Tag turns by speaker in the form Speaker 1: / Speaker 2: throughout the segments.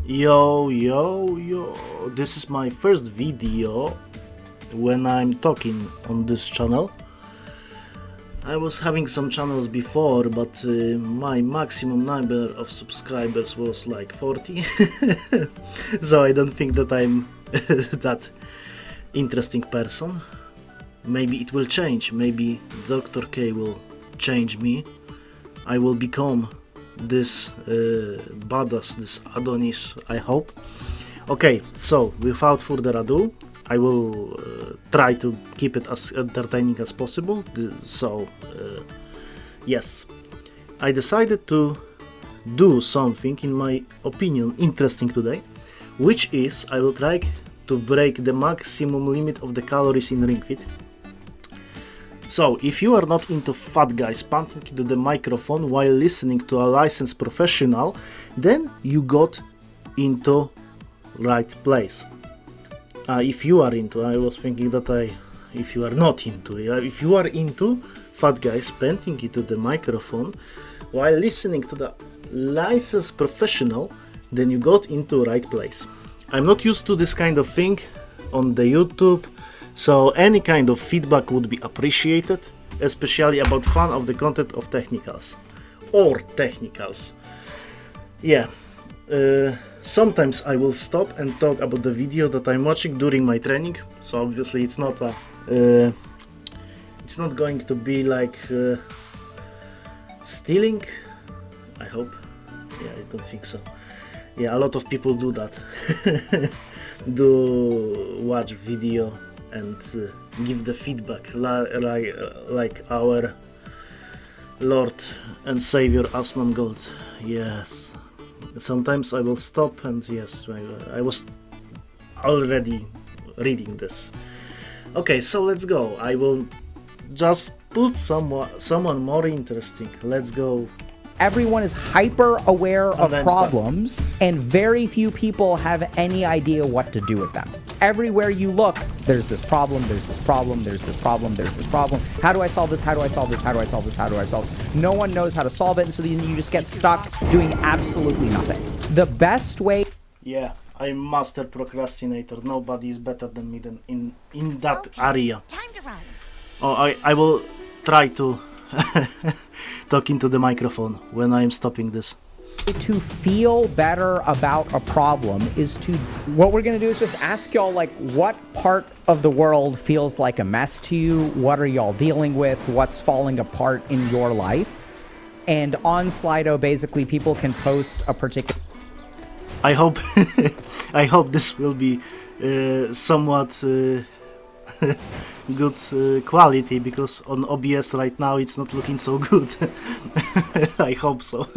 Speaker 1: Yo, this is my first video when I'm talking on this channel. I was having some channels before, but my maximum number of subscribers was like 40. So I don't think that I'm that interesting person. Maybe it will change, maybe Dr. K will change me. I will become this badass, this Adonis, I hope. Okay, so without further ado, I will try to keep it as entertaining as possible. Yes, I decided to do something, in my opinion, interesting today, which is I will try to break the maximum limit of the calories in Ring Fit. So, if you are not into fat guys panting into the microphone while listening to a licensed professional, then you got into right place. If you are into, I was thinking that if you are not into, if you are into fat guys panting into the microphone while listening to the licensed professional, then you got into right place. I'm not used to this kind of thing on the YouTube. So any kind of feedback would be appreciated, especially about fun of the content of technicals. Yeah, sometimes I will stop and talk about the video that I'm watching during my training. So obviously it's not going to be like stealing, I hope. Yeah, I don't think so. Yeah, a lot of people do that. Do watch video and give the feedback like our Lord and Savior Asmongold. Yes, sometimes I will stop, and yes, I was already reading this. Okay, so let's go. I will just put someone more interesting. Let's go.
Speaker 2: Everyone is hyper aware of problems, and very few people have any idea what to do with them. Everywhere you look, there's this problem, there's this problem, there's this problem, there's this problem. How do I solve this? How do I solve this? How do I solve this? How do I solve this? No one knows how to solve it, and so then you just get stuck doing absolutely nothing. The best way...
Speaker 1: Yeah, I'm master procrastinator. Nobody is better than me in that area.
Speaker 3: Time to run.
Speaker 1: Oh, I will try to talk into the microphone when I'm stopping this.
Speaker 2: To feel better about a problem is to... What we're going to do is just ask y'all, like, what part of the world feels like a mess to you? What are y'all dealing with? What's falling apart in your life? And on Slido, basically, people can post a particular...
Speaker 1: I hope I hope this will be somewhat good quality, because on OBS right now it's not looking so good. I hope so.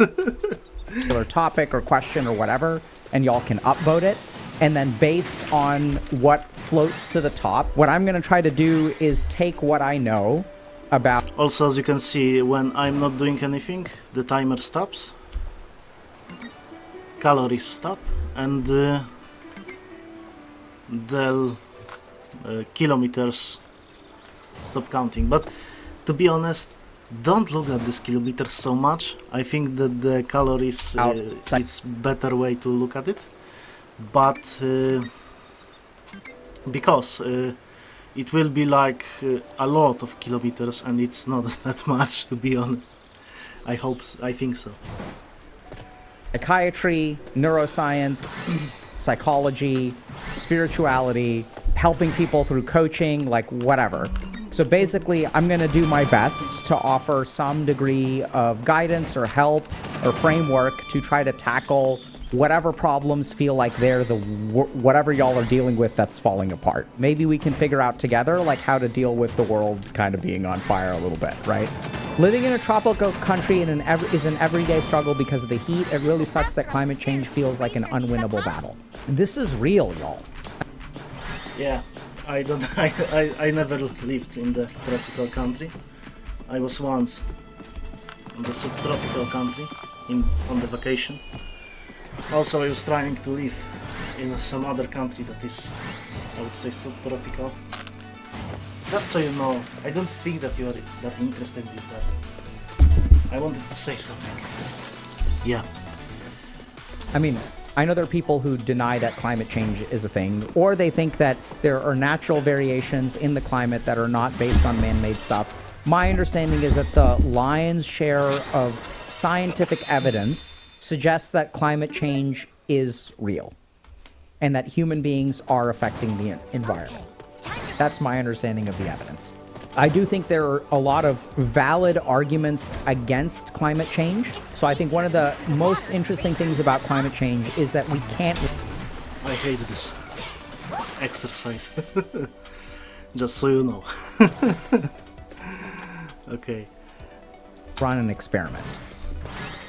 Speaker 2: topic or question or whatever, and y'all can upvote it, and then based on what floats to the top, what I'm going to try to do is take what I know about...
Speaker 1: Also, as you can see, when I'm not doing anything, the timer stops, calories stop, and the kilometers stop counting. But to be honest, don't look at these kilometers so much. I think that the calories it's better way to look at it, but because it will be like a lot of kilometers, and it's not that much, to be honest. I think so.
Speaker 2: Psychiatry, neuroscience, psychology, spirituality, helping people through coaching, like whatever. So basically, I'm going to do my best to offer some degree of guidance or help or framework to try to tackle whatever problems feel like they're whatever y'all are dealing with that's falling apart. Maybe we can figure out together like how to deal with the world kind of being on fire a little bit, right? Living in a tropical country is an everyday struggle because of the heat. It really sucks that climate change feels like an unwinnable battle. This is real, y'all.
Speaker 1: Yeah. I never lived in the tropical country. I was once in the subtropical country on the vacation. Also, I was trying to live in some other country that is, I would say, subtropical. Just so you know, I don't think that you are that interested in that. I wanted to say something. Yeah.
Speaker 2: I mean, I know there are people who deny that climate change is a thing, or they think that there are natural variations in the climate that are not based on man-made stuff. My understanding is that the lion's share of scientific evidence suggests that climate change is real and that human beings are affecting the environment. That's my understanding of the evidence. I do think there are a lot of valid arguments against climate change. So I think one of the most interesting things about climate change is that we can't...
Speaker 1: I hate this exercise. Just so you know. Okay.
Speaker 2: Run an experiment.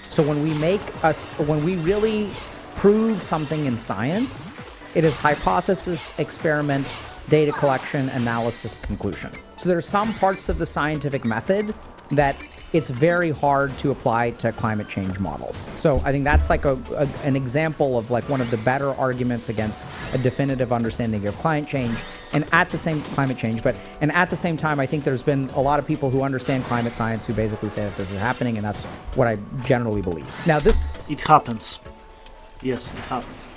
Speaker 2: So when we really prove something in science, it is hypothesis, experiment, data collection, analysis, conclusion. So there are some parts of the scientific method that it's very hard to apply to climate change models. So I think that's like an example of like one of the better arguments against a definitive understanding of climate change. And at the same time, I think there's been a lot of people who understand climate science who basically say that this is happening, and that's what I generally believe. Now,
Speaker 1: it happens. Yes, it happens.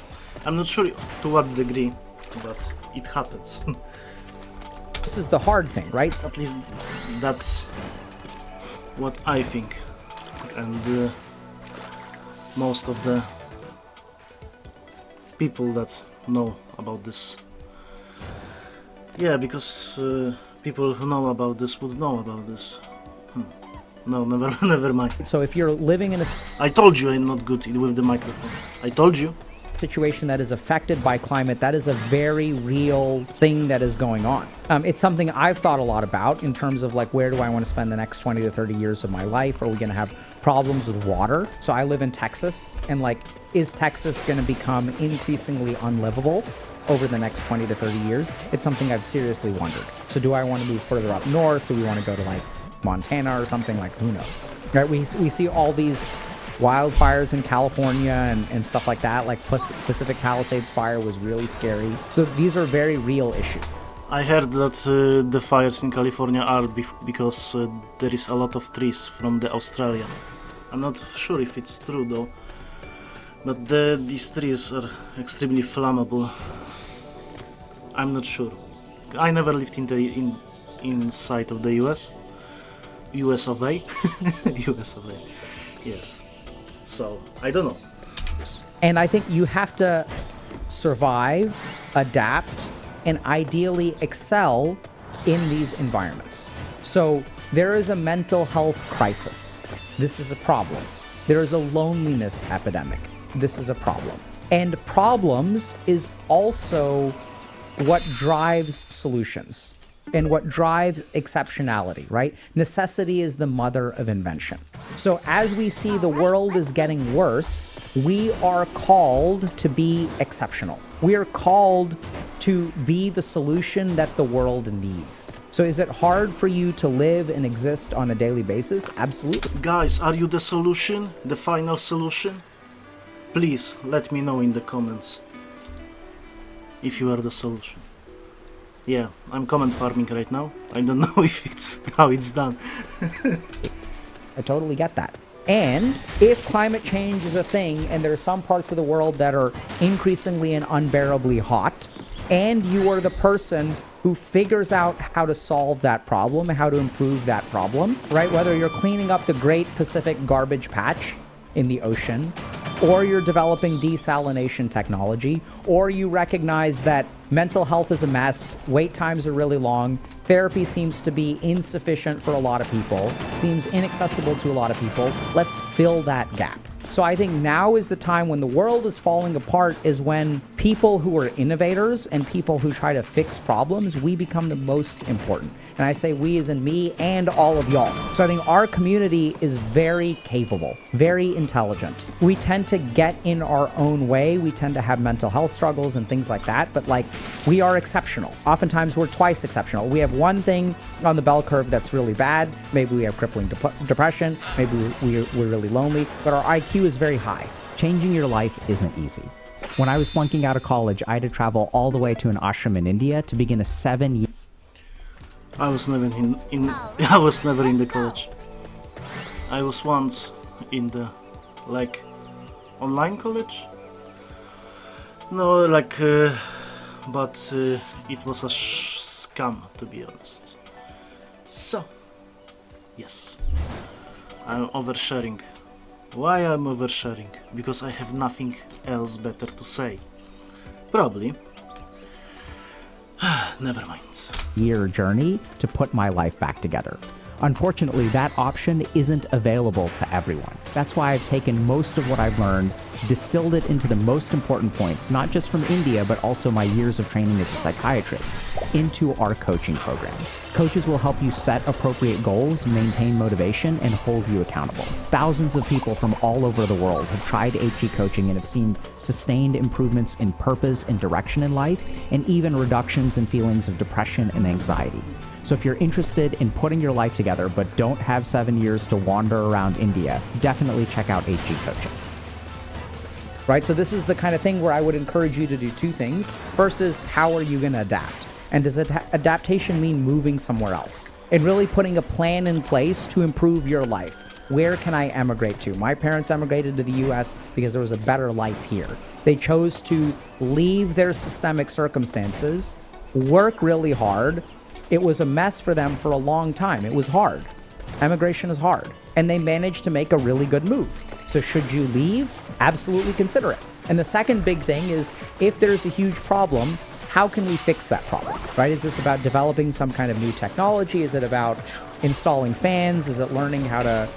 Speaker 1: I'm not sure to what degree, but it happens.
Speaker 2: This is the hard thing, right?
Speaker 1: At least that's what I think, and most of the people that know about this. Yeah, because people who know about this would know about this. No, never mind.
Speaker 2: So if you're living in a...
Speaker 1: I told you I'm not good with the microphone. I told you.
Speaker 2: Situation that is affected by climate, that is a very real thing that is going on. It's something I've thought a lot about in terms of like, where do I want to spend the next 20 to 30 years of my life? Are we going to have problems with water? So I live in Texas, and like, is Texas going to become increasingly unlivable over the next 20 to 30 years? It's something I've seriously wondered. So do I want to move further up north? Do we want to go to like Montana or something? Like, who knows? Right? We see all these wildfires in California and stuff like that. Like Pacific Palisades fire was really scary. So these are very real issues.
Speaker 1: I heard that the fires in California are because there is a lot of trees from the Australia. I'm not sure if it's true though, but these trees are extremely flammable. I'm not sure. I never lived inside of the US of A. US of A. Yes. So, I don't know.
Speaker 2: And I think you have to survive, adapt, and ideally excel in these environments. So there is a mental health crisis. This is a problem. There is a loneliness epidemic. This is a problem. And problems is also what drives solutions and what drives exceptionality, right? Necessity is the mother of invention. So as we see the world is getting worse, we are called to be exceptional. We are called to be the solution that the world needs. So is it hard for you to live and exist on a daily basis? Absolutely.
Speaker 1: Guys, are you the solution? The final solution? Please let me know in the comments if you are the solution. Yeah, I'm comment farming right now. I don't know if it's how it's done.
Speaker 2: I totally get that. And if climate change is a thing, and there are some parts of the world that are increasingly and unbearably hot, and you are the person who figures out how to solve that problem, how to improve that problem, right? Whether you're cleaning up the Great Pacific Garbage Patch in the ocean, or you're developing desalination technology, or you recognize that mental health is a mess, wait times are really long, therapy seems to be insufficient for a lot of people, seems inaccessible to a lot of people, let's fill that gap. So I think now is the time when the world is falling apart, is when people who are innovators and people who try to fix problems, we become the most important. And I say we as in me and all of y'all. So I think our community is very capable, very intelligent. We tend to get in our own way. We tend to have mental health struggles and things like that. But like, we are exceptional. Oftentimes we're twice exceptional. We have one thing on the bell curve that's really bad. Maybe we have crippling depression. Maybe we're really lonely. But our IQ is very high. Changing your life isn't easy. When I was flunking out of college, I had to travel all the way to an ashram in India to begin a 7-year...
Speaker 1: I was never I was never in the college. I was once in the online college, No, like, but it was a scam, to be honest. So, yes, I'm oversharing. Why I'm oversharing? Because I have nothing else better to say. Probably. Never mind.
Speaker 2: Year journey to put my life back together. Unfortunately, that option isn't available to everyone. That's why I've taken most of what I've learned, distilled it into the most important points, not just from India, but also my years of training as a psychiatrist, into our coaching program. Coaches will help you set appropriate goals, maintain motivation, and hold you accountable. Thousands of people from all over the world have tried HE coaching and have seen sustained improvements in purpose and direction in life, and even reductions in feelings of depression and anxiety. So if you're interested in putting your life together but don't have 7 years to wander around India, definitely check out HG Coaching. Right, so this is the kind of thing where I would encourage you to do two things. First is, how are you going to adapt? And does adaptation mean moving somewhere else? And really putting a plan in place to improve your life. Where can I emigrate to? My parents emigrated to the US because there was a better life here. They chose to leave their systemic circumstances, work really hard. It was a mess for them for a long time. It was hard. Emigration is hard. And they managed to make a really good move. So should you leave? Absolutely consider it. And the second big thing is, if there's a huge problem, how can we fix that problem, right? Is this about developing some kind of new technology? Is it about installing fans? Is it learning how to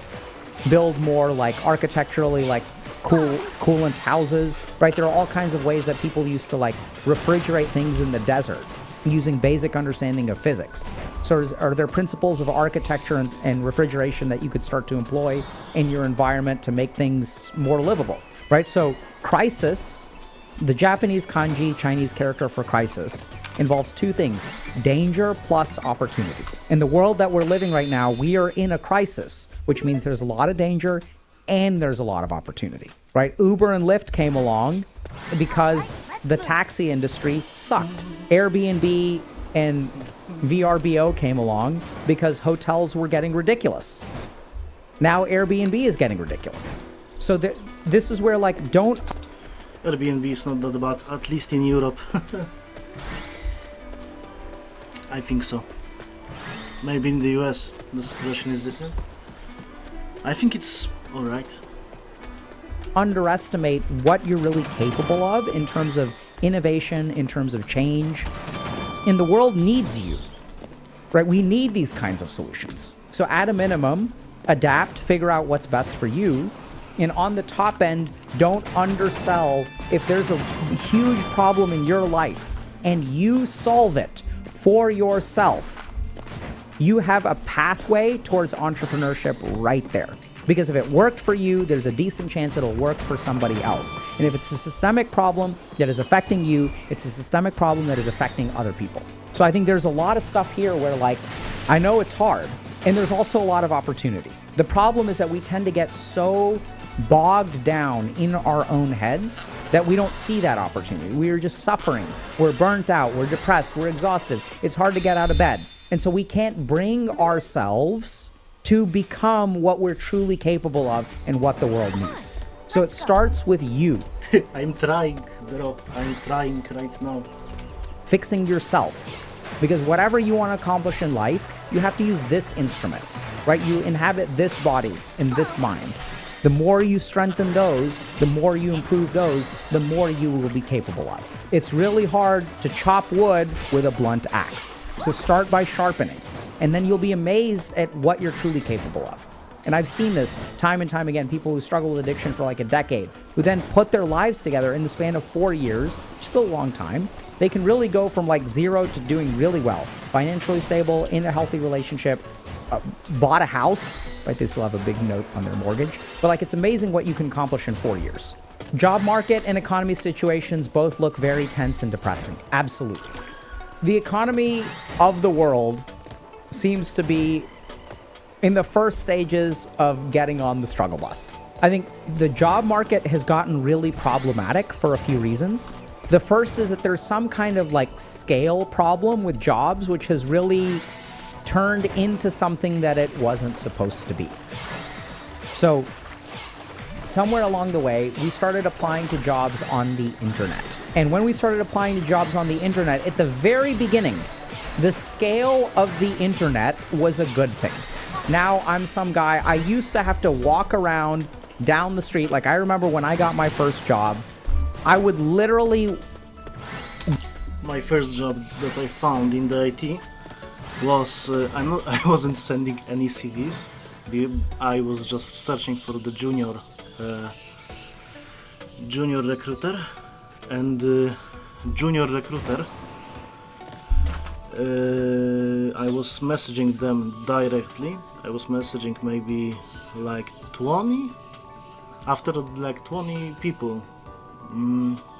Speaker 2: build more like architecturally like coolant houses, right? There are all kinds of ways that people used to like refrigerate things in the desert using basic understanding of physics. So are there principles of architecture and refrigeration that you could start to employ in your environment to make things more livable, right? So crisis, the Japanese kanji, Chinese character for crisis, involves two things: danger plus opportunity. In the world that we're living right now, we are in a crisis, which means there's a lot of danger and there's a lot of opportunity, right? Uber and Lyft came along because the taxi industry sucked. Airbnb and VRBO came along because hotels were getting ridiculous. Now Airbnb is getting ridiculous. So this is where, like, don't...
Speaker 1: Airbnb is not that bad, at least in Europe. I think so. Maybe in the US the situation is different. I think it's alright.
Speaker 2: Underestimate what you're really capable of in terms of innovation, in terms of change. And the world needs you, right? We need these kinds of solutions. So at a minimum, adapt, figure out what's best for you. And on the top end, don't undersell. If there's a huge problem in your life and you solve it for yourself, you have a pathway towards entrepreneurship right there. Because if it worked for you, there's a decent chance it'll work for somebody else. And if it's a systemic problem that is affecting you, it's a systemic problem that is affecting other people. So I think there's a lot of stuff here where, like, I know it's hard, and there's also a lot of opportunity. The problem is that we tend to get so bogged down in our own heads that we don't see that opportunity. We are just suffering. We're burnt out. We're depressed. We're exhausted. It's hard to get out of bed. And so we can't bring ourselves to become what we're truly capable of and what the world needs. So it starts with you.
Speaker 1: I'm trying, bro. I'm trying right now.
Speaker 2: Fixing yourself. Because whatever you want to accomplish in life, you have to use this instrument, right? You inhabit this body and this mind. The more you strengthen those, the more you improve those, the more you will be capable of. It's really hard to chop wood with a blunt axe. So start by sharpening. And then you'll be amazed at what you're truly capable of. And I've seen this time and time again, people who struggle with addiction for like a decade, who then put their lives together in the span of 4 years, which is still a long time. They can really go from like zero to doing really well, financially stable, in a healthy relationship, bought a house, right? They still have a big note on their mortgage. But like, it's amazing what you can accomplish in 4 years. Job market and economy situations both look very tense and depressing. Absolutely. The economy of the world seems to be in the first stages of getting on the struggle bus. I think the job market has gotten really problematic for a few reasons. The first is that there's some kind of like scale problem with jobs, which has really turned into something that it wasn't supposed to be. So somewhere along the way, we started applying to jobs on the internet. And when we started applying to jobs on the internet, at the very beginning, the scale of the internet was a good thing. Now I'm some guy, I used to have to walk around down the street. Like, I remember when I got my first job, I would literally...
Speaker 1: My first job that I found in the IT was, I wasn't sending any CVs. I was just searching for the junior recruiter, and junior recruiter, I was messaging them directly. I was messaging maybe like 20. After like 20 people,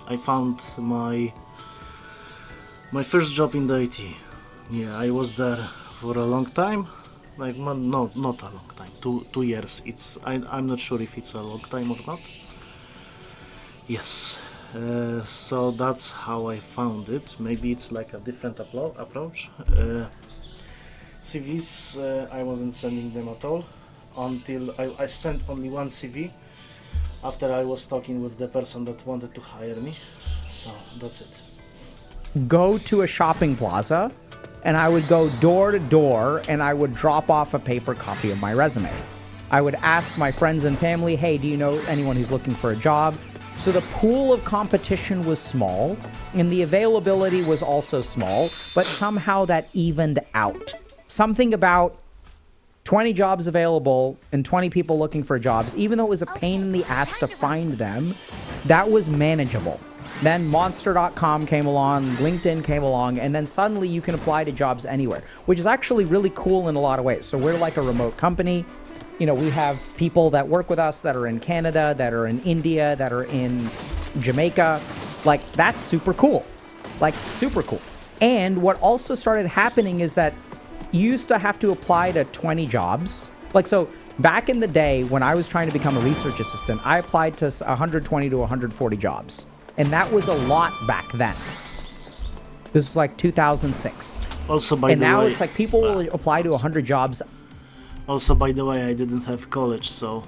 Speaker 1: I found my first job in the IT. Yeah, I was there for a long time. Like, not a long time, 2 years. I'm not sure if it's a long time or not. Yes, so that's how I found it. Maybe it's like a different approach. CVs, I wasn't sending them at all until I sent only one CV after I was talking with the person that wanted to hire me. So that's it.
Speaker 2: Go to a shopping plaza, and I would go door to door, and I would drop off a paper copy of my resume. I would ask my friends and family, hey, do you know anyone who's looking for a job? So the pool of competition was small, and the availability was also small, but somehow that evened out. Something about 20 jobs available and 20 people looking for jobs, even though it was a pain in the ass to find them, that was manageable. Then Monster.com came along, LinkedIn came along, and then suddenly you can apply to jobs anywhere, which is actually really cool in a lot of ways. So we're like a remote company. You know, we have people that work with us that are in Canada, that are in India, that are in Jamaica. Like, that's super cool. Like, super cool. And what also started happening is that you used to have to apply to 20 jobs. Like, so back in the day when I was trying to become a research assistant, I applied to 120 to 140 jobs. And that was a lot back then. This was like 2006.
Speaker 1: Also, by
Speaker 2: and
Speaker 1: the
Speaker 2: now
Speaker 1: way,
Speaker 2: it's like people will apply to 100 jobs.
Speaker 1: Also, by the way, I didn't have college, so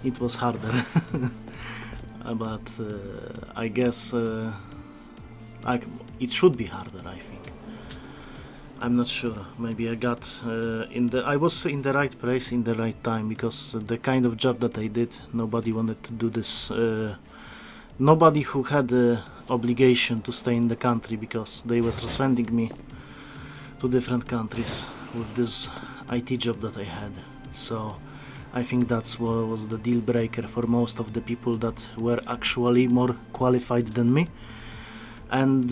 Speaker 1: it was harder. But I guess it should be harder, I think. I'm not sure. Maybe I was in the right place in the right time, because the kind of job that I did, nobody wanted to do this. Nobody who had the obligation to stay in the country, because they were sending me to different countries with this IT job that I had. So I think that's what was the deal breaker for most of the people that were actually more qualified than me. And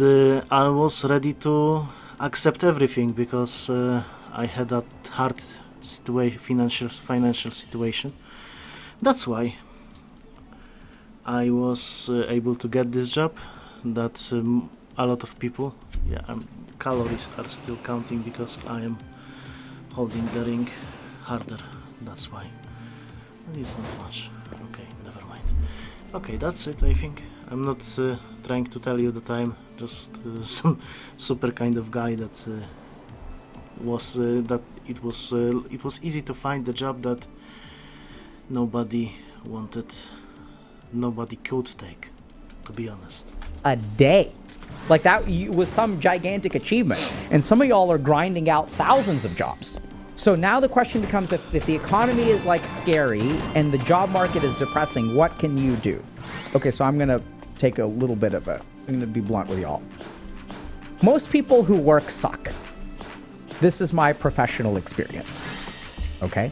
Speaker 1: I was ready to accept everything, because I had a hard financial situation. That's why I was able to get this job that a lot of people, calories are still counting, because I am holding the ring harder. That's why. It's not much. Okay, never mind. Okay, that's it, I think. I'm not trying to tell you that I'm just some super kind of guy that it was easy to find the job that nobody wanted. Nobody could take, to be honest.
Speaker 2: A day. Like, that was some gigantic achievement. And some of y'all are grinding out thousands of jobs. So now the question becomes, if the economy is like scary and the job market is depressing, what can you do? Okay, so I'm going to take a little bit of I'm going to be blunt with y'all. Most people who work suck. This is my professional experience. Okay?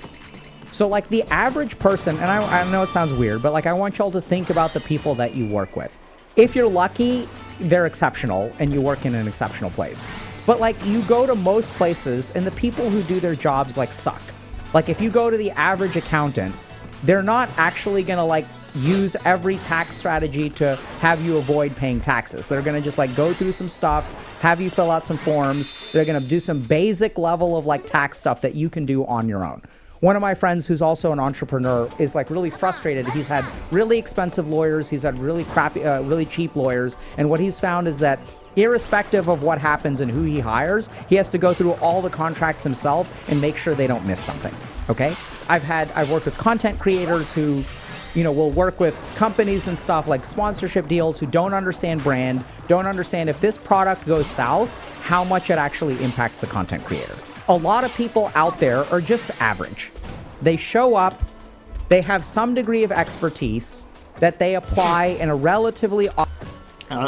Speaker 2: So, like, the average person, and I know it sounds weird, but, like, I want y'all to think about the people that you work with. If you're lucky, they're exceptional, and you work in an exceptional place. But, like, you go to most places, and the people who do their jobs, like, suck. Like, if you go to the average accountant, they're not actually going to, like, use every tax strategy to have you avoid paying taxes. They're going to just, like, go through some stuff, have you fill out some forms. They're going to do some basic level of, like, tax stuff that you can do on your own. One of my friends who's also an entrepreneur is, like, really frustrated. He's had really expensive lawyers. He's had really crappy, really cheap lawyers. And what he's found is that irrespective of what happens and who he hires, he has to go through all the contracts himself and make sure they don't miss something. Okay? I've worked with content creators who will work with companies and stuff like sponsorship deals who don't understand brand, don't understand if this product goes south, how much it actually impacts the content creator. A lot of people out there are just average. They show up, they have some degree of expertise that they apply in a relatively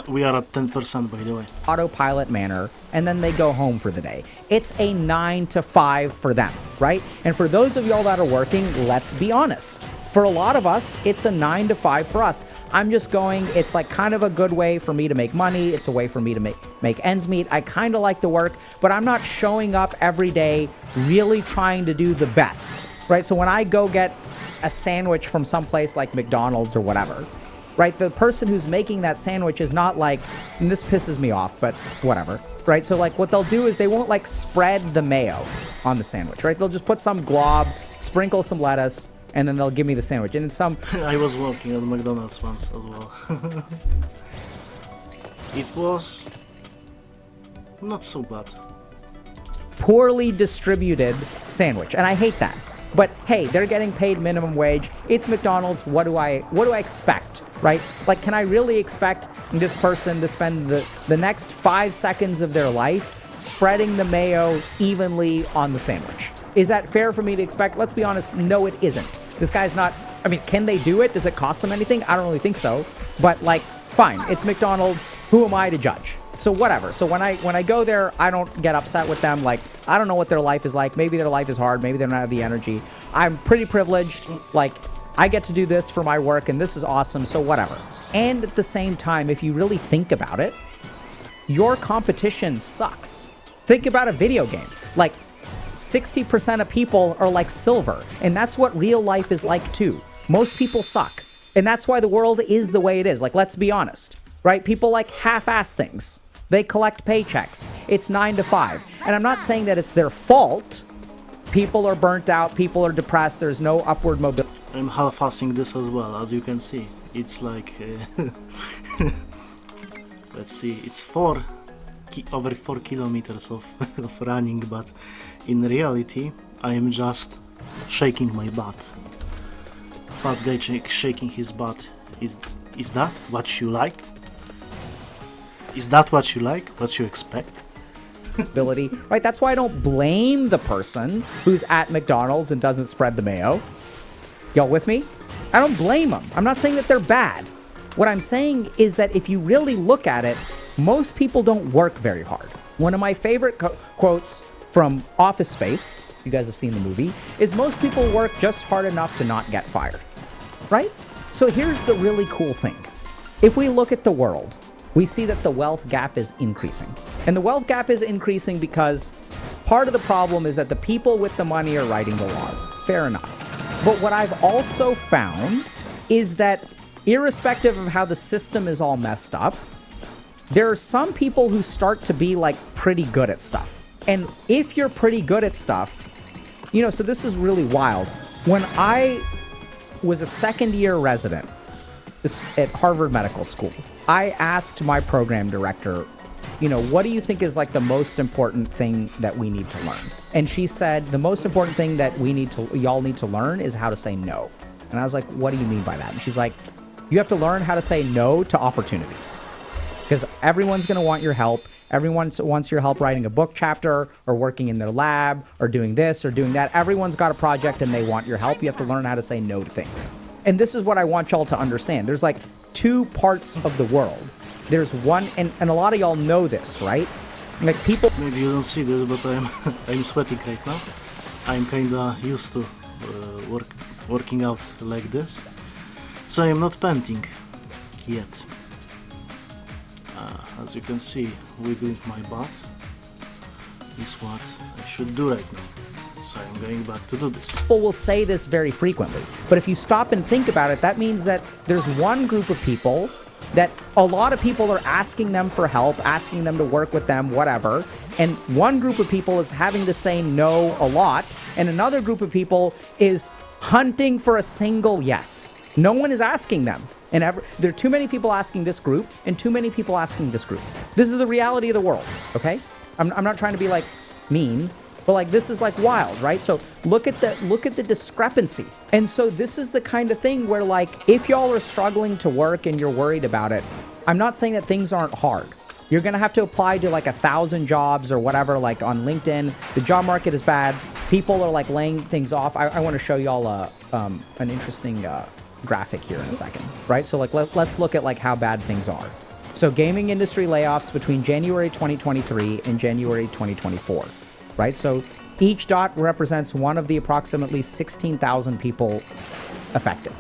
Speaker 1: We are at 10%, by the way.
Speaker 2: autopilot manner, and then they go home for the day. It's a 9 to 5 for them, right? And for those of y'all that are working, let's be honest. For a lot of us, it's a 9 to 5 for us. I'm just going, it's like kind of a good way for me to make money. It's a way for me to make ends meet. I kind of like to work, but I'm not showing up every day really trying to do the best, right? So when I go get a sandwich from someplace like McDonald's or whatever, right? The person who's making that sandwich is not like, and this pisses me off, but whatever, right? So like what they'll do is they won't like spread the mayo on the sandwich, right? They'll just put some glob, sprinkle some lettuce, and then they'll give me the sandwich. And it's some...
Speaker 1: I was working at McDonald's once as well. It was not so bad.
Speaker 2: poorly distributed sandwich. And I hate that. But hey, they're getting paid minimum wage. It's McDonald's. What do I expect, right? Like, can I really expect this person to spend the next 5 seconds of their life spreading the mayo evenly on the sandwich? Is that fair for me to expect? Let's be honest, no, it isn't. This guy's not, I mean, can they do it? Does it cost them anything? I don't really think so. But like, fine, it's McDonald's. Who am I to judge? So whatever. So when I go there, I don't get upset with them. Like, I don't know what their life is like. Maybe their life is hard. Maybe they don't have the energy. I'm pretty privileged. Like, I get to do this for my work, and this is awesome. So whatever. And at the same time, if you really think about it, your competition sucks. Think about a video game. Like, 60% of people are like silver, and that's what real life is like too. Most people suck, and that's why the world is the way it is. Like, let's be honest, right? People like half-ass things. They collect paychecks. It's 9 to 5. And I'm not saying that it's their fault. People are burnt out. People are depressed. There's no upward mobility.
Speaker 1: I'm half-assing this as well, as you can see. It's like, let's see, it's over 4 kilometers of running, but in reality, I am just shaking my butt. Fat guy shaking his butt. Is that what you like? Is that what you like? What you expect?
Speaker 2: Right? That's why I don't blame the person who's at McDonald's and doesn't spread the mayo. Y'all with me? I don't blame them. I'm not saying that they're bad. What I'm saying is that if you really look at it, most people don't work very hard. One of my favorite quotes from Office Space, you guys have seen the movie, is most people work just hard enough to not get fired. Right? So here's the really cool thing. If we look at the world, we see that the wealth gap is increasing. And the wealth gap is increasing because part of the problem is that the people with the money are writing the laws. Fair enough. But what I've also found is that irrespective of how the system is all messed up, there are some people who start to be like pretty good at stuff. And if you're pretty good at stuff, you know, so this is really wild. When I was a second-year resident at Harvard Medical School, I asked my program director, you know, what do you think is like the most important thing that we need to learn? And she said, the most important thing that y'all need to learn is how to say no. And I was like, what do you mean by that? And she's like, you have to learn how to say no to opportunities. Because everyone's going to want your help. Everyone wants your help writing a book chapter or working in their lab or doing this or doing that. Everyone's got a project and they want your help. You have to learn how to say no to things. And this is what I want y'all to understand. There's like two parts of the world. There's one, and a lot of y'all know this, right? Like people...
Speaker 1: Maybe you don't see this, but I'm sweating right now. I'm kinda used to working out like this. So I'm not panting yet. As you can see, wiggling my butt is what I should do right now. So I'm going back to do this.
Speaker 2: People will say this very frequently, but if you stop and think about it, that means that there's one group of people that a lot of people are asking them for help, asking them to work with them, whatever. And one group of people is having to say no a lot, and another group of people is hunting for a single yes. No one is asking them. And there are too many people asking this group and too many people asking this group. This is the reality of the world, okay? I'm not trying to be like mean, But like this is like wild, right? So look at the discrepancy. And so this is the kind of thing where like if y'all are struggling to work and you're worried about it, I'm not saying that things aren't hard. You're gonna have to apply to like 1,000 jobs or whatever, like on LinkedIn. The job market is bad. People are like laying things off. I want to show y'all an interesting graphic here in a second, right? So like let's look at like how bad things are. So gaming industry layoffs between January 2023 and January 2024, right? So each dot represents one of the approximately 16,000 people affected.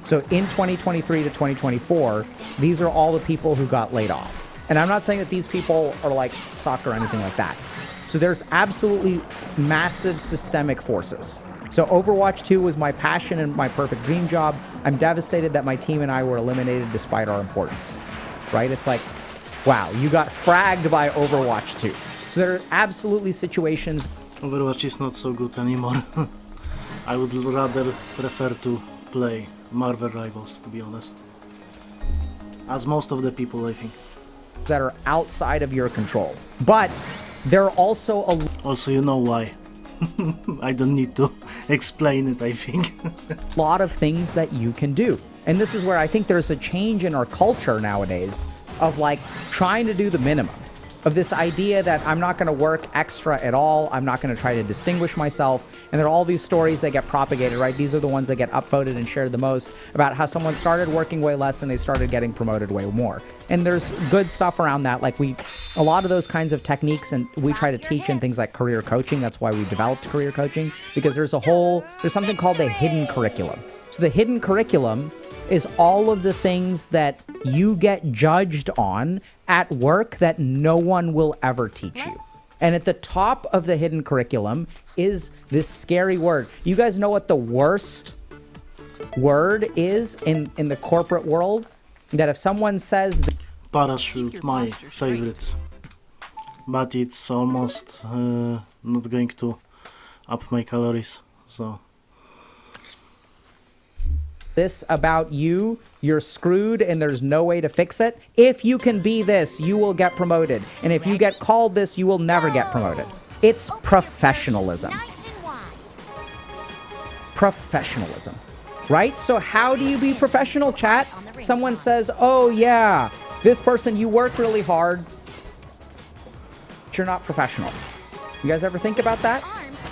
Speaker 2: So in 2023 to 2024, these are all the people who got laid off. And I'm not saying that these people are like suck or anything like that. So there's absolutely massive systemic forces. So Overwatch 2 was my passion and my perfect dream job. I'm devastated that my team and I were eliminated despite our importance, right? It's like, wow, you got fragged by Overwatch 2. So there are absolutely situations.
Speaker 1: Overwatch is not so good anymore. I would rather prefer to play Marvel Rivals, to be honest. As most of the people, I think.
Speaker 2: That are outside of your control. But there are also
Speaker 1: Also, you know why. I don't need to explain it, I think.
Speaker 2: lot of things that you can do. And this is where I think there's a change in our culture nowadays of like trying to do the minimum. Of this idea that I'm not going to work extra at all. I'm not going to try to distinguish myself. And there are all these stories that get propagated, right? These are the ones that get upvoted and shared the most about how someone started working way less and they started getting promoted way more. And there's good stuff around that. Like a lot of those kinds of techniques and we try to teach in things like career coaching. That's why we developed career coaching, because there's something called the hidden curriculum. So the hidden curriculum is all of the things that you get judged on at work that no one will ever teach you. And at the top of the hidden curriculum is this scary word. You guys know what the worst word is in the corporate world? That if someone says...
Speaker 1: Parachute, my favorite. But it's almost not going to up my calories, so...
Speaker 2: this about you, you're screwed and there's no way to fix it. If you can be this, you will get promoted. And if you get called this, you will never get promoted. It's professionalism. Professionalism, right? So how do you be professional, chat? Someone says, oh yeah, this person, you work really hard, but you're not professional. You guys ever think about that?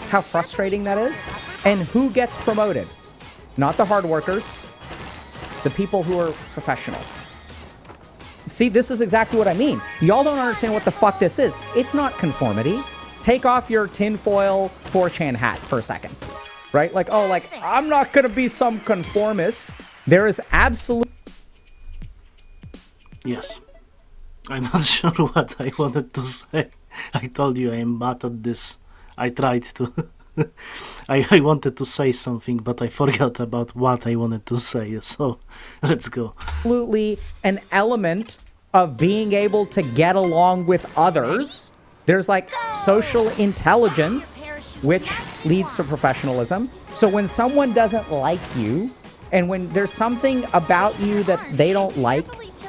Speaker 2: How frustrating that is? And who gets promoted? Not the hard workers, the people who are professional. See, this is exactly what I mean. Y'all don't understand what the fuck this is. It's not conformity. Take off your tinfoil 4chan hat for a second, right? Like, oh, like, I'm not going to be some conformist. There is absolute...
Speaker 1: Yes. I'm not sure what I wanted to say. I told you I am bad at this. I tried to... I wanted to say something, but I forgot about what I wanted to say, so let's go.
Speaker 2: Absolutely an element of being able to get along with others. There's like social intelligence, which leads to professionalism. So when someone doesn't like you, and when there's something about you that they don't like,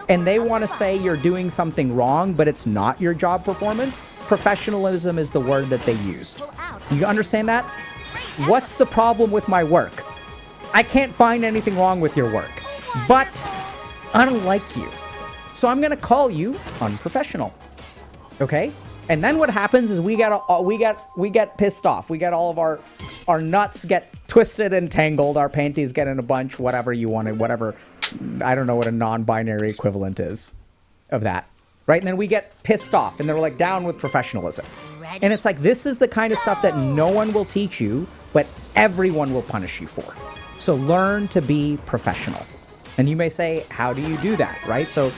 Speaker 2: and they want to say you're doing something wrong, but it's not your job performance, professionalism is the word that they use. You understand that? What's the problem with my work? I can't find anything wrong with your work, but I don't like you. So I'm going to call you unprofessional. Okay? And then what happens is we get pissed off. We get all of our nuts get twisted and tangled. Our panties get in a bunch, whatever you wanted, whatever. I don't know what a non-binary equivalent is of that. Right? And then we get pissed off and they're like down with professionalism. And it's like, this is the kind of stuff that no one will teach you, but everyone will punish you for. So learn to be professional. And you may say, how do you do that? Right? So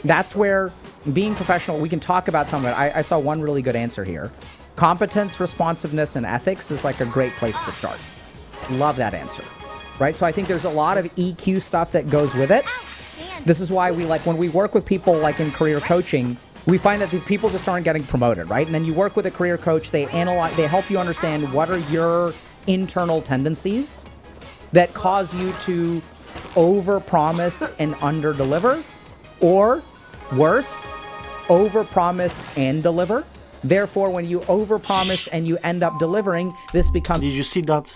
Speaker 2: that's where being professional, we can talk about some of it. I saw one really good answer here. Competence, responsiveness, and ethics is like a great place to start. Love that answer. Right? So I think there's a lot of EQ stuff that goes with it. This is why we like, when we work with people like in career coaching, we find that the people just aren't getting promoted, right? And then you work with a career coach, they analyze, they help you understand what are your internal tendencies that cause you to overpromise and underdeliver, or worse, overpromise and deliver. Therefore, when you overpromise and you end up delivering, this becomes
Speaker 1: Did you see that?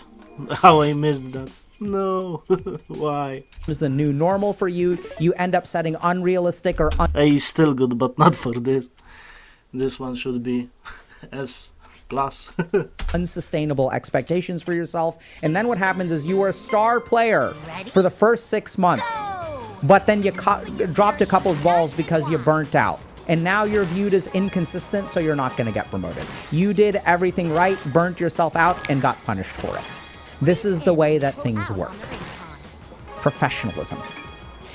Speaker 1: How I missed that? No. Why?
Speaker 2: the new normal for you. You end up setting unrealistic or
Speaker 1: It's still good, but not for this. This one should be S plus.
Speaker 2: unsustainable expectations for yourself. And then what happens is you are a star player for the first 6 months, but then you dropped a couple of balls because you burnt out. And now you're viewed as inconsistent, so you're not going to get promoted. You did everything right, burnt yourself out, and got punished for it. This is the way that things work. Professionalism.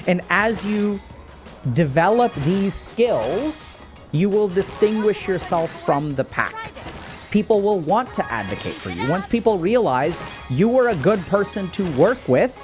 Speaker 2: And as you develop these skills, you will distinguish yourself from the pack. People will want to advocate for you. Once people realize you are a good person to work with,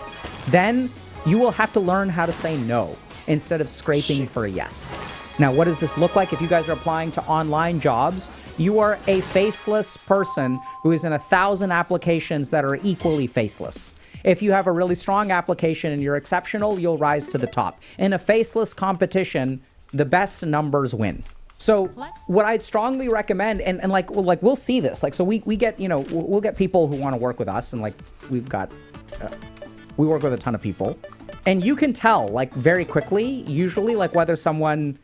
Speaker 2: then you will have to learn how to say no instead of scraping for a yes. Now, what does this look like if you guys are applying to online jobs? You are a faceless person who is in 1,000 applications that are equally faceless. If you have a really strong application and you're exceptional, you'll rise to the top. In a faceless competition, the best numbers win. So what I'd strongly recommend, and like we'll see this, like, so we get, you know, we'll get people who want to work with us, and like we've got, we work with a ton of people, and you can tell like very quickly, usually, like whether someone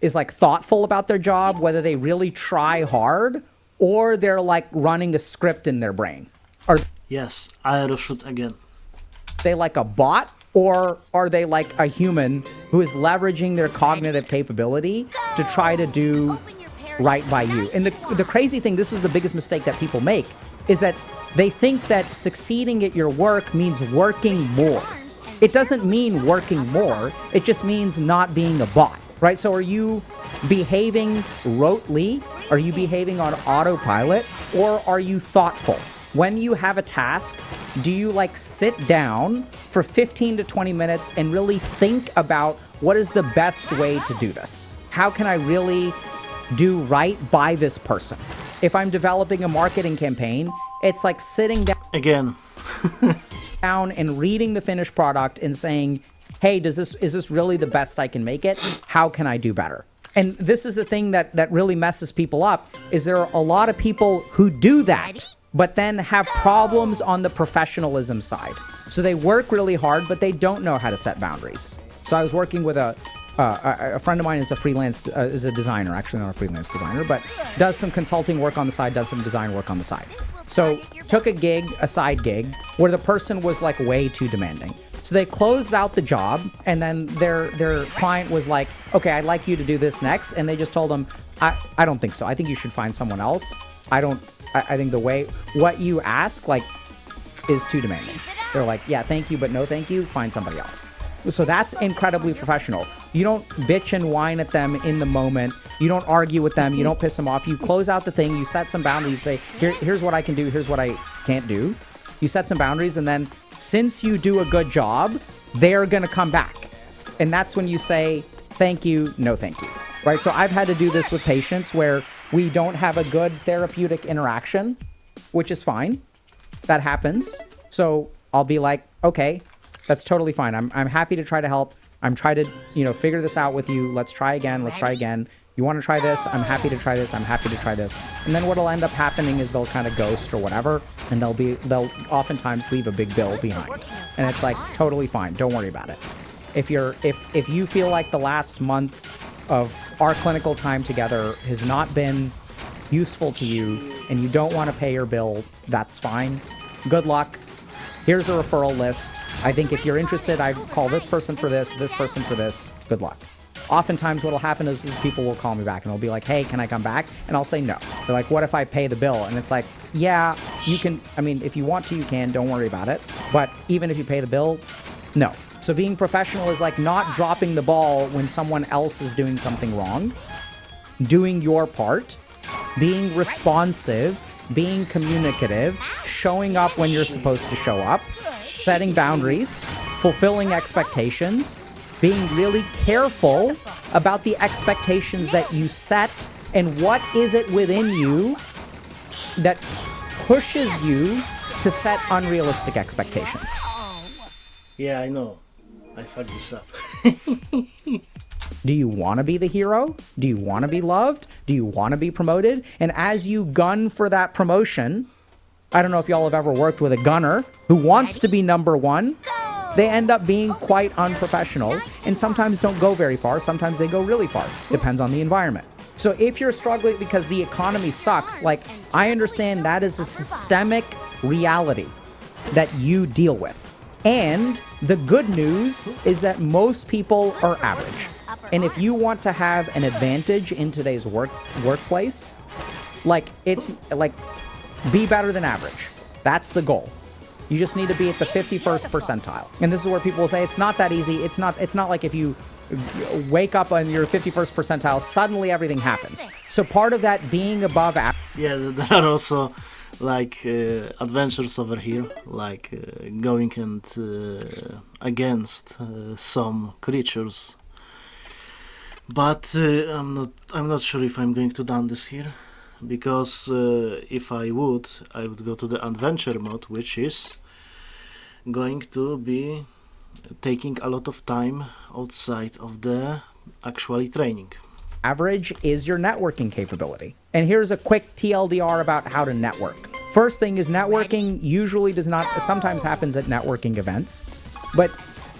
Speaker 2: is like thoughtful about their job, whether they really try hard, or they're like running a script in their brain. Are
Speaker 1: Yes, I shoot again.
Speaker 2: they like a bot, or are they like a human who is leveraging their cognitive capability to try to do right by you? And the crazy thing, this is the biggest mistake that people make, is that they think that succeeding at your work means working more. It doesn't mean working more. It just means not being a bot, right? So are you behaving rotely? Are you behaving on autopilot? Or are you thoughtful? When you have a task, do you like sit down for 15 to 20 minutes and really think about what is the best way to do this? How can I really do right by this person? If I'm developing a marketing campaign, it's like sitting
Speaker 1: Again.
Speaker 2: down and reading the finished product and saying, hey, is this really the best I can make it? How can I do better? And this is the thing that really messes people up, is there are a lot of people who do that, but then have problems on the professionalism side. So they work really hard, but they don't know how to set boundaries. So I was working with a friend of mine is a designer, actually not a freelance designer, but does some consulting work on the side, does some design work on the side. So took a side gig, where the person was like way too demanding. So they closed out the job, and then their client was like, okay, I'd like you to do this next. And they just told them, I don't think so. I think you should find someone else. I think the way, what you ask, like, is too demanding. They're like, yeah, thank you, but no thank you, find somebody else. So that's incredibly professional. You don't bitch and whine at them in the moment. You don't argue with them. You don't piss them off. You close out the thing. You set some boundaries. You say, here's what I can do. Here's what I can't do. You set some boundaries, and then since you do a good job, they're going to come back. And that's when you say, thank you, no thank you. Right? So I've had to do this with patients where we don't have a good therapeutic interaction, which is fine. That happens. So I'll be like, okay, that's totally fine. I'm happy to try to help. I'm trying to, figure this out with you. Let's try again. Let's try again. You want to try this? I'm happy to try this. I'm happy to try this. And then what'll end up happening is they'll kind of ghost or whatever, and they'll oftentimes leave a big bill behind. And it's like totally fine. Don't worry about it. If you feel like the last month of our clinical time together has not been useful to you and you don't want to pay your bill, that's fine. Good luck. Here's a referral list. I think if you're interested, I call this person for this person for this. Good luck. Oftentimes what'll happen is people will call me back and they'll be like, hey, can I come back? And I'll say no. They're like, what if I pay the bill? And it's like, yeah, you can. I mean, if you want to, you can. Don't worry about it. But even if you pay the bill, no. So being professional is like not dropping the ball when someone else is doing something wrong, doing your part, being responsive, being communicative, showing up when you're supposed to show up, setting boundaries, fulfilling expectations, being really careful about the expectations that you set, and what is it within you that pushes you to set unrealistic expectations.
Speaker 1: Yeah, I know. I fucked this up.
Speaker 2: Do you want to be the hero? Do you want to be loved? Do you want to be promoted? And as you gun for that promotion, I don't know if y'all have ever worked with a gunner who wants to be number one. They end up being quite unprofessional and sometimes don't go very far. Sometimes they go really far. Depends on the environment. So if you're struggling because the economy sucks, like, I understand that is a systemic reality that you deal with. And the good news is that most people are average. And if you want to have an advantage in today's workplace, like, it's like, be better than average. That's the goal. You just need to be at the 51st percentile. And this is where people will say it's not that easy. It's not like if you wake up on your 51st percentile, suddenly everything happens. So part of that being above average.
Speaker 1: Yeah, there are also like adventures over here, like going and against some creatures. But I'm not sure if I'm going to done this here, because if I would go to the adventure mode, which is going to be taking a lot of time outside of the actually training.
Speaker 2: Average is your networking capability. And here's a quick TLDR about how to network. First thing is, networking usually sometimes happens at networking events, but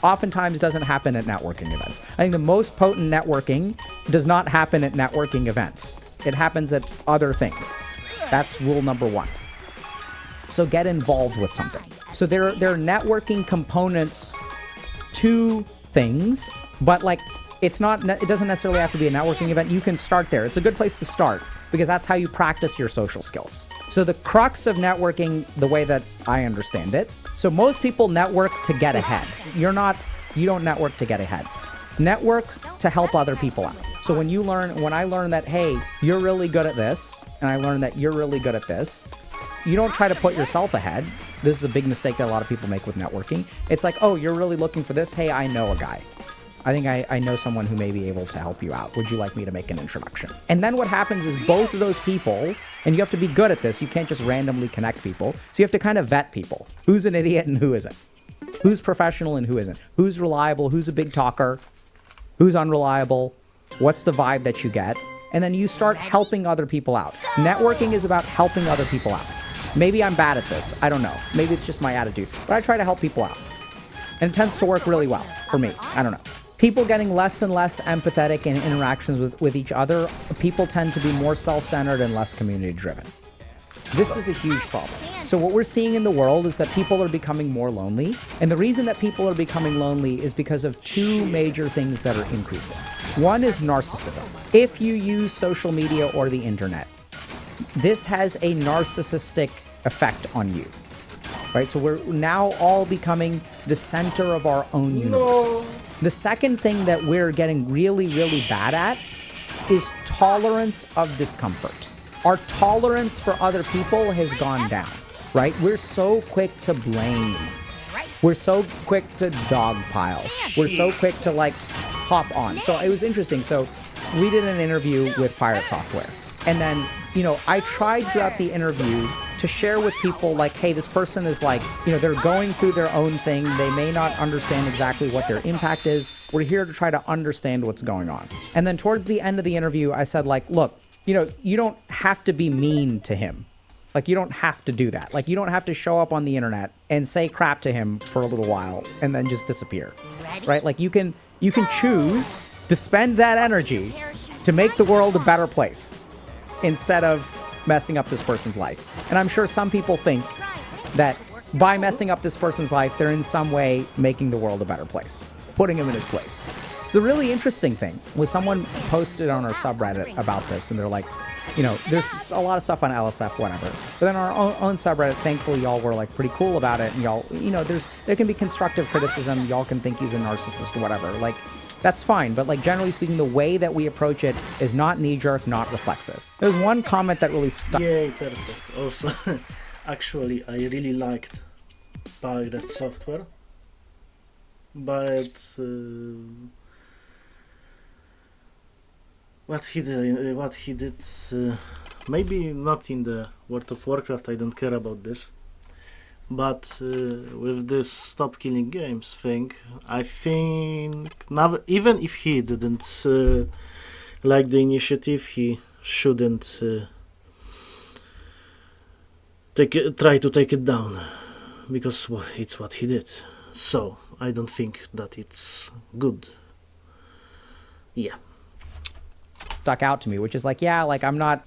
Speaker 2: oftentimes doesn't happen at networking events. I think the most potent networking does not happen at networking events. It happens at other things. That's rule number one. So get involved with something. So there are networking components to things, but like, it doesn't necessarily have to be a networking event. You can start there. It's a good place to start because that's how you practice your social skills. So the crux of networking, the way that I understand it, so most people network to get ahead. You don't network to get ahead. Network to help other people out. So when I learn that, hey, you're really good at this, and I learn that you're really good at this, you don't try to put yourself ahead. This is a big mistake that a lot of people make with networking. It's like, oh, you're really looking for this? Hey, I know a guy. I think I know someone who may be able to help you out. Would you like me to make an introduction? And then what happens is both of those people, and you have to be good at this. You can't just randomly connect people. So you have to kind of vet people. Who's an idiot and who isn't? Who's professional and who isn't? Who's reliable? Who's a big talker? Who's unreliable? What's the vibe that you get? And then you start helping other people out. Networking is about helping other people out. Maybe I'm bad at this. I don't know. Maybe it's just my attitude. But I try to help people out. And it tends to work really well for me. I don't know. People getting less and less empathetic in interactions with each other, people tend to be more self-centered and less community-driven. This is a huge problem. So what we're seeing in the world is that people are becoming more lonely. And the reason that people are becoming lonely is because of two major things that are increasing. One is narcissism. If you use social media or the internet, this has a narcissistic effect on you. Right? So we're now all becoming the center of our own universes. No. The second thing that we're getting really, really bad at is tolerance of discomfort. Our tolerance for other people has gone down, right? We're so quick to blame. We're so quick to dogpile. We're so quick to like hop on. So it was interesting. So we did an interview with Pirate Software. And then, I tried throughout the interview to share with people like, hey, this person is like, they're going through their own thing. They may not understand exactly what their impact is. We're here to try to understand what's going on. And then towards the end of the interview, I said like, look, you don't have to be mean to him. Like, you don't have to do that. Like, you don't have to show up on the internet and say crap to him for a little while and then just disappear. Right? Like, you can choose to spend that energy to make the world a better place instead of messing up this person's life. And I'm sure some people think that by messing up this person's life, they're in some way making the world a better place, putting him in his place. The really interesting thing was someone posted on our subreddit about this, and they're like, there's a lot of stuff on LSF, whatever. But then our own subreddit, thankfully, y'all were like pretty cool about it. And y'all, there can be constructive criticism. Y'all can think he's a narcissist or whatever. Like, that's fine. But like, generally speaking, the way that we approach it is not knee-jerk, not reflexive. There's one comment that really stuck.
Speaker 1: Yay, perfect. Also, actually, I really liked Pirate Software. But what he did, maybe not in the World of Warcraft, I don't care about this. But with this stop killing games thing, I think now, even if he didn't like the initiative, he shouldn't try to take it down, because it's what he did. So I don't think that it's good. Yeah.
Speaker 2: Stuck out to me, which is like, yeah, like I'm not,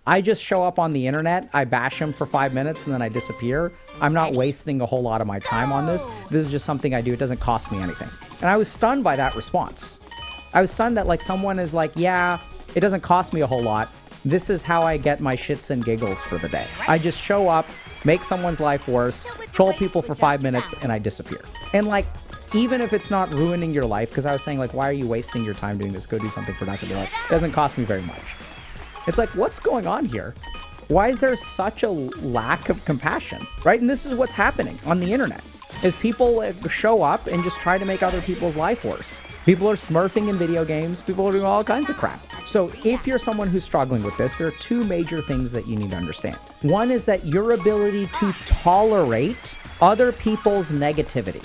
Speaker 2: I just show up on the internet, I bash him for 5 minutes, and then I disappear. I'm not wasting a whole lot of my time on this. This is just something I do. It doesn't cost me anything. And I was stunned by that response. I was stunned that like someone is like, yeah, it doesn't cost me a whole lot. This is how I get my shits and giggles for the day. I just show up, make someone's life worse, troll people for 5 minutes, and I disappear. And like, even if it's not ruining your life, because I was saying like, why are you wasting your time doing this? Go do something productive. Like, it doesn't cost me very much. It's like, what's going on here? Why is there such a lack of compassion, right? And this is what's happening on the internet, is people show up and just try to make other people's life worse. People are smurfing in video games. People are doing all kinds of crap. So if you're someone who's struggling with this, there are two major things that you need to understand. One is that your ability to tolerate other people's negativity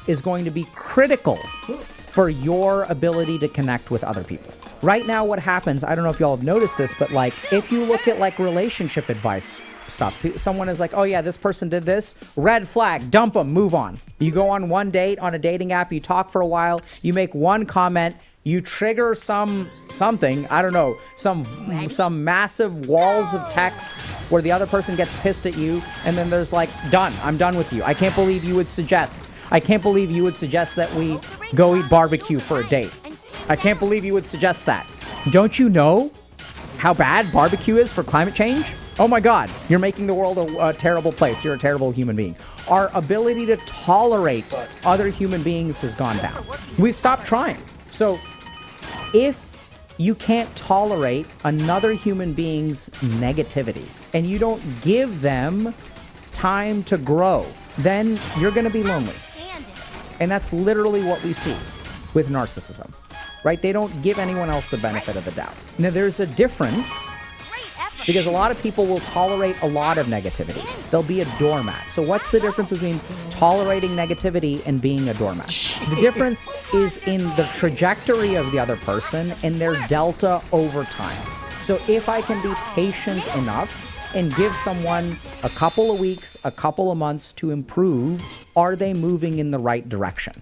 Speaker 2: is going to be critical for your ability to connect with other people. Right now, what happens, I don't know if y'all have noticed this, but like, if you look at like relationship advice stuff, someone is like, oh yeah, this person did this, red flag, dump them, move on. You go on one date on a dating app, you talk for a while, you make one comment, you trigger something, I don't know, some massive walls of text where the other person gets pissed at you, and then there's like, done, I'm done with you. I can't believe you would suggest that we go eat barbecue for a date. I can't believe you would suggest that. Don't you know how bad barbecue is for climate change? Oh my God, you're making the world a terrible place. You're a terrible human being. Our ability to tolerate other human beings has gone down. We've stopped trying. So if you can't tolerate another human being's negativity and you don't give them time to grow, then you're going to be lonely. And that's literally what we see with narcissism, right? They don't give anyone else the benefit of the doubt. Now, there's a difference, because a lot of people will tolerate a lot of negativity. They'll be a doormat. So what's the difference between tolerating negativity and being a doormat? The difference is in the trajectory of the other person and their delta over time. So if I can be patient enough and give someone a couple of weeks, a couple of months to improve, are they moving in the right direction?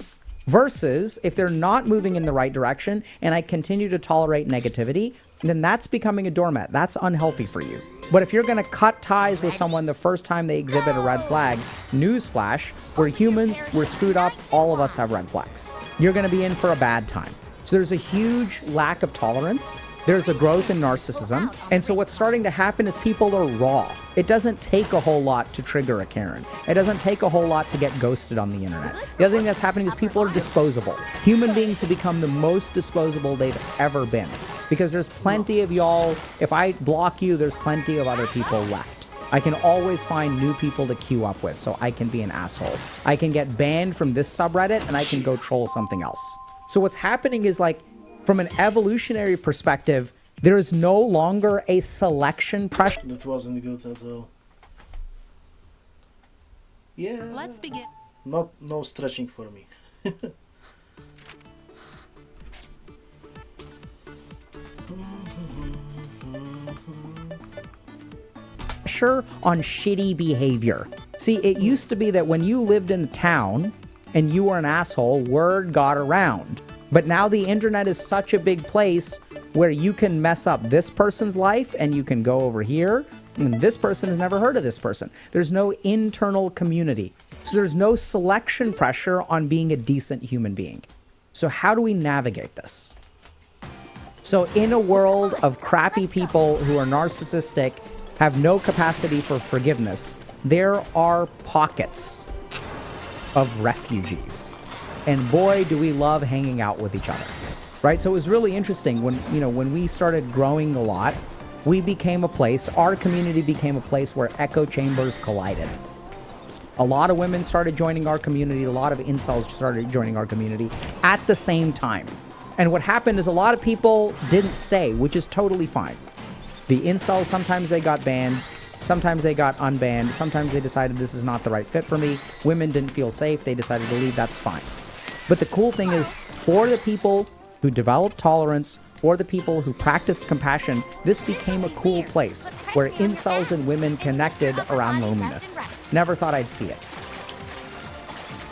Speaker 2: Versus if they're not moving in the right direction and I continue to tolerate negativity, then that's becoming a doormat. That's unhealthy for you. But if you're going to cut ties with someone the first time they exhibit a red flag, newsflash, we're humans, we're screwed up, all of us have red flags. You're going to be in for a bad time. So there's a huge lack of tolerance. There's a growth in narcissism. And so what's starting to happen is people are raw. It doesn't take a whole lot to trigger a Karen. It doesn't take a whole lot to get ghosted on the internet. The other thing that's happening is people are disposable. Human beings have become the most disposable they've ever been. Because there's plenty of y'all, if I block you, there's plenty of other people left. I can always find new people to queue up with, so I can be an asshole. I can get banned from this subreddit and I can go troll something else. So what's happening is like, from an evolutionary perspective, there is no longer a selection pressure.
Speaker 1: That wasn't good at all. Yeah.
Speaker 3: Let's begin.
Speaker 1: No stretching for me.
Speaker 2: Pressure on shitty behavior. See, it used to be that when you lived in a town and you were an asshole, word got around. But now the internet is such a big place where you can mess up this person's life and you can go over here and this person has never heard of this person. There's no internal community. So there's no selection pressure on being a decent human being. So how do we navigate this? So in a world of crappy people who are narcissistic, have no capacity for forgiveness, there are pockets of refugees. And boy, do we love hanging out with each other, right? So it was really interesting when we started growing a lot, we became a place, our community became a place where echo chambers collided. A lot of women started joining our community. A lot of incels started joining our community at the same time. And what happened is a lot of people didn't stay, which is totally fine. The incels, sometimes they got banned. Sometimes they got unbanned. Sometimes they decided this is not the right fit for me. Women didn't feel safe. They decided to leave. That's fine. But the cool thing is, for the people who developed tolerance, for the people who practiced compassion, this became a cool place where incels and women connected around loneliness. Never thought I'd see it.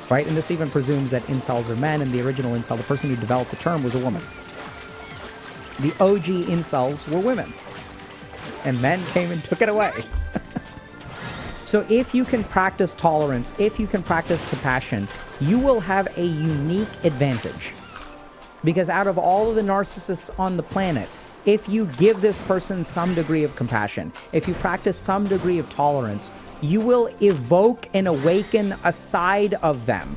Speaker 2: Right? And this even presumes that incels are men, and the original incel, the person who developed the term, was a woman. The OG incels were women. And men came and took it away. So if you can practice tolerance, if you can practice compassion, you will have a unique advantage. Because out of all of the narcissists on the planet, if you give this person some degree of compassion, if you practice some degree of tolerance, you will evoke and awaken a side of them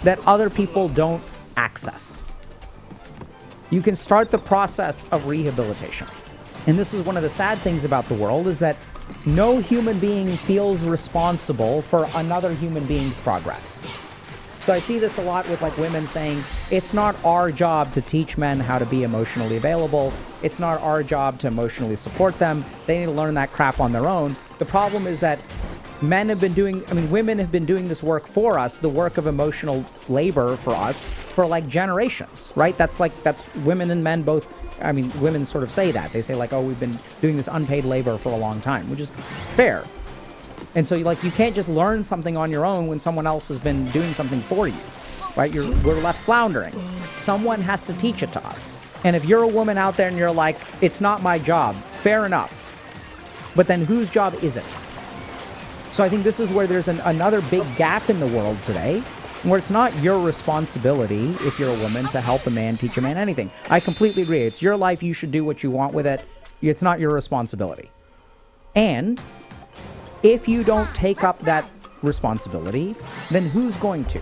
Speaker 2: that other people don't access. You can start the process of rehabilitation. And this is one of the sad things about the world, is that no human being feels responsible for another human being's progress. So I see this a lot with like women saying, it's not our job to teach men how to be emotionally available. It's not our job to emotionally support them. They need to learn that crap on their own. The problem is that women have been doing this work for us, the work of emotional labor for us, for like generations, right? That's women and men both. I mean, women sort of say that. They say like, oh, we've been doing this unpaid labor for a long time, which is fair. And so you can't just learn something on your own when someone else has been doing something for you, right? We're left floundering. Someone has to teach it to us. And if you're a woman out there and you're like, it's not my job, fair enough. But then whose job is it? So I think this is where there's another big gap in the world today, where it's not your responsibility, if you're a woman, to help a man, teach a man anything. I completely agree. It's your life. You should do what you want with it. It's not your responsibility. And if you don't take up that responsibility, then who's going to?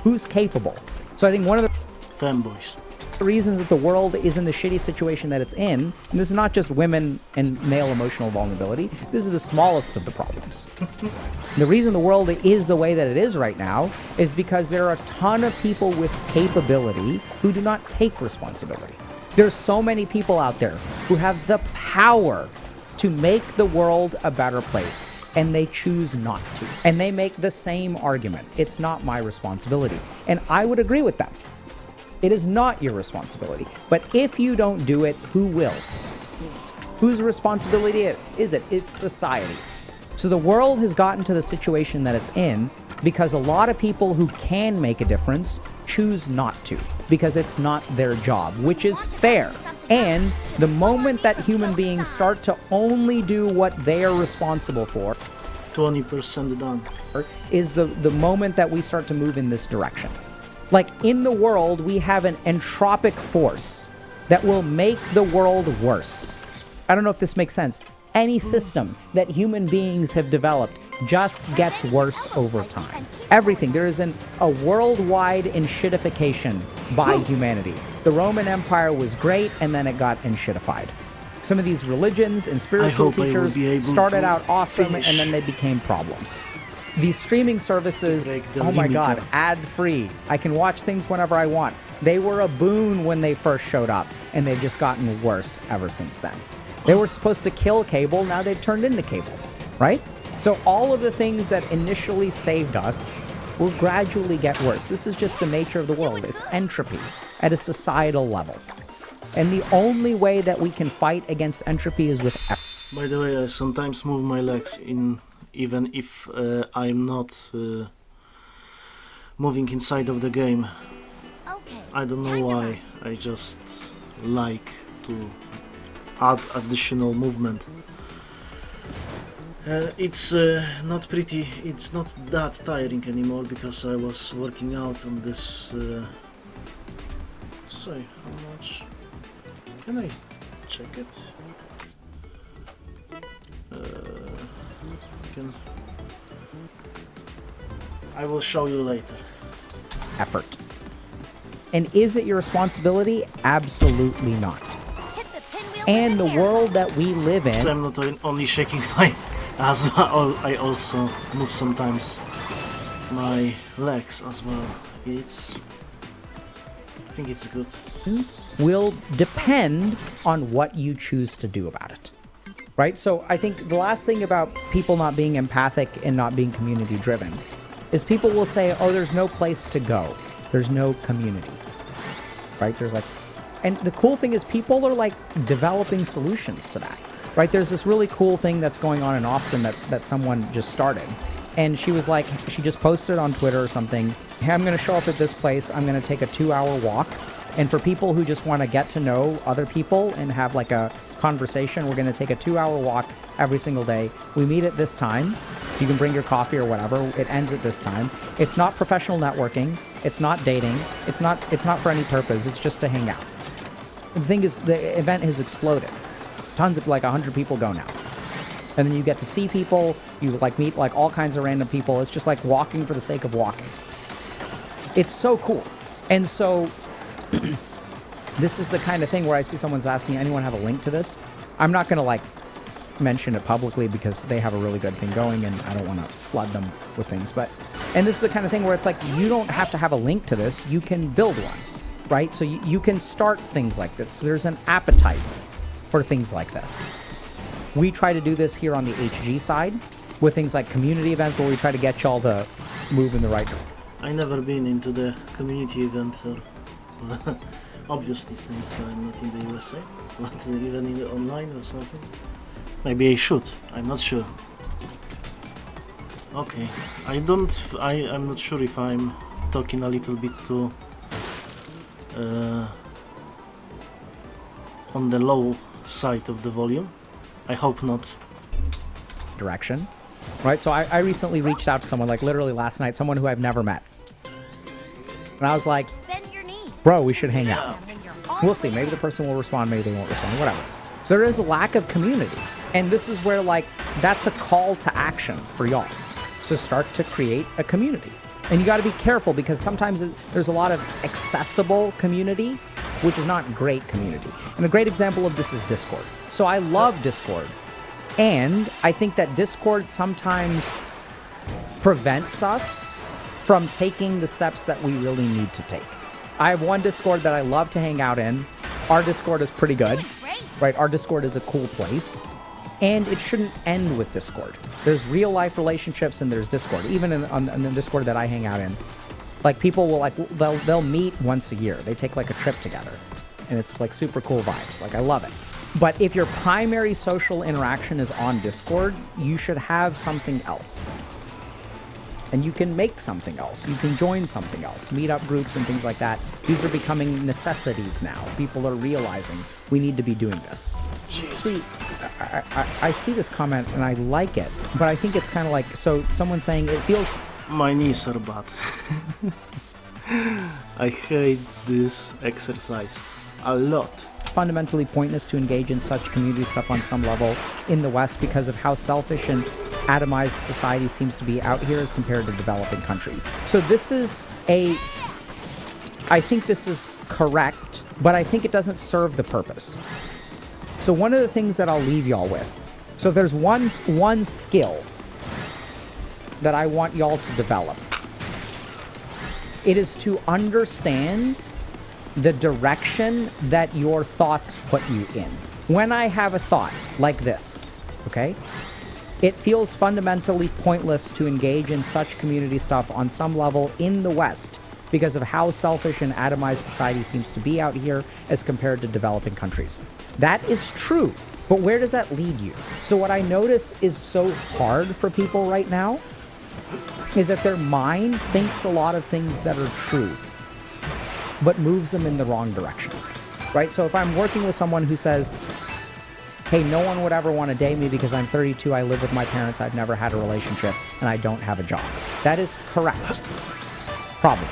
Speaker 2: Who's capable? So I think one of the
Speaker 1: Fanboys.
Speaker 2: reasons that the world is in the shitty situation that it's in, and this is not just women and male emotional vulnerability, this is the smallest of the problems. The reason the world is the way that it is right now is because there are a ton of people with capability who do not take responsibility. There's so many people out there who have the power to make the world a better place, and they choose not to. And they make the same argument. It's not my responsibility. And I would agree with them. It is not your responsibility. But if you don't do it, who will? Whose responsibility is it? It's society's. So the world has gotten to the situation that it's in because a lot of people who can make a difference choose not to, because it's not their job, which is fair. And the moment that human beings start to only do what they are responsible for,
Speaker 1: 20% done.
Speaker 2: is the moment that we start to move in this direction. Like in the world, we have an entropic force that will make the world worse. I don't know if this makes sense. Any system that human beings have developed just gets worse over time. Everything. There is a worldwide enshittification by humanity. The Roman Empire was great, and then it got enshittified. Some of these religions and spiritual teachers started out awesome, and then they became problems. These streaming services, oh my God, ad-free. I can watch things whenever I want. They were a boon when they first showed up, and they've just gotten worse ever since then. They were supposed to kill cable, now they've turned into cable, right? So all of the things that initially saved us will gradually get worse. This is just the nature of the world. It's entropy at a societal level. And the only way that we can fight against entropy is with effort.
Speaker 1: By the way, I sometimes move my legs even if I'm not moving inside of the game. I don't know why. I just like to add additional movement. It's not that tiring anymore because I was working out on this. Sorry, how much? Can I check it? I will show you later.
Speaker 2: Effort. And is it your responsibility? Absolutely not. And the world that we live in...
Speaker 1: So I'm not only shaking my ass, I also move sometimes my legs as well. I think it's good.
Speaker 2: ...will depend on what you choose to do about it. right? So I think the last thing about people not being empathic and not being community driven is people will say, oh, there's no place to go. There's no community, right? And the cool thing is people are like developing solutions to that, right? There's this really cool thing that's going on in Austin that someone just started. And she was like, she just posted on Twitter or something, hey, I'm going to show up at this place. I'm going to take a 2-hour walk. And for people who just want to get to know other people and have like a conversation, we're going to take a 2-hour walk every single day. We meet at this time. You can bring your coffee or whatever. It ends at this time. It's not professional networking. It's not dating. It's not for any purpose. It's just to hang out. The thing is, the event has exploded. Tons of, like 100 people go now. And then you get to see people. You like meet like all kinds of random people. It's just like walking for the sake of walking. It's so cool. And so this is the kind of thing where I see someone's asking, anyone have a link to this? I'm not going to like mention it publicly because they have a really good thing going and I don't want to flood them with things. And this is the kind of thing where it's like, you don't have to have a link to this. You can build one, right? So you can start things like this. There's an appetite for things like this. We try to do this here on the HG side with things like community events where we try to get y'all to move in the right direction.
Speaker 1: I never been into the community event, obviously, since I'm not in the USA, but even in the online or something. Maybe I should. I'm not sure. Okay, I'm not sure if I'm talking a little bit too on the low side of the volume. I hope not.
Speaker 2: Direction, right? So I recently reached out to someone, like literally last night, someone who I've never met. And I was like, bro, we should hang out. We'll see. Maybe the person will respond, maybe they won't respond, whatever. So there is a lack of community. And this is where, like, that's a call to action for y'all. So start to create a community. And you got to be careful because sometimes there's a lot of accessible community, which is not great community. And a great example of this is Discord. So I love Discord. And I think that Discord sometimes prevents us from taking the steps that we really need to take. I have one Discord that I love to hang out in. Our Discord is pretty good, right? Our Discord is a cool place. And it shouldn't end with Discord. There's real life relationships and there's Discord. Even on the Discord that I hang out in, like people will like, they'll meet once a year. They take like a trip together and it's like super cool vibes. Like I love it. But if your primary social interaction is on Discord, you should have something else. And you can make something else. You can join something else. Meetup groups and things like that. These are becoming necessities now. People are realizing we need to be doing this.
Speaker 1: Jeez.
Speaker 2: See, I see this comment and I like it, but I think it's kind of like, so someone's saying it feels...
Speaker 1: My knees are bad. I hate this exercise a lot.
Speaker 2: Fundamentally pointless to engage in such community stuff on some level in the West because of how selfish and atomized society seems to be out here as compared to developing countries. So this is I think this is correct, but I think it doesn't serve the purpose. So one of the things that I'll leave y'all with, so if there's one skill that I want y'all to develop, it is to understand the direction that your thoughts put you in. When I have a thought like this, okay, it feels fundamentally pointless to engage in such community stuff on some level in the West because of how selfish and atomized society seems to be out here as compared to developing countries. That is true, but where does that lead you? So what I notice is so hard for people right now is that their mind thinks a lot of things that are true, but moves them in the wrong direction, right? So if I'm working with someone who says, hey, no one would ever want to date me because I'm 32, I live with my parents, I've never had a relationship, and I don't have a job. That is correct. Probably.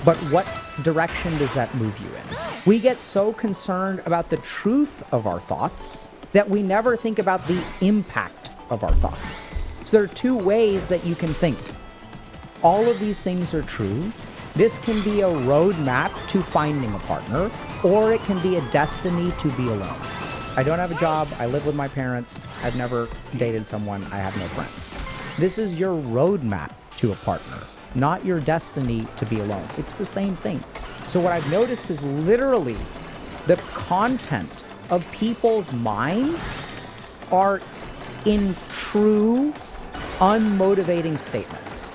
Speaker 2: But what direction does that move you in? We get so concerned about the truth of our thoughts that we never think about the impact of our thoughts. So there are two ways that you can think. All of these things are true. This can be a roadmap to finding a partner, or it can be a destiny to be alone. I don't have a job, I live with my parents, I've never dated someone, I have no friends. This is your roadmap to a partner, not your destiny to be alone. It's the same thing. So what I've noticed is literally the content of people's minds are in true, unmotivating statements.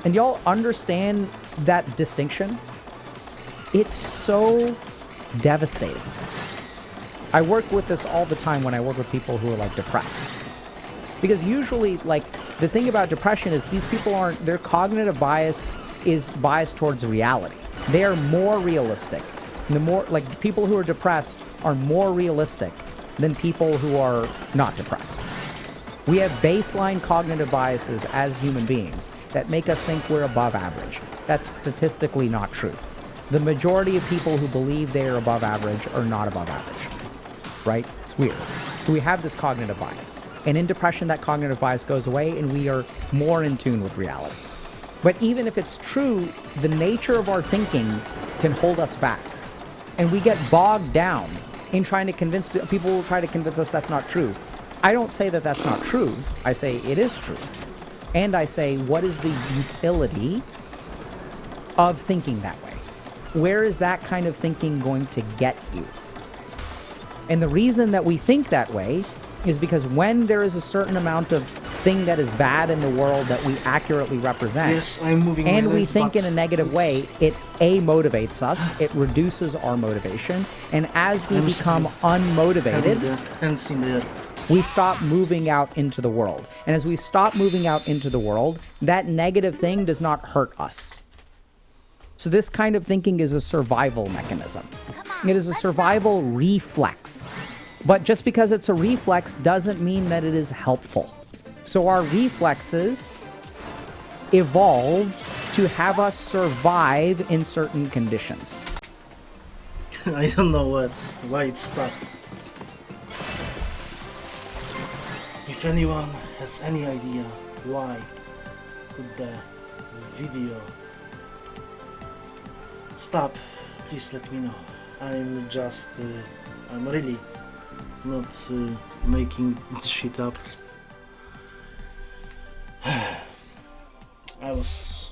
Speaker 2: And y'all understand that distinction? It's so devastating. I work with this all the time when I work with people who are like depressed. Because usually, like, the thing about depression is these people aren't, their cognitive bias is biased towards reality. They are more realistic. And the more, like, people who are depressed are more realistic than people who are not depressed. We have baseline cognitive biases as human beings that make us think we're above average. That's statistically not true. The majority of people who believe they are above average are not above average, right? It's weird. So we have this cognitive bias. And in depression, that cognitive bias goes away and we are more in tune with reality. But even if it's true, the nature of our thinking can hold us back. And we get bogged down in trying to convince people will try to convince us that's not true. I don't say that that's not true. I say it is true. And I say, what is the utility of thinking that way? Where is that kind of thinking going to get you? And the reason that we think that way is because when there is a certain amount of thing that is bad in the world that we accurately represent,
Speaker 1: Yes, I'm moving
Speaker 2: and
Speaker 1: my
Speaker 2: we
Speaker 1: legs,
Speaker 2: think
Speaker 1: but
Speaker 2: in a negative
Speaker 1: it's-
Speaker 2: way, it motivates us, it reduces our motivation, and as we
Speaker 1: I'm
Speaker 2: become
Speaker 1: still having
Speaker 2: unmotivated,
Speaker 1: the hands in the air.
Speaker 2: we stop moving out into the world. And as we stop moving out into the world, that negative thing does not hurt us. So this kind of thinking is a survival mechanism. It is a survival reflex. But just because it's a reflex doesn't mean that it is helpful. So our reflexes evolved to have us survive in certain conditions.
Speaker 1: I don't know why it stopped. If anyone has any idea why could the video stop, please let me know. I'm really not making this shit up. I was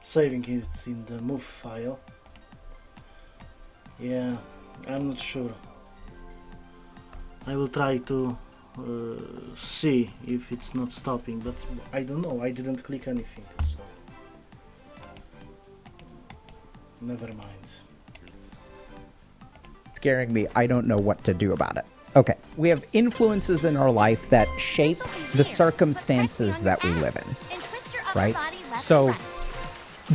Speaker 1: saving it in the move file. Yeah, I'm not sure. I will try to see if it's not stopping, but I don't know. I didn't click anything, so never mind.
Speaker 2: Scaring me, I don't know what to do about it. Okay, we have influences in our life that shape the circumstances that we live in, right? So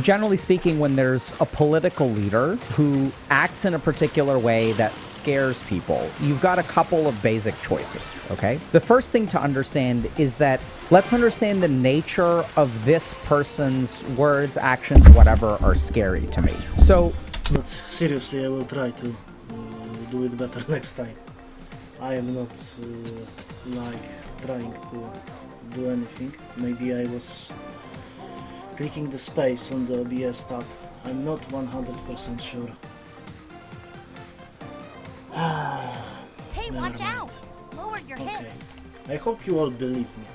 Speaker 2: generally speaking, when there's a political leader who acts in a particular way that scares people, you've got a couple of basic choices, okay? The first thing to understand is that let's understand the nature of this person's words, actions, whatever are scary to me. So,
Speaker 1: But seriously, I will try to do it better next time. I am not like trying to do anything. Maybe I was clicking the space on the OBS tab. I'm not 100% sure.
Speaker 3: Hey,
Speaker 1: Never
Speaker 3: watch
Speaker 1: mind.
Speaker 3: out! Lower your
Speaker 1: Okay.
Speaker 3: hips.
Speaker 1: I hope you all believe me.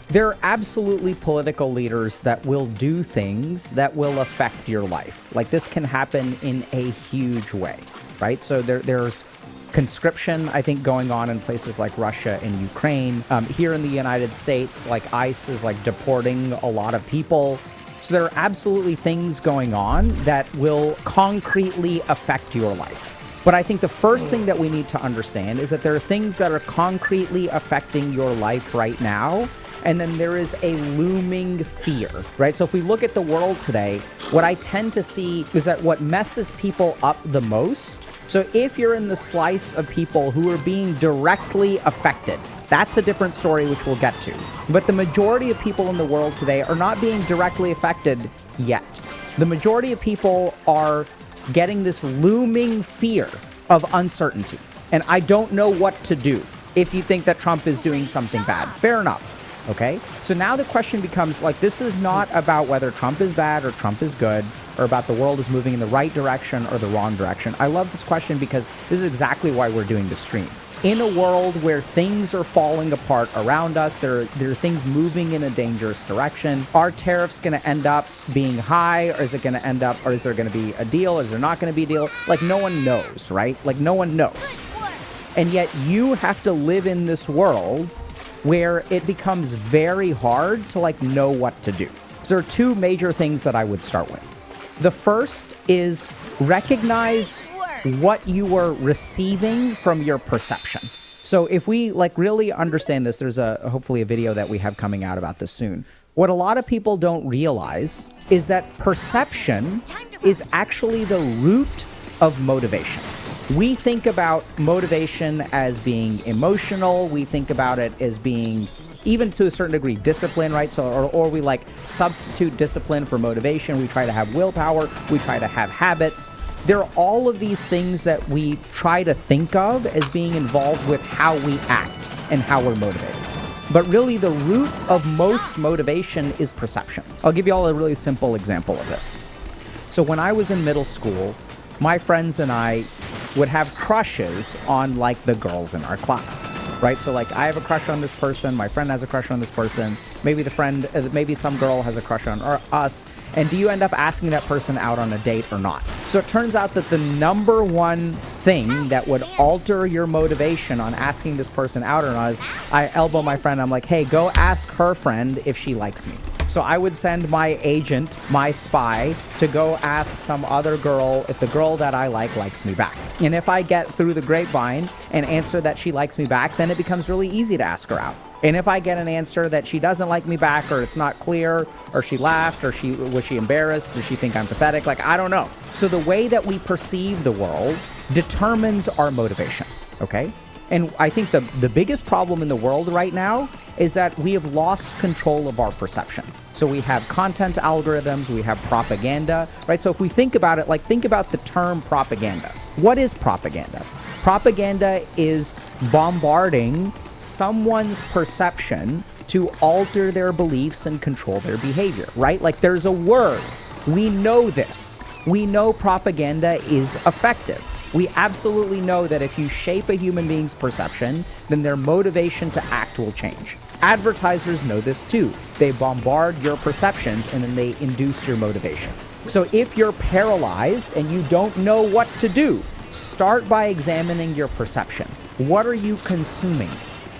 Speaker 2: there are absolutely political leaders that will do things that will affect your life. Like this can happen in a huge way, right? So there's conscription, I think, going on in places like Russia and Ukraine. Here in the United States, like ICE is like deporting a lot of people. So there are absolutely things going on that will concretely affect your life. But I think the first thing that we need to understand is that there are things that are concretely affecting your life right now. And then there is a looming fear, right? So if we look at the world today, what I tend to see is that what messes people up the most. So if you're in the slice of people who are being directly affected, that's a different story, which we'll get to. But the majority of people in the world today are not being directly affected yet. The majority of people are getting this looming fear of uncertainty. And I don't know what to do if you think that Trump is doing something bad. Fair enough. Okay? So now the question becomes, like, this is not about whether Trump is bad or Trump is good, or about the world is moving in the right direction or the wrong direction. I love this question because this is exactly why we're doing this stream. In a world where things are falling apart around us, there are things moving in a dangerous direction. Are tariffs going to end up being high, or is it going to end up, or is there going to be a deal? Is there not going to be a deal? Like, no one knows, right? Like, no one knows. And yet you have to live in this world where it becomes very hard to like know what to do. So there are two major things that I would start with. The first is recognize what you are receiving from your perception. So if we like really understand this, there's hopefully a video that we have coming out about this soon. What a lot of people don't realize is that perception is actually the root of motivation. We think about motivation as being emotional. We think about it as being, even to a certain degree, discipline, right? So, or we like substitute discipline for motivation. We try to have willpower. We try to have habits. There are all of these things that we try to think of as being involved with how we act and how we're motivated. But really, the root of most motivation is perception. I'll give you all a really simple example of this. So when I was in middle school, my friends and I would have crushes on like the girls in our class, right? So like I have a crush on this person, my friend has a crush on this person, maybe maybe some girl has a crush on us, and do you end up asking that person out on a date or not? So it turns out that the number one thing that would alter your motivation on asking this person out or not is I elbow my friend, I'm like, hey, go ask her friend if she likes me. So I would send my agent, my spy, to go ask some other girl if the girl that I likes me back. And if I get through the grapevine and answer that she likes me back, then it becomes really easy to ask her out. And if I get an answer that she doesn't like me back, or it's not clear, or she laughed, or was she embarrassed, does she think I'm pathetic, like, I don't know. So the way that we perceive the world determines our motivation, okay? And I think the biggest problem in the world right now is that we have lost control of our perception. So we have content algorithms, we have propaganda, right? So if we think about it, like think about the term propaganda. What is propaganda? Propaganda is bombarding someone's perception to alter their beliefs and control their behavior, right? Like there's a word. We know this. We know propaganda is effective. We absolutely know that if you shape a human being's perception, then their motivation to act will change. Advertisers know this too. They bombard your perceptions and then they induce your motivation. So if you're paralyzed and you don't know what to do, start by examining your perception. What are you consuming?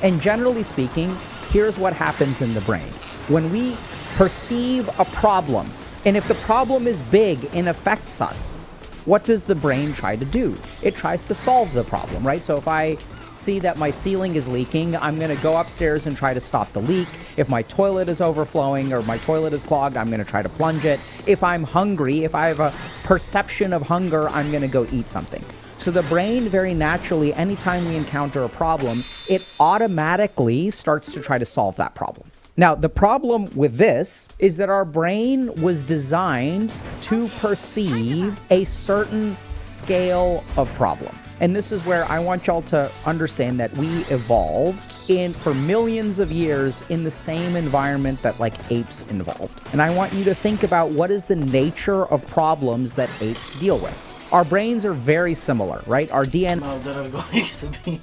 Speaker 2: And generally speaking, here's what happens in the brain. When we perceive a problem, and if the problem is big and affects us, what does the brain try to do? It tries to solve the problem, right? So if I see that my ceiling is leaking, I'm going to go upstairs and try to stop the leak. If my toilet is overflowing or my toilet is clogged, I'm going to try to plunge it. If I'm hungry, if I have a perception of hunger, I'm going to go eat something. So the brain very naturally, anytime we encounter a problem, it automatically starts to try to solve that problem. Now, the problem with this is that our brain was designed to perceive a certain scale of problem. And this is where I want y'all to understand that we evolved for millions of years in the same environment that like apes evolved. And I want you to think about what is the nature of problems that apes deal with. Our brains are very similar, right? Our DNA...
Speaker 1: Now there are going to be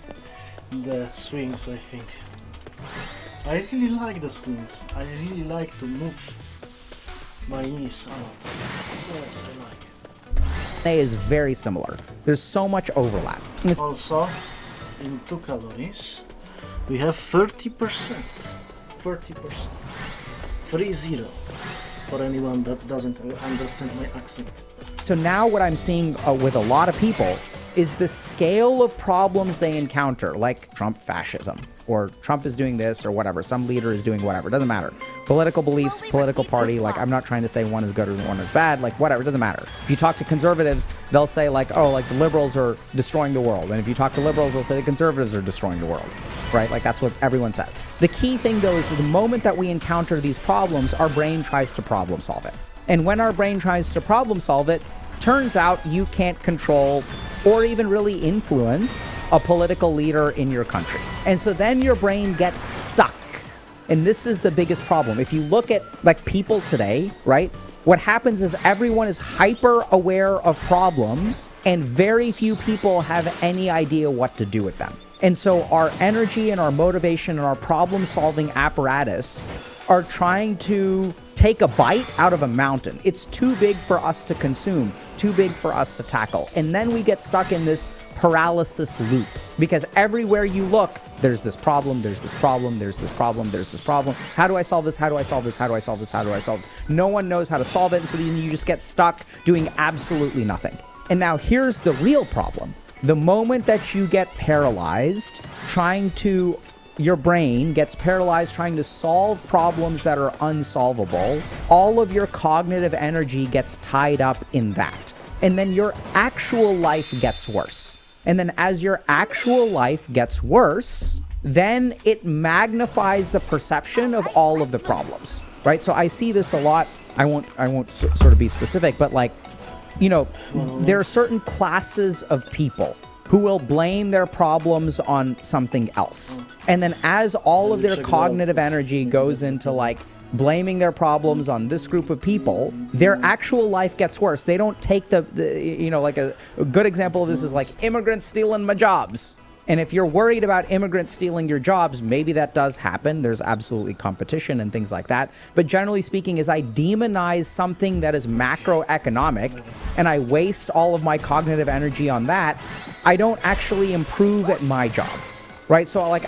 Speaker 1: the swings, I think. I really like the swings. I really like to move my knees out. Yes, I like.
Speaker 2: is very similar. There's so much overlap.
Speaker 1: Also, in 2 calories, we have 30%. 30%. 30. For anyone that doesn't understand my accent.
Speaker 2: So now what I'm seeing with a lot of people is the scale of problems they encounter, like Trump fascism, or Trump is doing this, or whatever, some leader is doing whatever, doesn't matter. Political beliefs, political party, like I'm not trying to say one is good or one is bad, like whatever, it doesn't matter. If you talk to conservatives, they'll say like, oh, like the liberals are destroying the world. And if you talk to liberals, they'll say the conservatives are destroying the world, right? Like that's what everyone says. The key thing though is the moment that we encounter these problems, our brain tries to problem solve it. And when our brain tries to problem solve it, turns out you can't control or even really influence a political leader in your country. And so then your brain gets stuck. And this is the biggest problem. If you look at like people today, right? What happens is everyone is hyper aware of problems and very few people have any idea what to do with them. And so our energy and our motivation and our problem solving apparatus are trying to take a bite out of a mountain. It's too big for us to consume, too big for us to tackle. And then we get stuck in this paralysis loop because everywhere you look, there's this problem, there's this problem, there's this problem, there's this problem. How do I solve this? How do I solve this? How do I solve this? How do I solve this? No one knows how to solve it. And so then you just get stuck doing absolutely nothing. And now here's the real problem. The moment that you get paralyzed, your brain gets paralyzed trying to solve problems that are unsolvable, all of your cognitive energy gets tied up in that. And then your actual life gets worse. And then as your actual life gets worse, then it magnifies the perception of all of the problems, right? So I see this a lot. I won't sort of be specific, but like, there are certain classes of people who will blame their problems on something else. And then as all of their cognitive energy goes into like blaming their problems on this group of people, their actual life gets worse. They don't take like a good example of this is like immigrants stealing my jobs. And if you're worried about immigrants stealing your jobs, maybe that does happen. There's absolutely competition and things like that. But generally speaking, as I demonize something that is macroeconomic and I waste all of my cognitive energy on that, I don't actually improve at my job, right? So like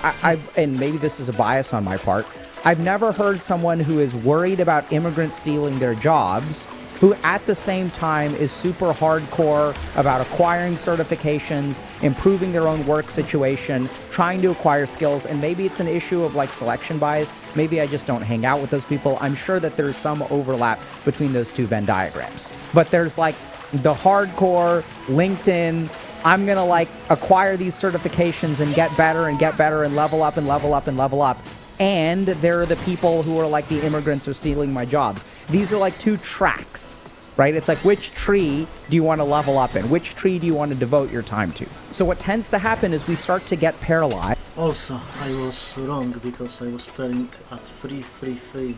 Speaker 2: and maybe this is a bias on my part, I've never heard someone who is worried about immigrants stealing their jobs who at the same time is super hardcore about acquiring certifications, improving their own work situation, trying to acquire skills. And maybe it's an issue of like selection bias. Maybe I just don't hang out with those people. I'm sure that there's some overlap between those two Venn diagrams. But there's like the hardcore LinkedIn, I'm going to like acquire these certifications and get better and level up and level up and level up. And there are the people who are like the immigrants are stealing my jobs. These are like two tracks, right? It's like, which tree do you want to level up in? Which tree do you want to devote your time to? So what tends to happen is we start to get paralyzed.
Speaker 1: Also, I was wrong because I was telling at 333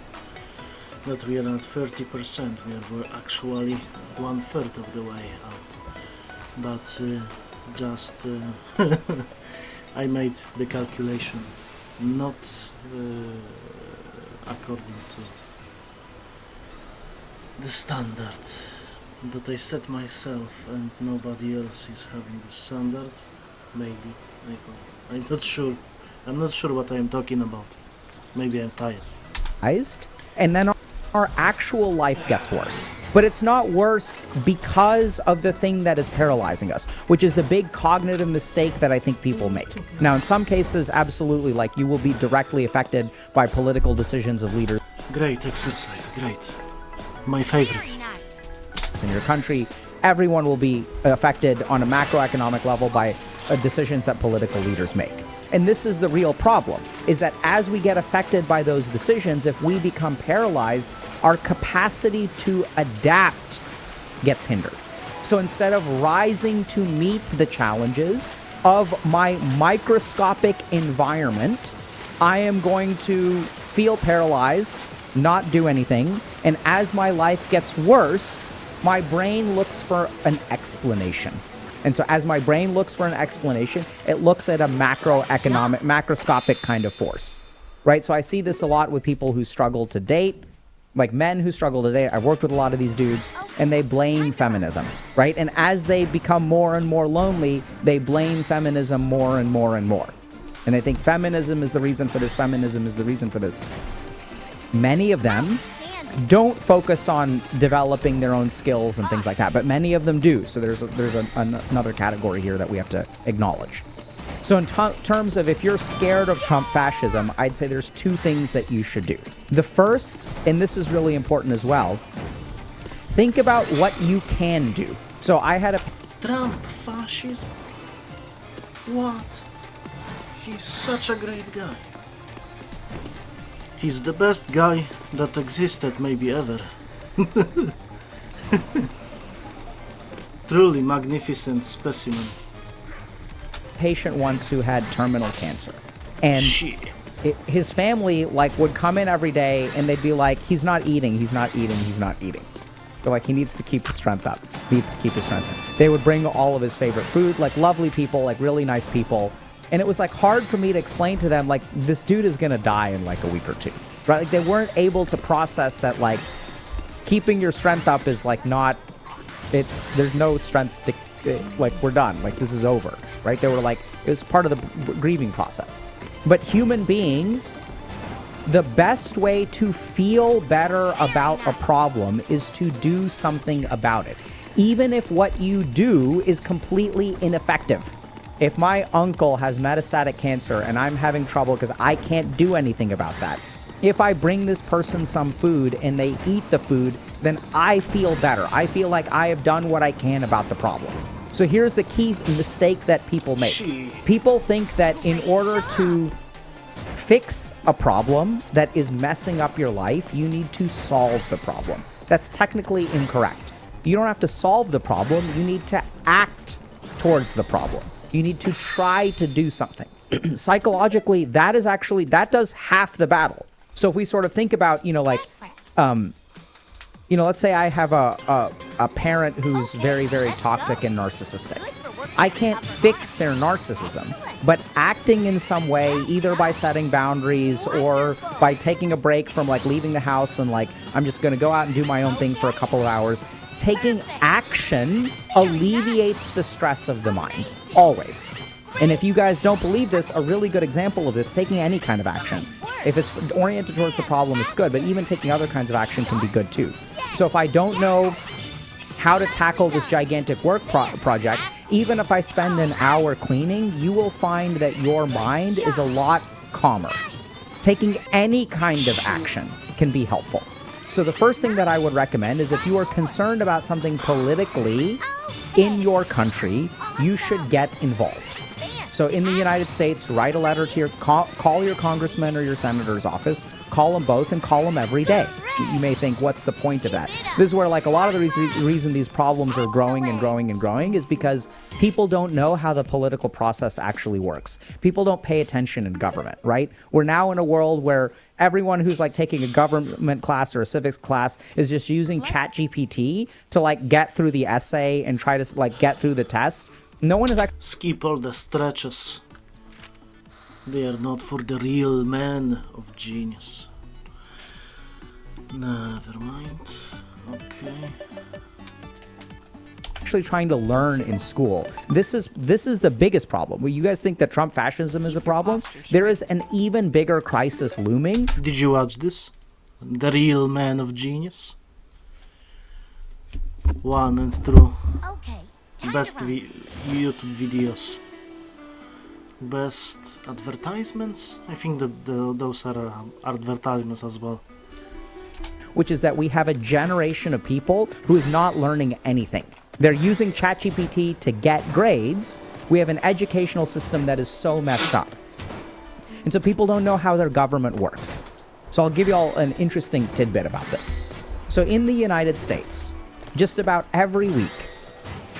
Speaker 1: that we are at 30%. We are actually 1/3 of the way out. But just I made the calculation not according to the standard that I set myself, and nobody else is having the standard. Maybe I'm not sure. I'm not sure what I am talking about. Maybe I'm tired.
Speaker 2: And then our actual life gets worse. But it's not worse because of the thing that is paralyzing us, which is the big cognitive mistake that I think people make. Now, in some cases, absolutely, like you will be directly affected by political decisions of leaders.
Speaker 1: Great exercise, great. My favorite.
Speaker 2: In your country, everyone will be affected on a macroeconomic level by decisions that political leaders make. And this is the real problem, is that as we get affected by those decisions, if we become paralyzed, our capacity to adapt gets hindered. So instead of rising to meet the challenges of my microscopic environment, I am going to feel paralyzed, not do anything, and as my life gets worse, my brain looks for an explanation. And so as my brain looks for an explanation, it looks at a macroscopic kind of force, right? So I see this a lot with people who struggle to date, like men who struggle to date. I've worked with a lot of these dudes, and they blame feminism, right? And as they become more and more lonely, they blame feminism more and more and more. And they think feminism is the reason for this, feminism is the reason for this. Many of them don't focus on developing their own skills and things like that, but many of them do. So there's another category here that we have to acknowledge. So in terms of if you're scared of Trump fascism, I'd say there's two things that you should do. The first, and this is really important as well, think about what you can do. So I had a...
Speaker 1: Trump fascism? What? He's such a great guy. He's the best guy that existed maybe ever. Truly magnificent specimen.
Speaker 2: Patient once who had terminal cancer, and his family like would come in every day and they'd be like, he's not eating. They're like, he needs to keep his strength up. They would bring all of his favorite food, like lovely people, like really nice people. And it was like hard for me to explain to them, like, this dude is gonna die in like a week or two. right? Like they weren't able to process that, like, keeping your strength up is like not it. There's no strength to, like, we're done. Like, this is over, right? They were like, it was part of the grieving process. But human beings, the best way to feel better about a problem is to do something about it, even if what you do is completely ineffective. If my uncle has metastatic cancer and I'm having trouble because I can't do anything about that, if I bring this person some food and they eat the food, then I feel better. I feel like I have done what I can about the problem. So here's the key mistake that people make. People think that in order to fix a problem that is messing up your life, you need to solve the problem. That's technically incorrect. You don't have to solve the problem. You need to act towards the problem. You need to try to do something. Psychologically, that does half the battle. So if we sort of think about, let's say I have a parent who's very, very toxic and narcissistic. I can't fix their narcissism, but acting in some way, either by setting boundaries or by taking a break from, like, leaving the house and, like, I'm just going to go out and do my own thing for a couple of hours. Taking action alleviates the stress of the mind, always. And if you guys don't believe this, a really good example of this, taking any kind of action. If it's oriented towards the problem, it's good, but even taking other kinds of action can be good too. So if I don't know how to tackle this gigantic work project, even if I spend an hour cleaning, you will find that your mind is a lot calmer. Taking any kind of action can be helpful. So the first thing that I would recommend is if you are concerned about something politically in your country, you should get involved. So in the United States, write a letter to call your congressman or your senator's office, call them both and call them every day. You may think, what's the point of that? This is where, like, a lot of the reason these problems are growing and growing and growing is because people don't know how the political process actually works. People don't pay attention in government, right? We're now in a world where everyone who's, like, taking a government class or a civics class is just using ChatGPT to, like, get through the essay and try to, like, get through the test. No one is actually...
Speaker 1: Skip all the stretches. They are not for the real man of genius. Never mind. Okay.
Speaker 2: Actually trying to learn in school. This is the biggest problem. Well, you guys think that Trump fascism is a problem? There is an even bigger crisis looming.
Speaker 1: Did you watch this? The real man of genius? One and through. Best YouTube videos. Best advertisements? I think that those are advertisements as well.
Speaker 2: Which is that we have a generation of people who is not learning anything. They're using ChatGPT to get grades. We have an educational system that is so messed up. And so people don't know how their government works. So I'll give you all an interesting tidbit about this. So in the United States, just about every week,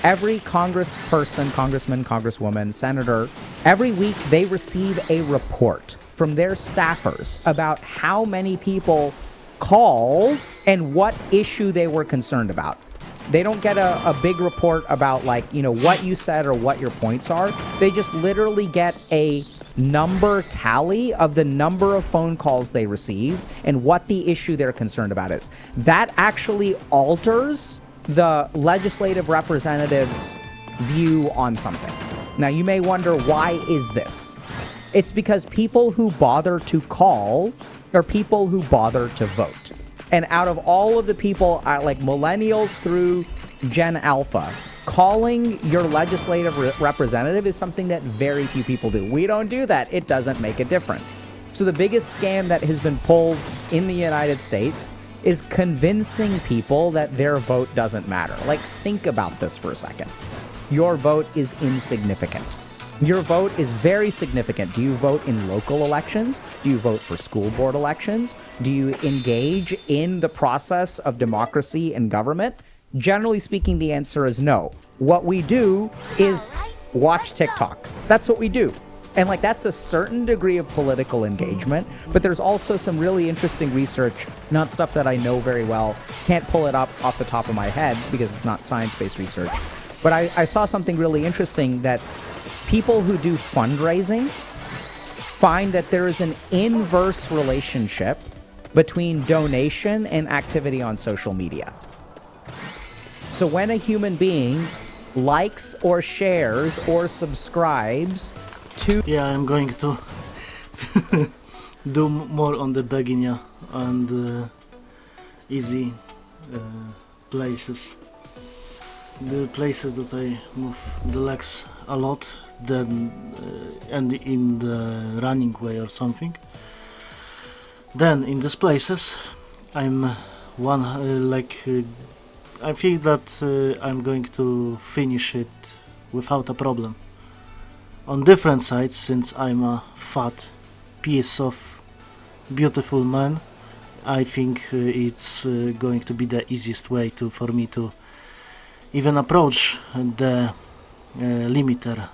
Speaker 2: every congressperson, congressman, congresswoman, senator, every week they receive a report from their staffers about how many people called and what issue they were concerned about. They don't get a big report about, like, what you said or what your points are. They just literally get a number tally of the number of phone calls they receive and what the issue they're concerned about is. That actually alters the legislative representative's view on something. Now, you may wonder, why is this? It's because people who bother to call are people who bother to vote. And out of all of the people, like millennials through Gen Alpha, calling your legislative representative is something that very few people do. We don't do that. It doesn't make a difference. So the biggest scam that has been pulled in the United States is convincing people that their vote doesn't matter. Like, think about this for a second. Your vote is insignificant. Your vote is very significant. Do you vote in local elections? Do you vote for school board elections? Do you engage in the process of democracy and government? Generally speaking, the answer is no. What we do is watch TikTok. That's what we do. And, like, that's a certain degree of political engagement, but there's also some really interesting research, not stuff that I know very well. Can't pull it up off the top of my head because it's not science-based research. But I saw something really interesting, that people who do fundraising find that there is an inverse relationship between donation and activity on social media. So when a human being likes or shares or subscribes to...
Speaker 1: Yeah, I'm going to do more on the beginner and easy places. The places that I move the legs a lot, then and in the running way or something. Then in these places, I'm I feel that I'm going to finish it without a problem. On different sides, since I'm a fat piece of beautiful man, I think it's going to be the easiest way for me to even approach the limiter.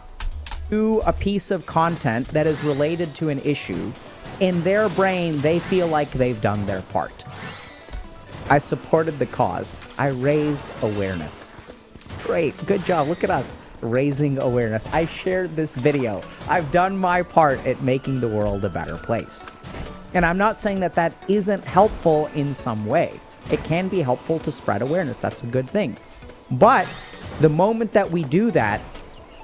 Speaker 2: To a piece of content that is related to an issue, in their brain, they feel like they've done their part. I supported the cause. I raised awareness. Great, good job. Look at us raising awareness. I shared this video. I've done my part at making the world a better place. And I'm not saying that that isn't helpful in some way. It can be helpful to spread awareness. That's a good thing. But the moment that we do that,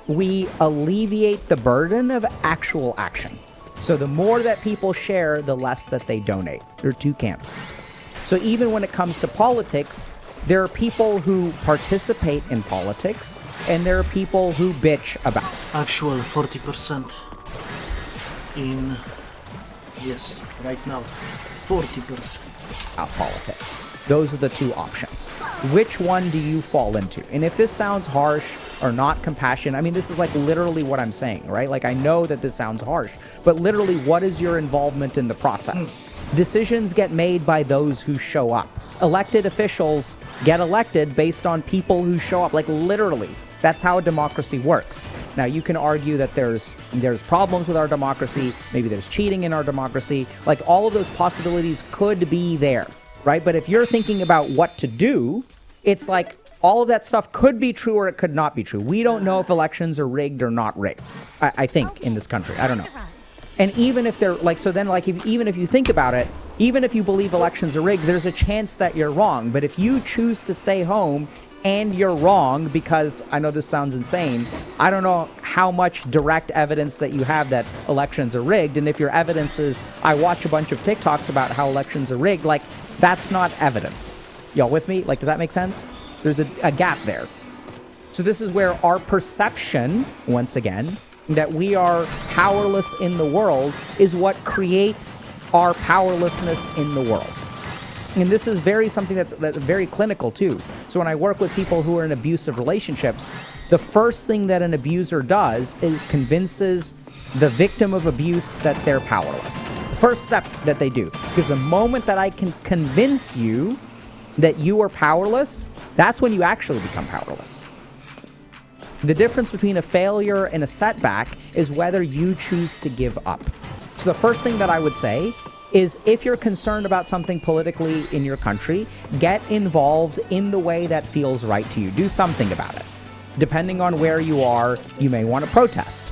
Speaker 2: we alleviate the burden of actual action. So the more that people share, the less that they donate. There are two camps. So even when it comes to politics, there are people who participate in politics, and there are people who bitch about it.
Speaker 1: Actual 40% in, yes, right now, 40%.
Speaker 2: Politics. Those are the two options. Which one do you fall into? And if this sounds harsh or not compassionate, I mean, this is like literally what I'm saying, right? Like, I know that this sounds harsh, but literally, what is your involvement in the process? Decisions get made by those who show up. Elected officials get elected based on people who show up, like literally. That's how a democracy works. Now, you can argue that there's problems with our democracy, maybe there's cheating in our democracy, like all of those possibilities could be there. Right? But if you're thinking about what to do, it's like all of that stuff could be true or it could not be true. We don't know if elections are rigged or not rigged, I think, in this country. I don't know. And even if they're like, so then like, even if you think about it, even if you believe elections are rigged, there's a chance that you're wrong. But if you choose to stay home and you're wrong, because I know this sounds insane, I don't know how much direct evidence that you have that elections are rigged. And if your evidence is, I watch a bunch of TikToks about how elections are rigged, like, that's not evidence. Y'all with me? Like, does that make sense? There's a gap there. So this is where our perception, once again, that we are powerless in the world is what creates our powerlessness in the world. And this is something that's very clinical too. So when I work with people who are in abusive relationships, the first thing that an abuser does is convinces the victim of abuse that they're powerless. The first step that they do. Because the moment that I can convince you that you are powerless, that's when you actually become powerless. The difference between a failure and a setback is whether you choose to give up. So the first thing that I would say is, if you're concerned about something politically in your country, get involved in the way that feels right to you. Do something about it. Depending on where you are, you may want to protest.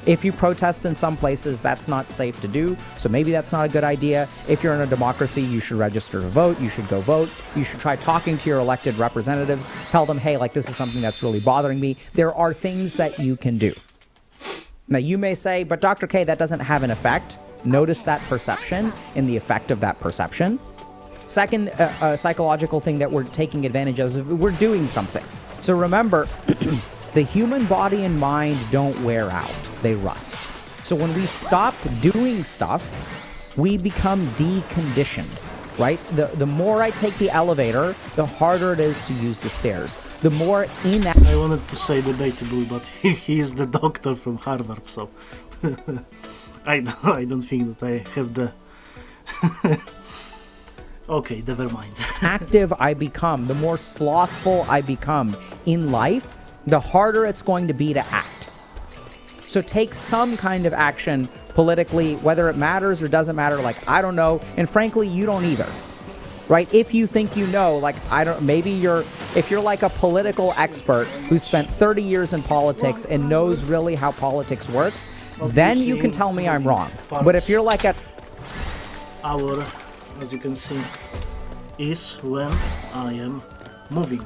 Speaker 2: If you protest in some places, that's not safe to do, so maybe that's not a good idea. If you're in a democracy, you should register to vote. You should go vote. You should try talking to your elected representatives. Tell them, hey, like, this is something that's really bothering me. There are things that you can do. Now, you may say, but Dr. K, that doesn't have an effect. Notice that perception and the effect of that perception. Second, psychological thing that we're taking advantage of is we're doing something. So remember, the human body and mind don't wear out. They rust. So when we stop doing stuff, we become deconditioned, right? The more I take the elevator, the harder it is to use the stairs. The more
Speaker 1: I wanted to say debatable, but he is the doctor from Harvard, so I don't think that I have the... Okay, never mind.
Speaker 2: active I become, the more slothful I become in life, the harder it's going to be to act. So take some kind of action politically, whether it matters or doesn't matter, like, I don't know, and frankly, you don't either. Right? If you think you know, like, if you're like a political expert who spent 30 years in politics and knows really how politics works, then you can tell me I'm wrong. But if you're like
Speaker 1: our as you can see, is when I am moving.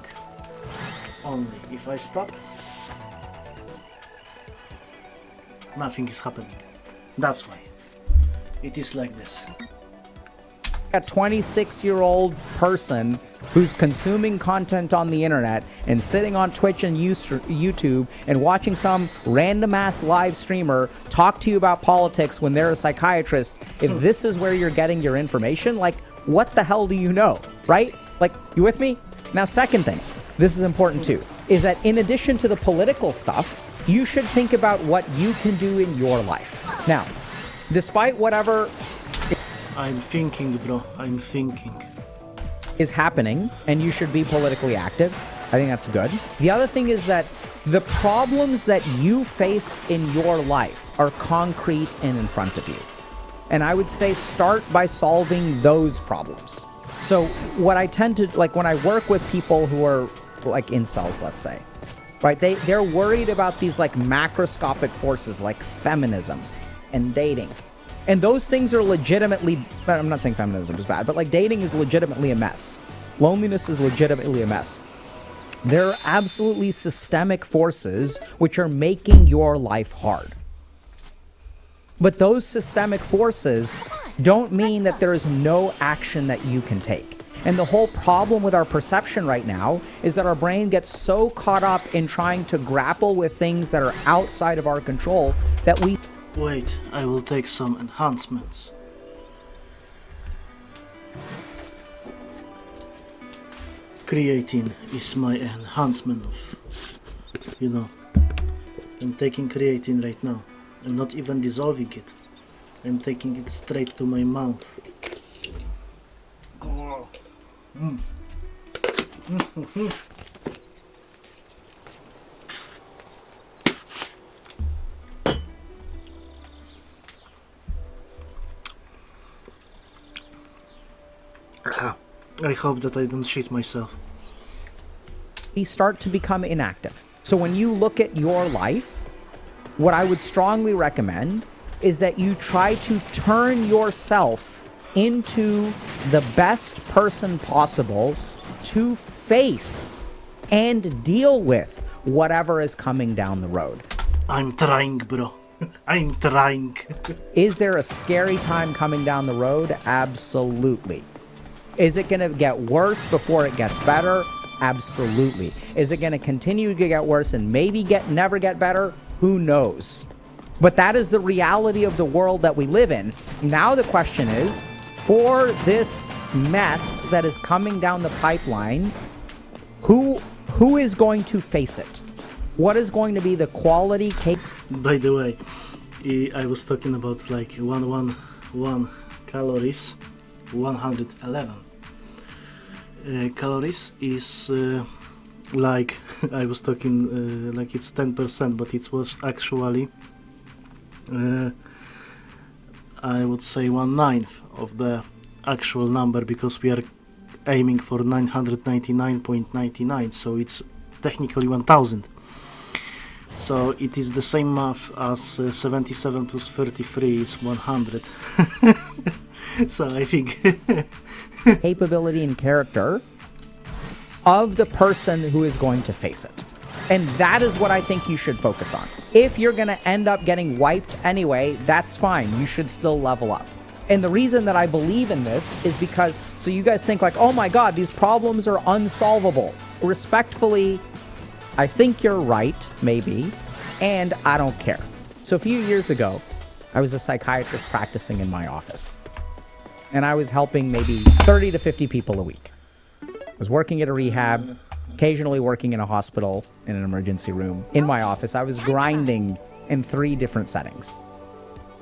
Speaker 1: Only if I stop, nothing is happening. That's why it is like this.
Speaker 2: A 26-year-old person who's consuming content on the internet and sitting on Twitch and YouTube and watching some random ass live streamer talk to you about politics when they're a psychiatrist, if this is where you're getting your information, like, what the hell do you know, right? Like, you with me? Now, second thing, this is important too, is that in addition to the political stuff, you should think about what you can do in your life. Now, despite whatever
Speaker 1: I'm thinking, bro. I'm thinking.
Speaker 2: is happening, and you should be politically active. I think that's good. The other thing is that the problems that you face in your life are concrete and in front of you. And I would say start by solving those problems. So what I tend to, like when I work with people who are like incels, let's say, right? They're worried about these like macroscopic forces like feminism and dating. And those things are legitimately, I'm not saying feminism is bad, but like dating is legitimately a mess. Loneliness is legitimately a mess. There are absolutely systemic forces which are making your life hard. But those systemic forces don't mean that there is no action that you can take. And the whole problem with our perception right now is that our brain gets so caught up in trying to grapple with things that are outside of our control that we...
Speaker 1: Wait, I will take some enhancements. Creatine is my enhancement of, you know, I'm taking creatine right now. I'm not even dissolving it. I'm taking it straight to my mouth. I hope that I don't shit myself.
Speaker 2: We start to become inactive. So when you look at your life, what I would strongly recommend is that you try to turn yourself into the best person possible to face and deal with whatever is coming down the road.
Speaker 1: I'm trying, bro. I'm trying.
Speaker 2: Is there a scary time coming down the road? Absolutely. Is it going to get worse before it gets better? Absolutely. Is it going to continue to get worse and maybe never get better? Who knows? But that is the reality of the world that we live in. Now the question is, for this mess that is coming down the pipeline, who is going to face it? What is going to be the quality cake?
Speaker 1: By the way, I was talking about like 111 calories, 111 calories is like I was talking like it's 10%, but it was actually I would say 1/9 of the actual number, because we are aiming for 999.99, so it's technically 1000. So it is the same math as 77 plus 33 is 100. So I think
Speaker 2: capability and character of the person who is going to face it. And that is what I think you should focus on. If you're going to end up getting wiped anyway, that's fine. You should still level up. And the reason that I believe in this is because, so you guys think like, oh my God, these problems are unsolvable. Respectfully, I think you're right, maybe, and I don't care. So a few years ago, I was a psychiatrist practicing in my office. And I was helping maybe 30 to 50 people a week. I was working at a rehab, occasionally working in a hospital, in an emergency room. In my office, I was grinding in 3 different settings.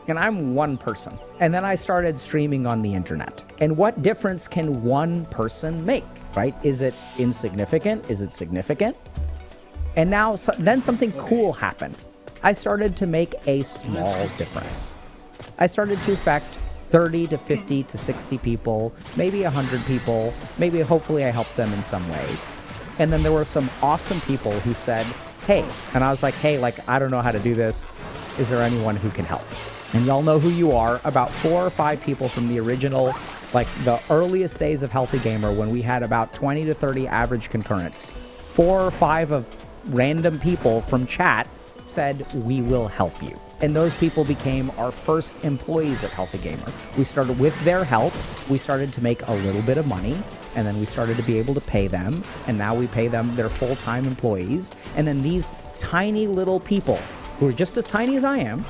Speaker 2: And I'm one person. And then I started streaming on the internet. And what difference can one person make, right? Is it insignificant? Is it significant? And now, then something cool happened. I started to make a small difference. I started to affect 30 to 50 to 60 people, maybe 100 people, maybe hopefully I helped them in some way. And then there were some awesome people who said, hey, and I was like, hey, like, I don't know how to do this. Is there anyone who can help? And y'all know who you are. About 4 or 5 people from the original like the earliest days of Healthy Gamer, when we had about 20 to 30 average concurrents, 4 or 5 of random people from chat said, we will help you. And those people became our first employees at Healthy Gamer. We started with their help. We started to make a little bit of money, and then we started to be able to pay them. And now we pay them their full-time employees. And then these tiny little people who are just as tiny as I am,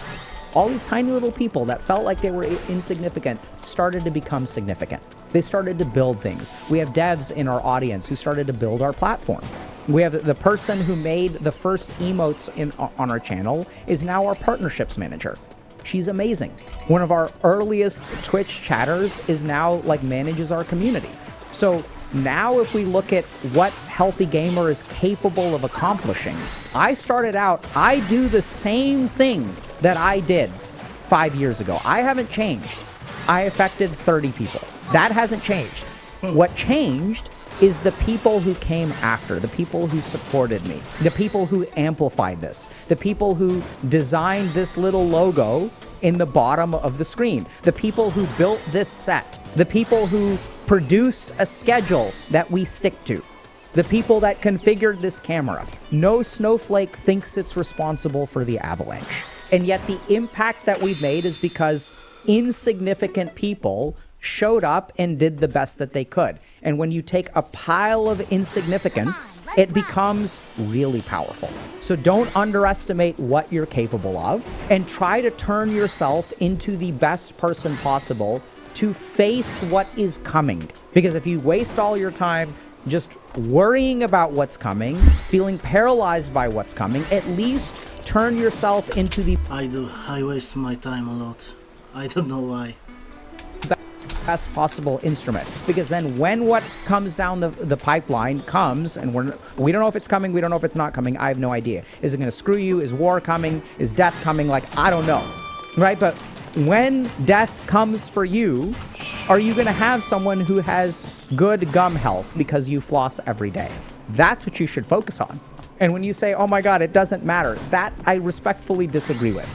Speaker 2: all these tiny little people that felt like they were insignificant started to become significant. They started to build things. We have devs in our audience who started to build our platform. We have the person who made the first emotes on our channel is now our partnerships manager. She's amazing. One of our earliest Twitch chatters is now like manages our community. So now if we look at what Healthy Gamer is capable of accomplishing, I started out, I do the same thing that I did 5 years ago. I haven't changed. I affected 30 people. That hasn't changed. What changed is the people who came after, the people who supported me, the people who amplified this, the people who designed this little logo in the bottom of the screen, the people who built this set, the people who produced a schedule that we stick to, the people that configured this camera. No snowflake thinks it's responsible for the avalanche. And yet the impact that we've made is because insignificant people showed up and did the best that they could. And when you take a pile of insignificance, it becomes really powerful. So don't underestimate what you're capable of, and try to turn yourself into the best person possible to face what is coming. Because if you waste all your time just worrying about what's coming, feeling paralyzed by what's coming, at least turn yourself into the
Speaker 1: I waste my time a lot. I don't know why.
Speaker 2: best possible instrument. Because then when what comes down the pipeline comes, and we don't know if it's coming, we don't know if it's not coming, I have no idea. Is it going to screw you? Is war coming? Is death coming? Like, I don't know, right? But when death comes for you, are you going to have someone who has good gum health because you floss every day? That's what you should focus on. And when you say, oh my God, it doesn't matter, that I respectfully disagree with.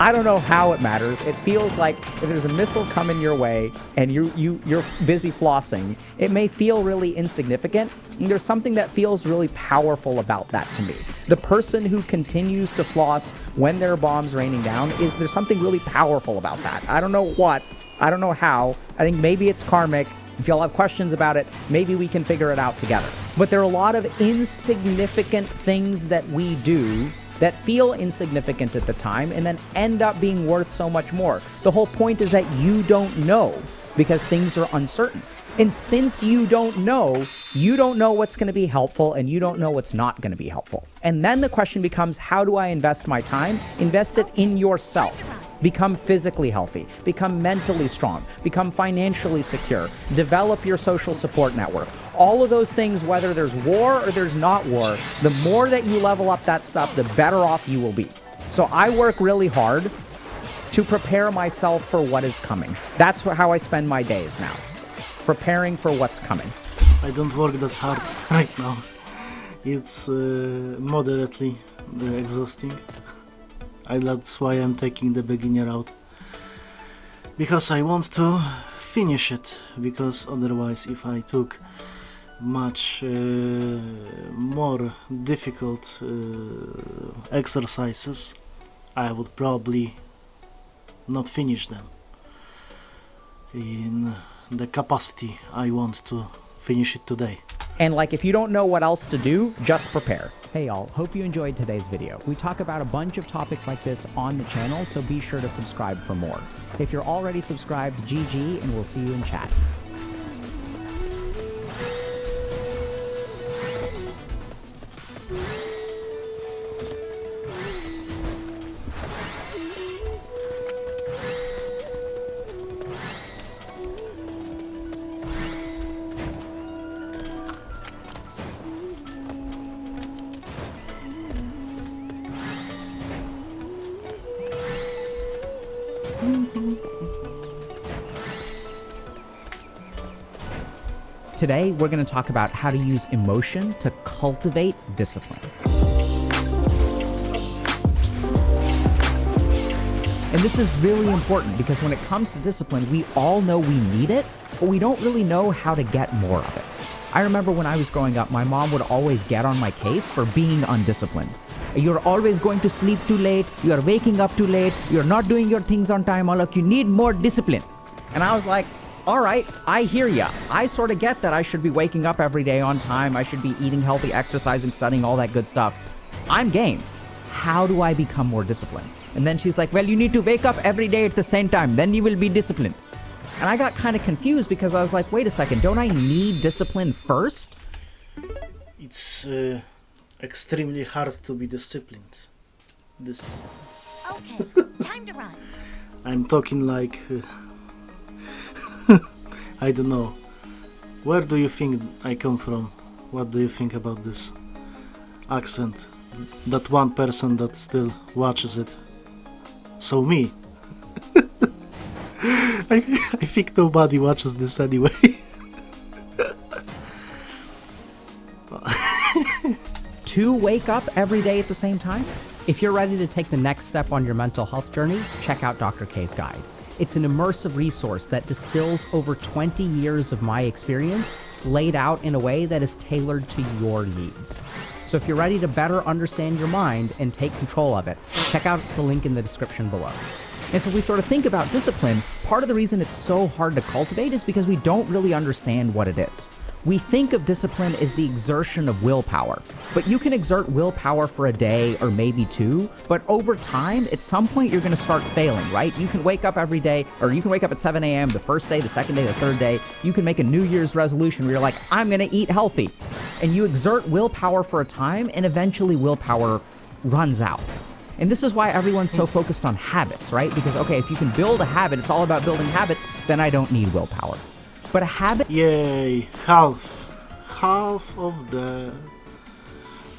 Speaker 2: I don't know how it matters. It feels like if there's a missile coming your way and you're busy flossing, it may feel really insignificant. And there's something that feels really powerful about that to me. The person who continues to floss when there are bombs raining down, there's something really powerful about that. I don't know what, I don't know how. I think maybe it's karmic. If y'all have questions about it, maybe we can figure it out together. But there are a lot of insignificant things that we do that feel insignificant at the time and then end up being worth so much more. The whole point is that you don't know because things are uncertain. And since you don't know what's going to be helpful and you don't know what's not going to be helpful. And then the question becomes, how do I invest my time? Invest it in yourself. Become physically healthy, become mentally strong, become financially secure, develop your social support network. All of those things, whether there's war or there's not war, the more that you level up that stuff, the better off you will be. So I work really hard to prepare myself for what is coming. That's how I spend my days now, preparing for what's coming.
Speaker 1: I don't work that hard right now. It's moderately exhausting. That's why I'm taking the beginner route. Because I want to finish it. Because otherwise, if I took much more difficult exercises, I would probably not finish them in the capacity I want to finish it today.
Speaker 2: And like, if you don't know what else to do, just prepare. Hey y'all, hope you enjoyed today's video. We talk about a bunch of topics like this on the channel, so be sure to subscribe for more. If you're already subscribed, GG, and we'll see you in chat. Today, we're going to talk about how to use emotion to cultivate discipline. And this is really important because when it comes to discipline, we all know we need it, but we don't really know how to get more of it. I remember when I was growing up, my mom would always get on my case for being undisciplined. You're always going to sleep too late, you're waking up too late, you're not doing your things on time, look, you need more discipline. And I was like, all right, I hear ya. I sort of get that I should be waking up every day on time, I should be eating healthy, exercising, studying, all that good stuff. I'm game. How do I become more disciplined? And then she's like, well, you need to wake up every day at the same time, then you will be disciplined. And I got kind of confused because I was like, wait a second, don't I need discipline first?
Speaker 1: It's extremely hard to be disciplined.
Speaker 3: Okay, time to run.
Speaker 1: I'm talking like... I don't know. Where do you think I come from? What do you think about this accent? That one person that still watches it. So me. I think nobody watches this anyway.
Speaker 2: To wake up every day at the same time? If you're ready to take the next step on your mental health journey, check out Dr. K's guide. It's an immersive resource that distills over 20 years of my experience, laid out in a way that is tailored to your needs. So if you're ready to better understand your mind and take control of it, check out the link in the description below. And so we sort of think about discipline, part of the reason it's so hard to cultivate is because we don't really understand what it is. We think of discipline as the exertion of willpower, but you can exert willpower for a day or maybe two, but over time, at some point, you're going to start failing, right? You can wake up every day, or you can wake up at 7 a.m. the first day, the second day, the third day. You can make a New Year's resolution where you're like, I'm going to eat healthy. And you exert willpower for a time, and eventually willpower runs out. And this is why everyone's so focused on habits, right? Because, okay, if you can build a habit, it's all about building habits, then I don't need willpower. But a habit...
Speaker 1: Yay! Half of the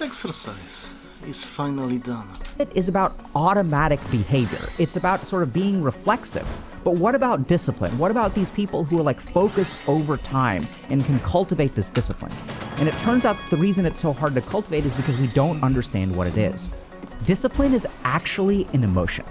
Speaker 1: exercise is finally done.
Speaker 2: It is about automatic behavior. It's about sort of being reflexive. But what about discipline? What about these people who are like focused over time and can cultivate this discipline? And it turns out that the reason it's so hard to cultivate is because we don't understand what it is. Discipline is actually an emotion.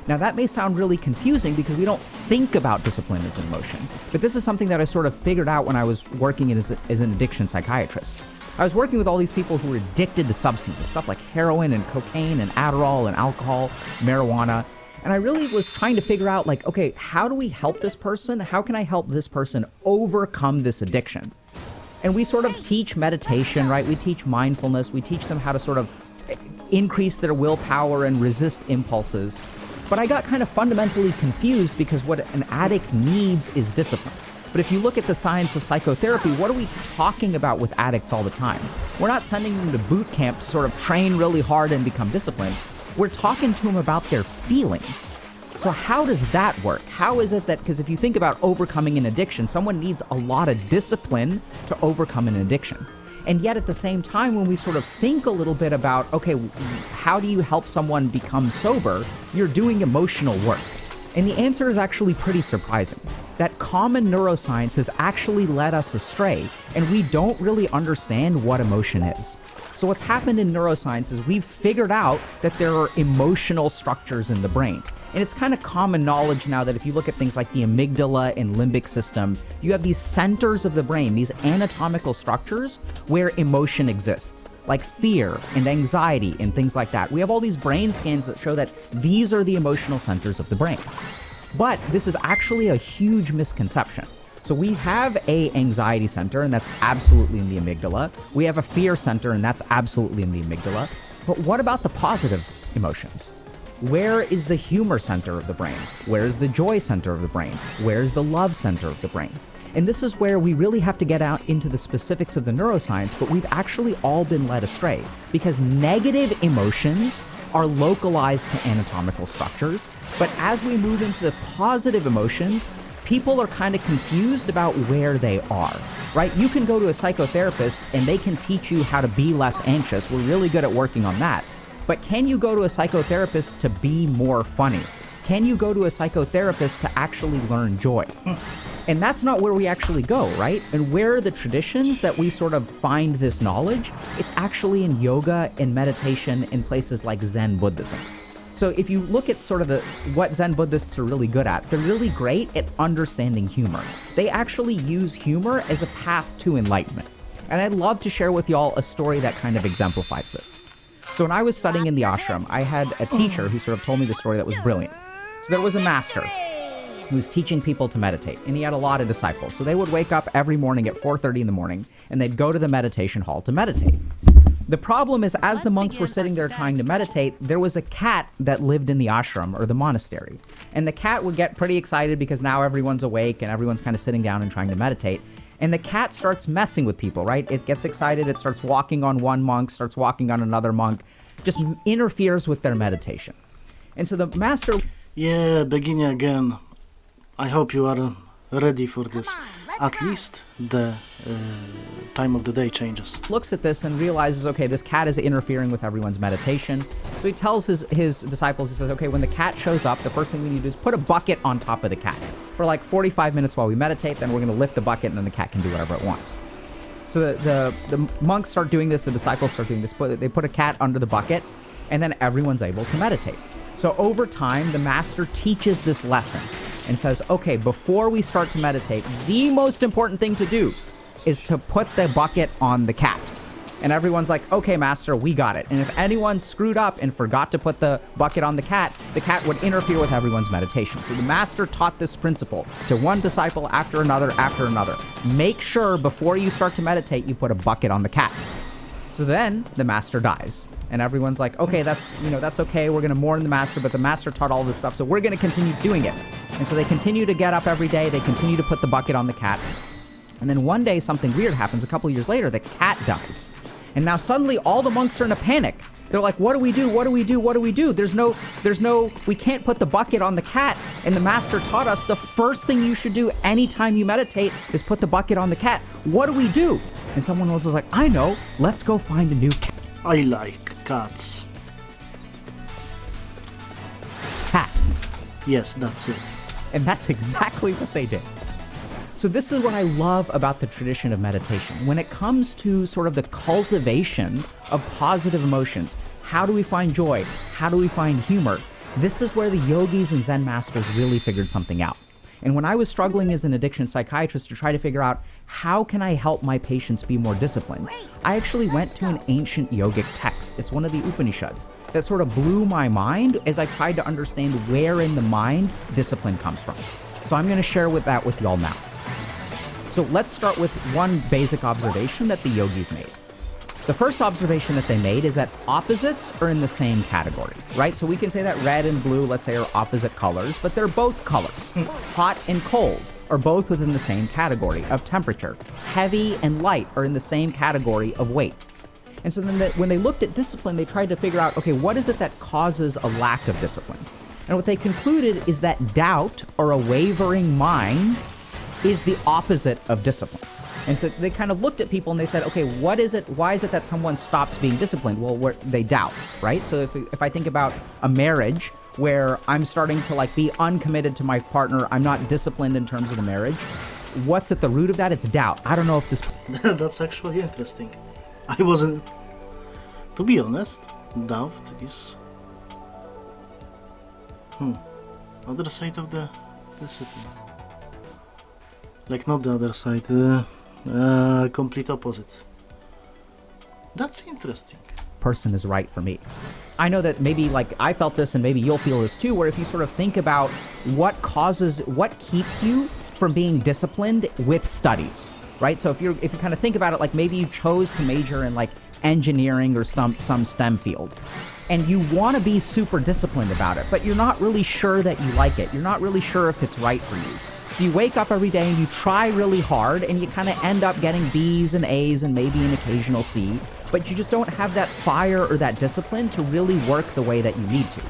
Speaker 2: Now that may sound really confusing because we don't think about discipline as an emotion, but this is something that I sort of figured out when I was working as an addiction psychiatrist. I was working with all these people who were addicted to substances, stuff like heroin and cocaine and Adderall and alcohol, marijuana, and I really was trying to figure out like, okay, how do we help this person? How can I help this person overcome this addiction? And we sort of teach meditation, right? We teach mindfulness. We teach them how to sort of increase their willpower and resist impulses. But I got kind of fundamentally confused because what an addict needs is discipline. But if you look at the science of psychotherapy, what are we talking about with addicts all the time? We're not sending them to boot camp to sort of train really hard and become disciplined. We're talking to them about their feelings. So how does that work? How is it that, because if you think about overcoming an addiction, someone needs a lot of discipline to overcome an addiction. And yet at the same time, when we sort of think a little bit about, okay, how do you help someone become sober? You're doing emotional work. And the answer is actually pretty surprising. That common neuroscience has actually led us astray, and we don't really understand what emotion is. So what's happened in neuroscience is we've figured out that there are emotional structures in the brain. And it's kind of common knowledge now that if you look at things like the amygdala and limbic system, you have these centers of the brain, these anatomical structures where emotion exists, like fear and anxiety and things like that. We have all these brain scans that show that these are the emotional centers of the brain. But this is actually a huge misconception. So we have a anxiety center, and that's absolutely in the amygdala. We have a fear center, and that's absolutely in the amygdala. But what about the positive emotions? Where is the humor center of the brain? Where is the joy center of the brain? Where is the love center of the brain? And this is where we really have to get out into the specifics of the neuroscience, but we've actually all been led astray because negative emotions are localized to anatomical structures. But as we move into the positive emotions, people are kind of confused about where they are, right? You can go to a psychotherapist and they can teach you how to be less anxious. We're really good at working on that. But can you go to a psychotherapist to be more funny? Can you go to a psychotherapist to actually learn joy? And that's not where we actually go, right? And where are the traditions that we sort of find this knowledge? It's actually in yoga and meditation in places like Zen Buddhism. So if you look at sort of what Zen Buddhists are really good at, they're really great at understanding humor. They actually use humor as a path to enlightenment. And I'd love to share with y'all a story that kind of exemplifies this. So when I was studying in the ashram, I had a teacher who sort of told me the story that was brilliant. So there was a master who was teaching people to meditate, and he had a lot of disciples. So they would wake up every morning at 4:30 in the morning, and they'd go to the meditation hall to meditate. The problem is, as the monks were sitting there trying to meditate, there was a cat that lived in the ashram or the monastery. And the cat would get pretty excited because now everyone's awake and everyone's kind of sitting down and trying to meditate. And the cat starts messing with people, right? It gets excited, it starts walking on one monk, starts walking on another monk, just interferes with their meditation. And so the master...
Speaker 1: Yeah, beginning again. I hope you are ready for this. At least the time of the day changes.
Speaker 2: Looks at this and realizes, okay, this cat is interfering with everyone's meditation. So he tells his disciples, he says, okay, when the cat shows up, the first thing we need to do is put a bucket on top of the cat for like 45 minutes while we meditate. Then we're going to lift the bucket and then the cat can do whatever it wants. So the monks start doing this, the disciples start doing this. They put a cat under the bucket and then everyone's able to meditate. So over time, the master teaches this lesson and says, okay, before we start to meditate, the most important thing to do is to put the bucket on the cat. And everyone's like, okay, master, we got it. And if anyone screwed up and forgot to put the bucket on the cat would interfere with everyone's meditation. So the master taught this principle to one disciple after another. Make sure before you start to meditate, you put a bucket on the cat. So then the master dies. And everyone's like, okay, that's okay. We're going to mourn the master, but the master taught all this stuff, so we're going to continue doing it. And so they continue to get up every day. They continue to put the bucket on the cat. And then one day something weird happens. A couple years later, the cat dies. And now suddenly all the monks are in a panic. They're like, what do we do? What do we do? What do we do? We can't put the bucket on the cat. And the master taught us the first thing you should do anytime you meditate is put the bucket on the cat. What do we do? And someone else was like, I know, let's go find a new cat.
Speaker 1: I like cats.
Speaker 2: Cat.
Speaker 1: Yes, that's it.
Speaker 2: And that's exactly what they did. So this is what I love about the tradition of meditation. When it comes to sort of the cultivation of positive emotions, how do we find joy? How do we find humor? This is where the yogis and Zen masters really figured something out. And when I was struggling as an addiction psychiatrist to try to figure out how can I help my patients be more disciplined, I actually went to an ancient yogic text. It's one of the Upanishads that sort of blew my mind as I tried to understand where in the mind discipline comes from. So I'm going to share that with y'all now. So let's start with one basic observation that the yogis made. The first observation that they made is that opposites are in the same category, right? So we can say that red and blue, let's say, are opposite colors, but they're both colors. Hot and cold are both within the same category of temperature. Heavy and light are in the same category of weight. And so then when they looked at discipline, they tried to figure out, okay, what is it that causes a lack of discipline? And what they concluded is that doubt or a wavering mind is the opposite of discipline. And so they kind of looked at people and they said, okay, what is it? Why is it that someone stops being disciplined? Well, they doubt, right? So if I think about a marriage where I'm starting to be uncommitted to my partner, I'm not disciplined in terms of the marriage. What's at the root of that? It's doubt. I don't know if this...
Speaker 1: That's actually interesting. I wasn't... To be honest, doubt is... Other side of the discipline. Not the other side. Complete opposite. That's interesting.
Speaker 2: Person is right for me. I know that maybe I felt this and maybe you'll feel this too, where if you sort of think about what keeps you from being disciplined with studies, right? So if you kind of think about it, maybe you chose to major in engineering or some STEM field, and you want to be super disciplined about it, but you're not really sure that you like it. You're not really sure if it's right for you. So you wake up every day and you try really hard and you kind of end up getting B's and A's and maybe an occasional C, but you just don't have that fire or that discipline to really work the way that you need to.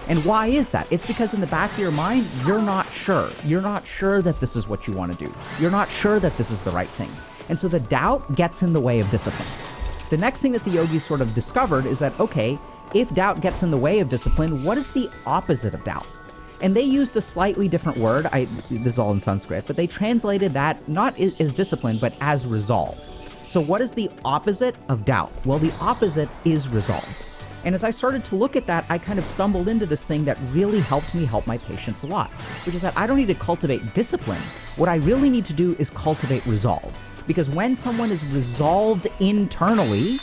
Speaker 2: And why is that? It's because in the back of your mind, you're not sure. You're not sure that this is what you want to do. You're not sure that this is the right thing. And so the doubt gets in the way of discipline. The next thing that the yogis sort of discovered is that, okay, if doubt gets in the way of discipline, what is the opposite of doubt? And they used a slightly different word. This is all in Sanskrit, but they translated that not as discipline, but as resolve. So what is the opposite of doubt? Well, the opposite is resolve. And as I started to look at that, I kind of stumbled into this thing that really helped me help my patients a lot, which is that I don't need to cultivate discipline. What I really need to do is cultivate resolve. Because when someone is resolved internally,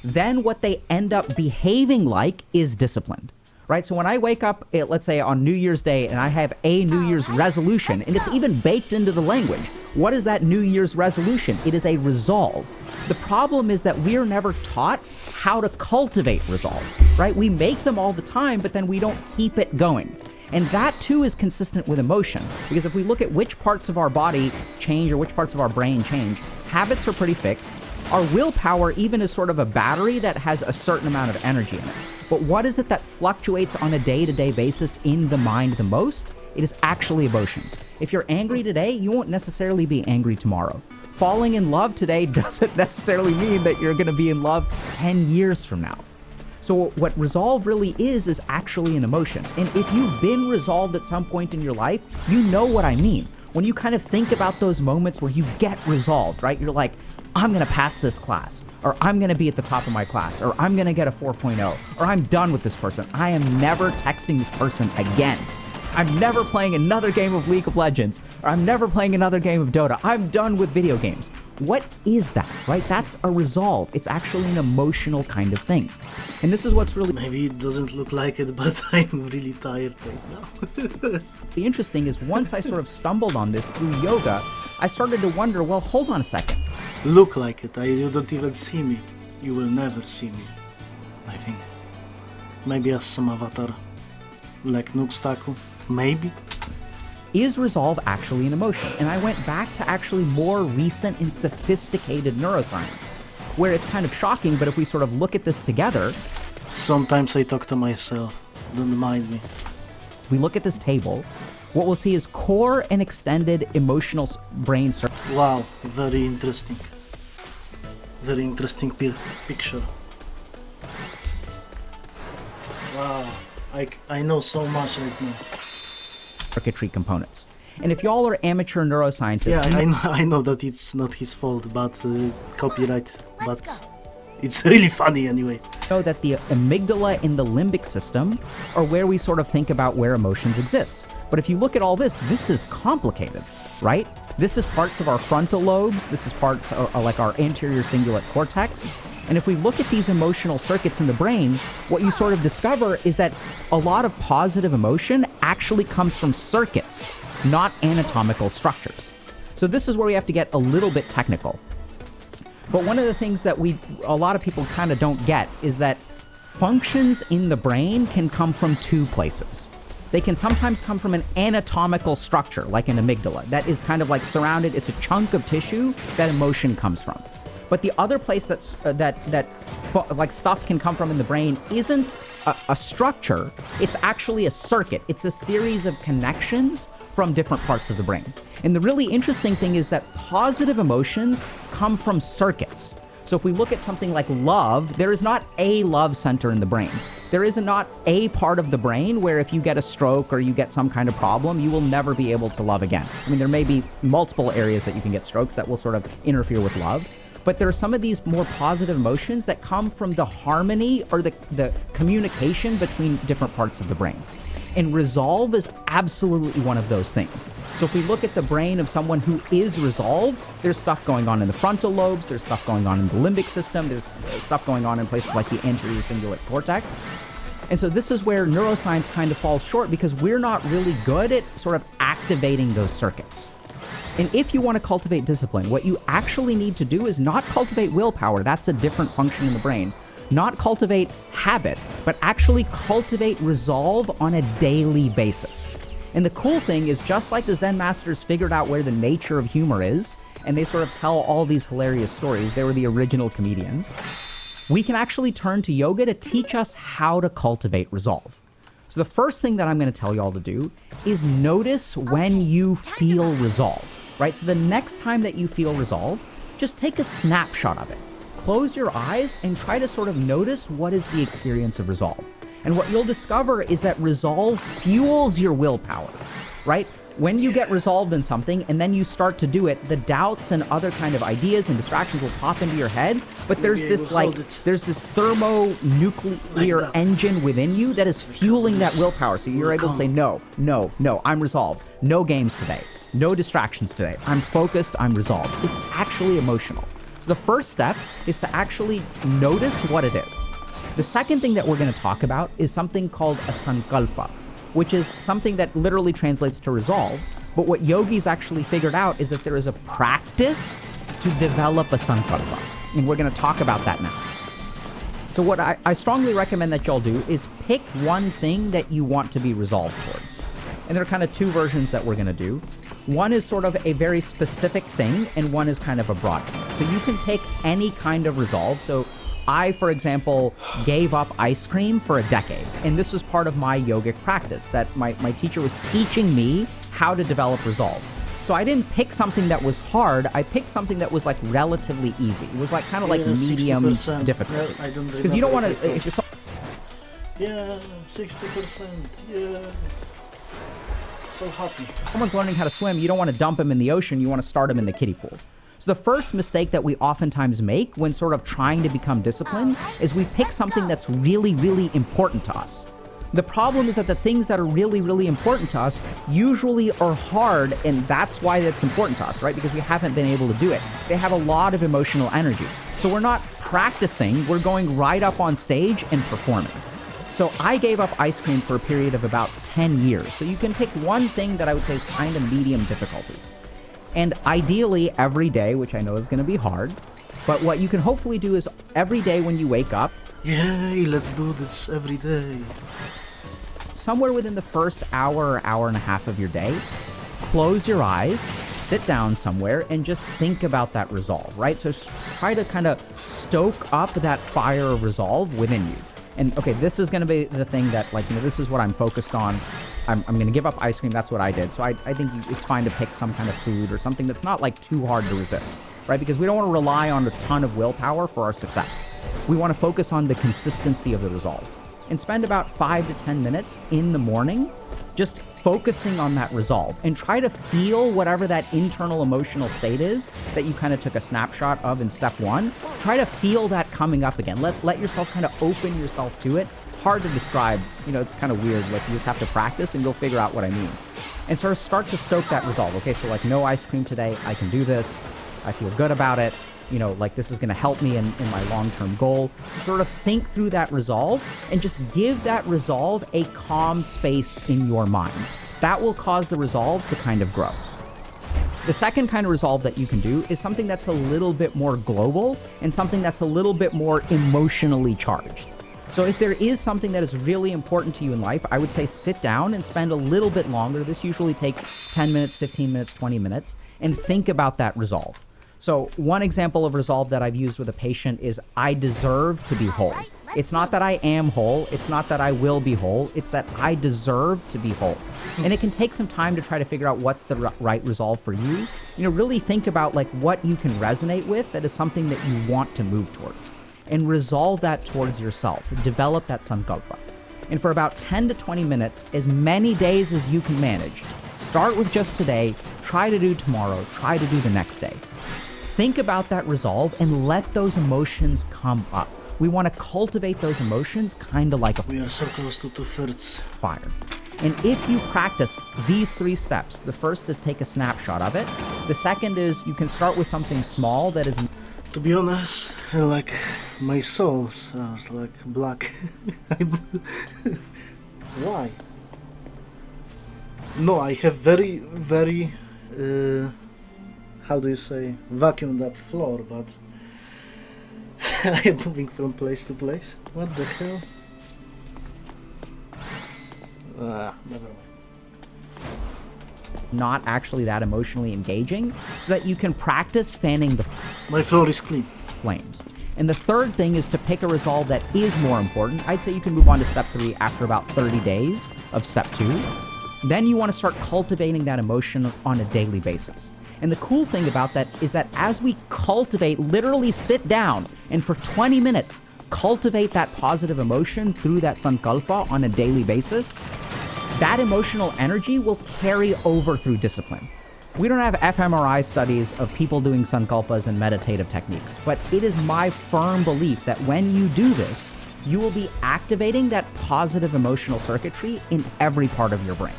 Speaker 2: then what they end up behaving like is disciplined. Right? So when I wake up, let's say on New Year's Day, and I have a New Year's resolution, and it's even baked into the language. What is that New Year's resolution? It is a resolve. The problem is that we're never taught how to cultivate resolve, right? We make them all the time, but then we don't keep it going. And that too is consistent with emotion, because if we look at which parts of our body change or which parts of our brain change, habits are pretty fixed. Our willpower even is sort of a battery that has a certain amount of energy in it. But what is it that fluctuates on a day-to-day basis in the mind the most? It is actually emotions. If you're angry today, you won't necessarily be angry tomorrow. Falling in love today doesn't necessarily mean that you're going to be in love 10 years from now. So what resolve really is actually an emotion. And if you've been resolved at some point in your life, you know what I mean. When you kind of think about those moments where you get resolved, right? You're like, I'm going to pass this class, or I'm going to be at the top of my class, or I'm going to get a 4.0, or I'm done with this person. I am never texting this person again. I'm never playing another game of League of Legends, or I'm never playing another game of Dota. I'm done with video games. What is that, right? That's a resolve. It's actually an emotional kind of thing. And this is what's really...
Speaker 1: Maybe it doesn't look like it, but I'm really tired right now.
Speaker 2: The interesting is once I sort of stumbled on this through yoga, I started to wonder, well, hold on a second.
Speaker 1: Look like it. You don't even see me. You will never see me, I think. Maybe as some avatar, like Nuxtaku. Maybe.
Speaker 2: Is resolve actually an emotion? And I went back to actually more recent and sophisticated neuroscience, where it's kind of shocking, but if we sort of look at this together...
Speaker 1: Sometimes I talk to myself. Don't mind me.
Speaker 2: We look at this table, what we'll see is core and extended emotional brain circuits.
Speaker 1: Wow, very interesting. Very interesting picture. Wow, I know so much right now.
Speaker 2: Circuitry components. And if y'all are amateur neuroscientists...
Speaker 1: Yeah, I know that it's not his fault, but copyright, but it's really funny anyway.
Speaker 2: Know that the amygdala and the limbic system are where we sort of think about where emotions exist. But if you look at all this, this is complicated, right? This is parts of our frontal lobes. This is parts of, like our anterior cingulate cortex. And if we look at these emotional circuits in the brain, what you sort of discover is that a lot of positive emotion actually comes from circuits, not anatomical structures. So this is where we have to get a little bit technical. But one of the things that a lot of people kind of don't get is that functions in the brain can come from two places. They can sometimes come from an anatomical structure, like an amygdala, that is kind of like surrounded, it's a chunk of tissue that emotion comes from. But the other place that's like stuff can come from in the brain isn't a structure, it's actually a circuit. It's a series of connections from different parts of the brain. And the really interesting thing is that positive emotions come from circuits. So if we look at something like love, there is not a love center in the brain. There is not a part of the brain where if you get a stroke or you get some kind of problem, you will never be able to love again. I mean, there may be multiple areas that you can get strokes that will sort of interfere with love. But there are some of these more positive emotions that come from the harmony or the communication between different parts of the brain. And resolve is absolutely one of those things. So if we look at the brain of someone who is resolved, there's stuff going on in the frontal lobes, there's stuff going on in the limbic system, there's stuff going on in places like the anterior cingulate cortex. And so this is where neuroscience kind of falls short because we're not really good at sort of activating those circuits. And if you want to cultivate discipline, what you actually need to do is not cultivate willpower. That's a different function in the brain. Not cultivate habit, but actually cultivate resolve on a daily basis. And the cool thing is just like the Zen masters figured out where the nature of humor is, and they sort of tell all these hilarious stories, they were the original comedians, we can actually turn to yoga to teach us how to cultivate resolve. So the first thing that I'm going to tell y'all to do is notice when you feel resolve, right? So the next time that you feel resolve, just take a snapshot of it. Close your eyes and try to sort of notice what is the experience of resolve. And what you'll discover is that resolve fuels your willpower, right? When you get resolved in something and then you start to do it, the doubts and other kind of ideas and distractions will pop into your head. But there's
Speaker 1: Maybe I
Speaker 2: this
Speaker 1: will
Speaker 2: like,
Speaker 1: hold it
Speaker 2: there's this thermonuclear
Speaker 1: like that.
Speaker 2: engine within you that is fueling that
Speaker 1: This
Speaker 2: willpower. So you're
Speaker 1: will
Speaker 2: able to say,
Speaker 1: come.
Speaker 2: no, I'm resolved. No games today. No distractions today. I'm focused. I'm resolved. It's actually emotional. So the first step is to actually notice what it is. The second thing that we're going to talk about is something called a sankalpa, which is something that literally translates to resolve. But what yogis actually figured out is that there is a practice to develop a sankalpa. And we're going to talk about that now. So what I strongly recommend that y'all do is pick one thing that you want to be resolved towards. And there are kind of two versions that we're going to do. One is sort of a very specific thing, and one is kind of a broad thing. So you can pick any kind of resolve. So I, for example, gave up ice cream for a decade. And this was part of my yogic practice, that my teacher was teaching me how to develop resolve. So I didn't pick something that was hard. I picked something that was like relatively easy. It was like kind of like medium
Speaker 1: 60%.
Speaker 2: difficulty.
Speaker 1: Yeah, I don't
Speaker 2: Because you don't want
Speaker 1: remember
Speaker 2: to,
Speaker 1: if
Speaker 2: if you're
Speaker 1: Yeah, 60%. Yeah. So happy.
Speaker 2: someone's learning how to swim, you don't want to dump him in the ocean, you want to start him in the kiddie pool. So the first mistake that we oftentimes make when sort of trying to become disciplined is we pick something that's really, really important to us. The problem is that the things that are really, really important to us usually are hard, and that's why it's important to us, right? Because we haven't been able to do it. They have a lot of emotional energy. So we're not practicing, we're going right up on stage and performing. So I gave up ice cream for a period of about 10 years. So you can pick one thing that I would say is kind of medium difficulty. And ideally every day, which I know is going to be hard, but what you can hopefully do is every day when you wake up,
Speaker 1: Yay, let's do this every day.
Speaker 2: somewhere within the first hour or hour and a half of your day, close your eyes, sit down somewhere, and just think about that resolve, right? So try to kind of stoke up that fire of resolve within you. And okay, this is going to be the thing that, like, this is what I'm focused on. I'm going to give up ice cream. That's what I did. So I think it's fine to pick some kind of food or something that's not like too hard to resist, right? Because we don't want to rely on a ton of willpower for our success. We want to focus on the consistency of the resolve and spend about 5 to 10 minutes in the morning just focusing on that resolve and try to feel whatever that internal emotional state is that you kind of took a snapshot of in step one. Try to feel that coming up again. Let yourself kind of open yourself to it. Hard to describe, it's kind of weird. Like, you just have to practice and you'll figure out what I mean. And sort of start to stoke that resolve. Okay, so like, no ice cream today. I can do this. I feel good about it. Like, this is going to help me in my long-term goal. Sort of think through that resolve and just give that resolve a calm space in your mind. That will cause the resolve to kind of grow. The second kind of resolve that you can do is something that's a little bit more global and something that's a little bit more emotionally charged. So if there is something that is really important to you in life, I would say sit down and spend a little bit longer. This usually takes 10 minutes, 15 minutes, 20 minutes, and think about that resolve. So one example of resolve that I've used with a patient is I deserve to be whole. It's not that I am whole. It's not that I will be whole. It's that I deserve to be whole. And it can take some time to try to figure out what's the right resolve for you. Really think about like what you can resonate with that is something that you want to move towards. And resolve that towards yourself. Develop that sankalpa. And for about 10 to 20 minutes, as many days as you can manage. Start with just today. Try to do tomorrow. Try to do the next day. Think about that resolve and let those emotions come up. We want to cultivate those emotions kind of like a
Speaker 1: We are so close to 2/3.
Speaker 2: fire. And if you practice these 3 steps, the first is take a snapshot of it. The second is you can start with something small that is...
Speaker 1: To be honest, like, my souls are like black. Why? No, I have very, very, how do you say, vacuumed up floor, but I am moving from place to place. What the hell? Never mind.
Speaker 2: not actually that emotionally engaging, so that you can practice fanning the
Speaker 1: My floor is clean.
Speaker 2: flames. And the third thing is to pick a resolve that is more important. I'd say you can move on to step 3 after about 30 days of step 2. Then you want to start cultivating that emotion on a daily basis. And the cool thing about that is that as we cultivate, literally sit down and for 20 minutes, cultivate that positive emotion through that sankalpa on a daily basis, that emotional energy will carry over through discipline. We don't have fMRI studies of people doing sankalpas and meditative techniques, but it is my firm belief that when you do this, you will be activating that positive emotional circuitry in every part of your brain.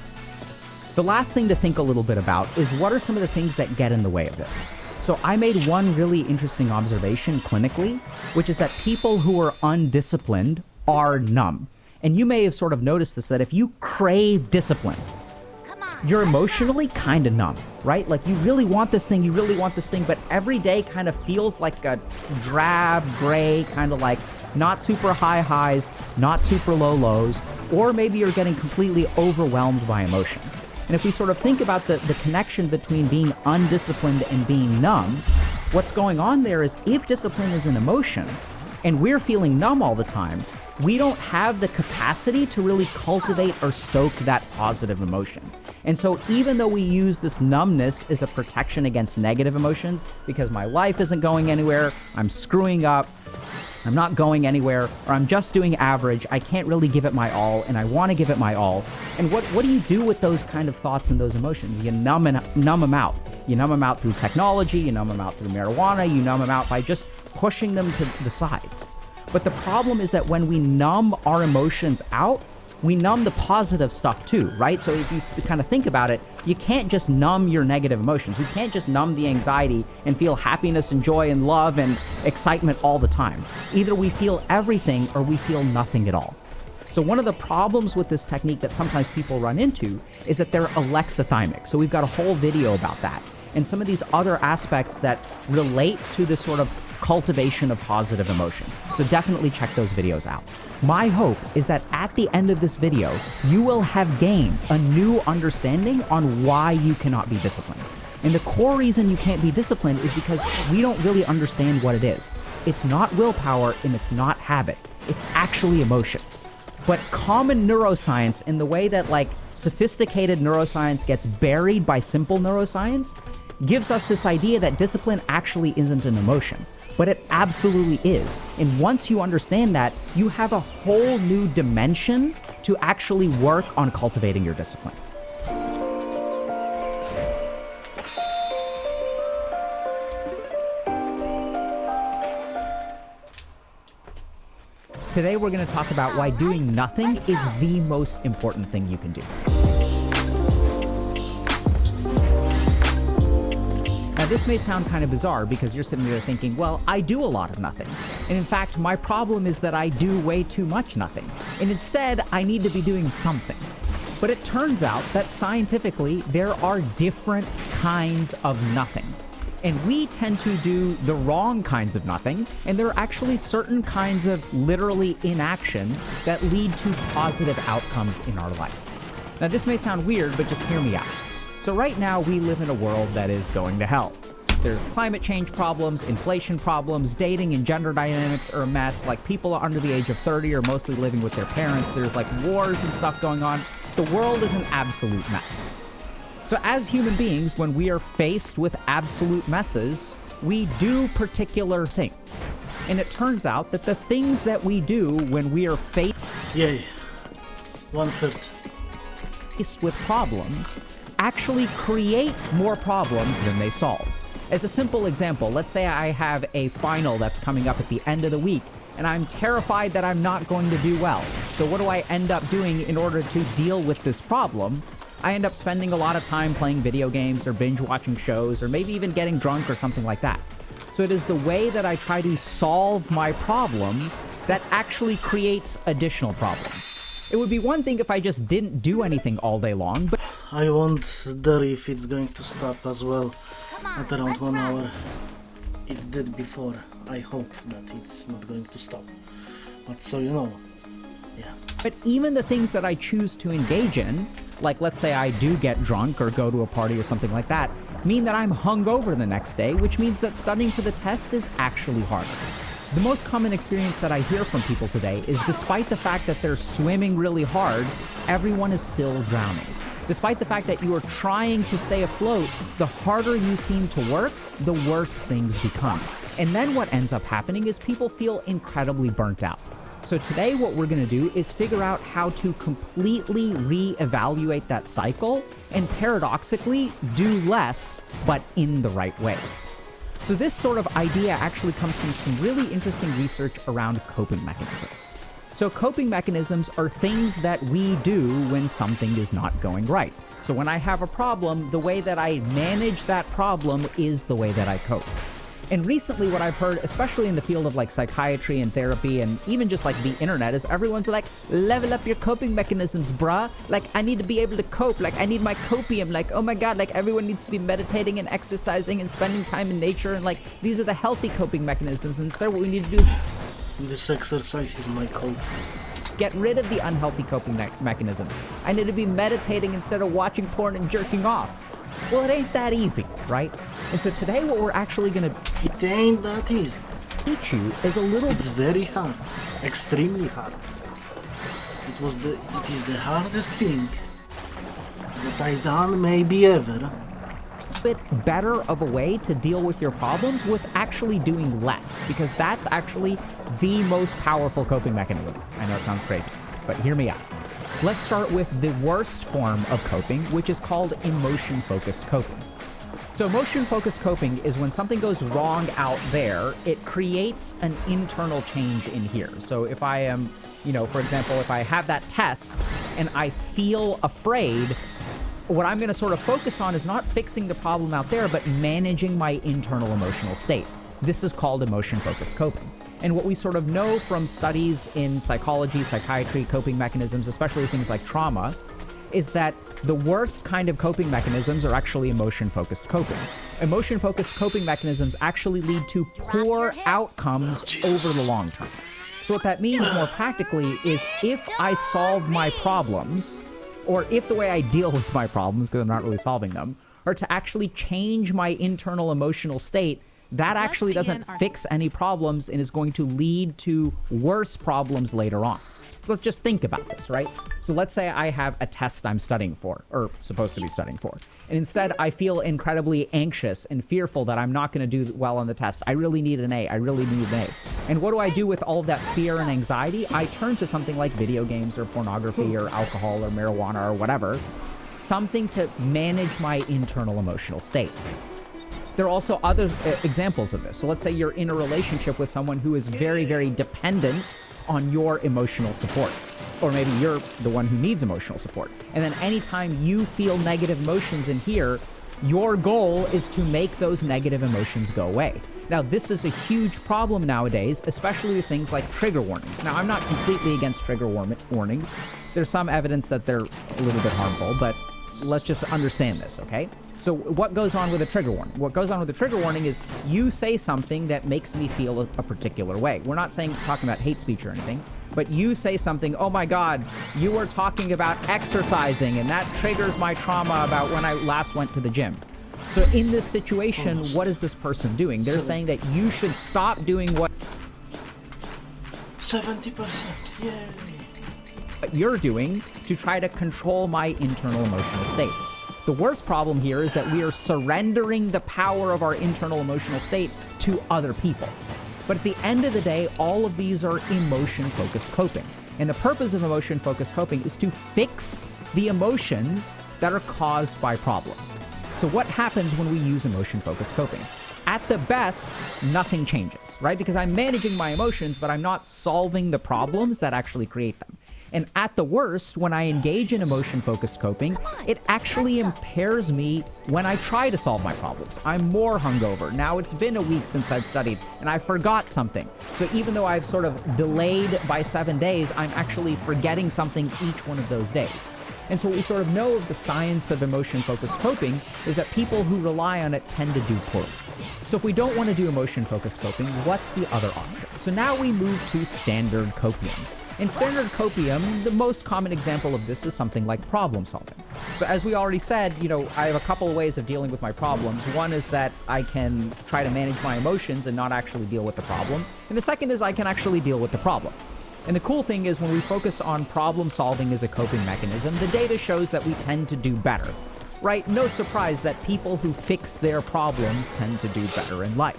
Speaker 2: The last thing to think a little bit about is what are some of the things that get in the way of this? So I made one really interesting observation clinically, which is that people who are undisciplined are numb. And you may have sort of noticed this, that if you crave discipline, you're emotionally kind of numb, right? Like you really want this thing, but every day kind of feels like a drab, gray, kind of like not super high highs, not super low lows, or maybe you're getting completely overwhelmed by emotion. And if we sort of think about the connection between being undisciplined and being numb, what's going on there is if discipline is an emotion and we're feeling numb all the time, we don't have the capacity to really cultivate or stoke that positive emotion. And so even though we use this numbness as a protection against negative emotions, because my life isn't going anywhere, I'm screwing up, I'm not going anywhere, or I'm just doing average, I can't really give it my all, and I want to give it my all. And what do you do with those kind of thoughts and those emotions? You numb them out. You numb them out through technology, you numb them out through marijuana, you numb them out by just pushing them to the sides. But the problem is that when we numb our emotions out, we numb the positive stuff too, right? So if you kind of think about it, you can't just numb your negative emotions. We can't just numb the anxiety and feel happiness and joy and love and excitement all the time. Either we feel everything or we feel nothing at all. So one of the problems with this technique that sometimes people run into is that they're alexithymic. So we've got a whole video about that. And some of these other aspects that relate to this sort of cultivation of positive emotion. So definitely check those videos out. My hope is that at the end of this video, you will have gained a new understanding on why you cannot be disciplined. And the core reason you can't be disciplined is because we don't really understand what it is. It's not willpower and it's not habit. It's actually emotion. But common neuroscience, in the way that like sophisticated neuroscience gets buried by simple neuroscience, gives us this idea that discipline actually isn't an emotion. But it absolutely is. And once you understand that, you have a whole new dimension to actually work on cultivating your discipline. Today we're going to talk about why doing nothing is the most important thing you can do. Now this may sound kind of bizarre because you're sitting there thinking, well, I do a lot of nothing. And in fact, my problem is that I do way too much nothing. And instead, I need to be doing something. But it turns out that scientifically, there are different kinds of nothing. And we tend to do the wrong kinds of nothing, and there are actually certain kinds of literally inaction that lead to positive outcomes in our life. Now this may sound weird, but just hear me out. So right now we live in a world that is going to hell. There's climate change problems, inflation problems, dating and gender dynamics are a mess. Like people under the age of 30 are mostly living with their parents. There's like wars and stuff going on. The world is an absolute mess. So as human beings, when we are faced with absolute messes, we do particular things. And it turns out that the things that we do when we are faced with problems actually create more problems than they solve. As a simple example, let's say I have a final that's coming up at the end of the week, and I'm terrified that I'm not going to do well. So what do I end up doing in order to deal with this problem? I end up spending a lot of time playing video games or binge watching shows or maybe even getting drunk or something like that. So it is the way that I try to solve my problems that actually creates additional problems. It would be one thing if I just didn't do anything all day long, but
Speaker 1: I wonder if it's going to stop as well at around 1 hour. It did before. I hope that it's not going to stop. But so you know, yeah.
Speaker 2: But even the things that I choose to engage in, like let's say I do get drunk or go to a party or something like that, mean that I'm hungover the next day, which means that studying for the test is actually harder. The most common experience that I hear from people today is despite the fact that they're swimming really hard, everyone is still drowning. Despite the fact that you are trying to stay afloat, the harder you seem to work, the worse things become. And then what ends up happening is people feel incredibly burnt out. So today what we're going to do is figure out how to completely reevaluate that cycle and paradoxically do less, but in the right way. So this sort of idea actually comes from some really interesting research around coping mechanisms. So coping mechanisms are things that we do when something is not going right. So when I have a problem, the way that I manage that problem is the way that I cope. And recently what I've heard, especially in the field of like psychiatry and therapy and even just like the internet, is everyone's like, level up your coping mechanisms, bruh. Like, I need to be able to cope. Like, I need my copium. Like, oh my God, like everyone needs to be meditating and exercising and spending time in nature. And like, these are the healthy coping mechanisms. Instead, what we need to do is
Speaker 1: This exercise is my cope.
Speaker 2: get rid of the unhealthy coping mechanisms. I need to be meditating instead of watching porn and jerking off. Well, it ain't that easy, right? And so today what we're actually going to
Speaker 1: It ain't that easy.
Speaker 2: teach you is a little
Speaker 1: It's very hard. Extremely hard. It is the hardest thing that I've done maybe ever.
Speaker 2: bit better of a way to deal with your problems with actually doing less, because that's actually the most powerful coping mechanism. I know it sounds crazy, but hear me out. Let's start with the worst form of coping, which is called emotion-focused coping. So emotion-focused coping is when something goes wrong out there, it creates an internal change in here. So if I am, for example, if I have that test and I feel afraid, what I'm going to sort of focus on is not fixing the problem out there, but managing my internal emotional state. This is called emotion-focused coping. And what we sort of know from studies in psychology, psychiatry, coping mechanisms, especially things like trauma, is that the worst kind of coping mechanisms are actually emotion-focused coping. Emotion-focused coping mechanisms actually lead to poor outcomes over the long term. So what that means more practically is if I solve my problems, or if the way I deal with my problems, because I'm not really solving them, are to actually change my internal emotional state, that actually doesn't fix any problems and is going to lead to worse problems later on. Let's just think about this, right? So let's say I have a test I'm studying for, or supposed to be studying for, and instead I feel incredibly anxious and fearful that I'm not going to do well on the test. I really need an A. I really need an A. And what do I do with all of that fear and anxiety? I turn to something like video games or pornography or alcohol or marijuana or whatever, something to manage my internal emotional state. There are also other examples of this. So let's say you're in a relationship with someone who is very, very dependent on your emotional support. Or maybe you're the one who needs emotional support. And then anytime you feel negative emotions in here, your goal is to make those negative emotions go away. Now, this is a huge problem nowadays, especially with things like trigger warnings. Now, I'm not completely against trigger warnings. There's some evidence that they're a little bit harmful, but let's just understand this, okay? So what goes on with a trigger warning? What goes on with a trigger warning is you say something that makes me feel a particular way. We're not talking about hate speech or anything, but you say something, oh my God, you were talking about exercising and that triggers my trauma about when I last went to the gym. So in this situation, what is this person doing? They're saying that you should stop doing what
Speaker 1: 70%, yay!
Speaker 2: you're doing to try to control my internal emotional state. The worst problem here is that we are surrendering the power of our internal emotional state to other people. But at the end of the day, all of these are emotion-focused coping. And the purpose of emotion-focused coping is to fix the emotions that are caused by problems. So what happens when we use emotion-focused coping? At the best, nothing changes, right? Because I'm managing my emotions, but I'm not solving the problems that actually create them. And at the worst, when I engage in emotion-focused coping, it actually impairs me when I try to solve my problems. I'm more hungover. Now it's been a week since I've studied, and I forgot something. So even though I've sort of delayed by 7 days, I'm actually forgetting something each one of those days. And so what we sort of know of the science of emotion-focused coping is that people who rely on it tend to do poorly. So if we don't want to do emotion-focused coping, what's the other option? So now we move to standard copium. In standard copium, the most common example of this is something like problem solving. So as we already said, I have a couple of ways of dealing with my problems. One is that I can try to manage my emotions and not actually deal with the problem. And the second is I can actually deal with the problem. And the cool thing is when we focus on problem solving as a coping mechanism, the data shows that we tend to do better, right? No surprise that people who fix their problems tend to do better in life.